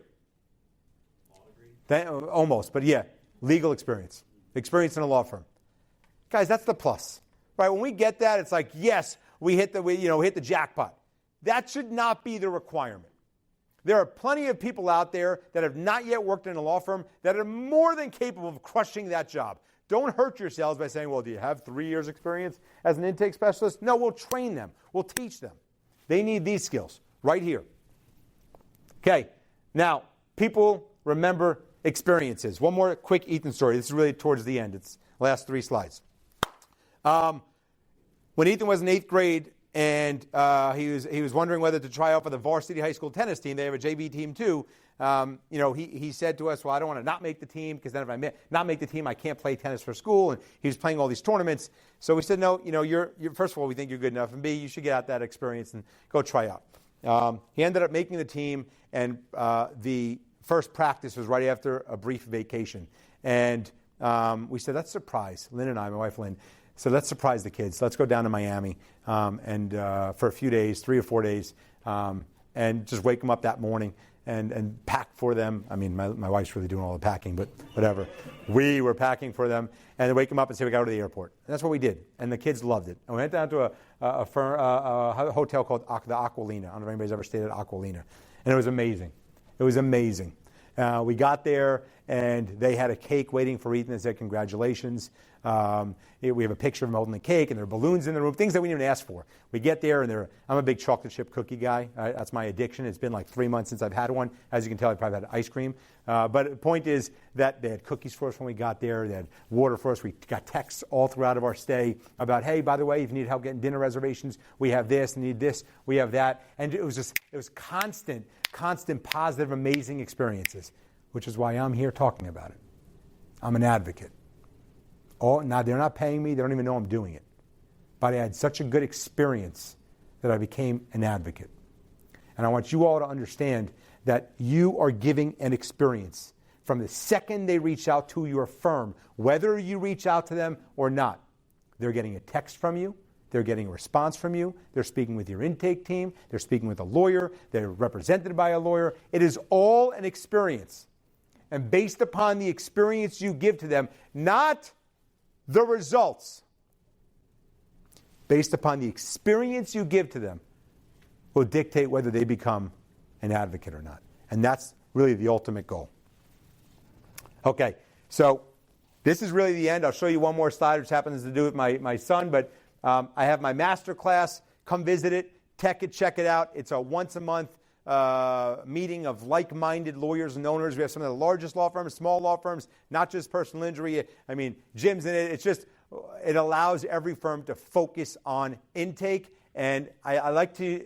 Almost, but yeah, legal experience. Experience in a law firm. Guys, that's the plus. Right? When we get that, it's like, yes, we hit the jackpot. That should not be the requirement. There are plenty of people out there that have not yet worked in a law firm that are more than capable of crushing that job. Don't hurt yourselves by saying, well, do you have 3 years experience as an intake specialist? No, we'll train them. We'll teach them. They need these skills right here. Okay, now, people remember experiences. One more quick Ethan story. This is really towards the end. It's the last 3 slides. When Ethan was in 8th grade and he was wondering whether to try out for the varsity high school tennis team, they have a JV team too, he said to us, well, I don't want to not make the team because then if I not make the team, I can't play tennis for school. And he was playing all these tournaments. So we said, no, you're first of all, we think you're good enough. And B, you should get out that experience and go try out. He ended up making the team, and the first practice was right after a brief vacation. And we said, let's surprise, Lynn and I, my wife Lynn, so let's surprise the kids. Let's go down to Miami and for a few days, 3 or 4 days, and just wake them up that morning and pack for them. I mean, my wife's really doing all the packing, but whatever. We were packing for them and wake them up and say, we got to go to the airport. And that's what we did. And the kids loved it. And we went down to a hotel called the Aquilina. I don't know if anybody's ever stayed at Aquilina. And it was amazing. It was amazing. We got there, and they had a cake waiting for Ethan and said, congratulations. We have a picture of him holding the cake, and there are balloons in the room, things that we didn't even ask for. We get there, and I'm a big chocolate chip cookie guy. That's my addiction. It's been like 3 months since I've had one. As you can tell, I probably had ice cream. But the point is that they had cookies for us when we got there. They had water for us. We got texts all throughout of our stay about, hey, by the way, if you need help getting dinner reservations, we have this, need this, we have that. And it was constant, positive, amazing experiences, which is why I'm here talking about it. I'm an advocate. Now, they're not paying me. They don't even know I'm doing it. But I had such a good experience that I became an advocate. And I want you all to understand that you are giving an experience from the second they reach out to your firm, whether you reach out to them or not. They're getting a text from you. They're getting a response from you. They're speaking with your intake team. They're speaking with a lawyer. They're represented by a lawyer. It is all an experience. And based upon the experience you give to them, not the results, based upon the experience you give to them, will dictate whether they become an advocate or not. And that's really the ultimate goal. Okay, so this is really the end. I'll show you one more slide, which happens to do with my son, but I have my master class. Come visit it, check it out. It's a once-a-month meeting of like-minded lawyers and owners. We have some of the largest law firms, small law firms, not just personal injury. I mean, Jim's in it. It allows every firm to focus on intake. And I like to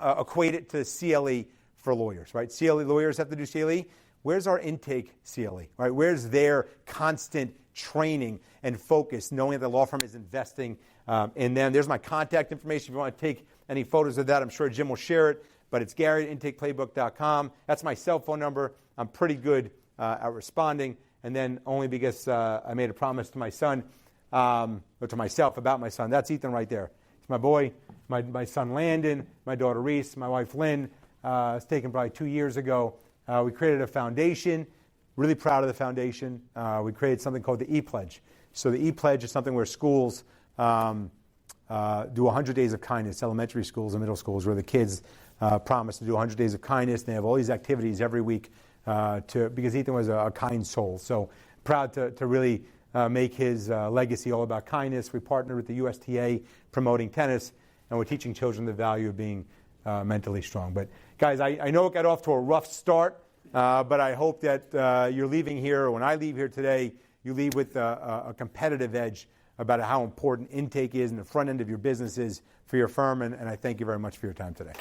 equate it to CLE for lawyers, right? CLE lawyers have to do CLE. Where's our intake CLE, right? Where's their constant training and focus, knowing that the law firm is investing in them? There's my contact information. If you want to take any photos of that, I'm sure Jim will share it. But it's Gary at intakeplaybook.com. That's my cell phone number. I'm pretty good at responding. And then only because I made a promise to my son, or to myself about my son. That's Ethan right there. It's my boy, my son Landon, my daughter Reese, my wife Lynn. It's taken probably 2 years ago. We created a foundation. Really proud of the foundation. We created something called the E-Pledge. So the E-Pledge is something where schools do 100 days of kindness, elementary schools and middle schools, where the kids promise to do 100 days of kindness. They have all these activities every week because Ethan was a kind soul. So proud to really make his legacy all about kindness. We partnered with the USTA promoting tennis, and we're teaching children the value of being mentally strong. But guys, I know it got off to a rough start, but I hope that you're leaving here, or when I leave here today, you leave with a competitive edge about how important intake is in the front end of your business is for your firm, and I thank you very much for your time today.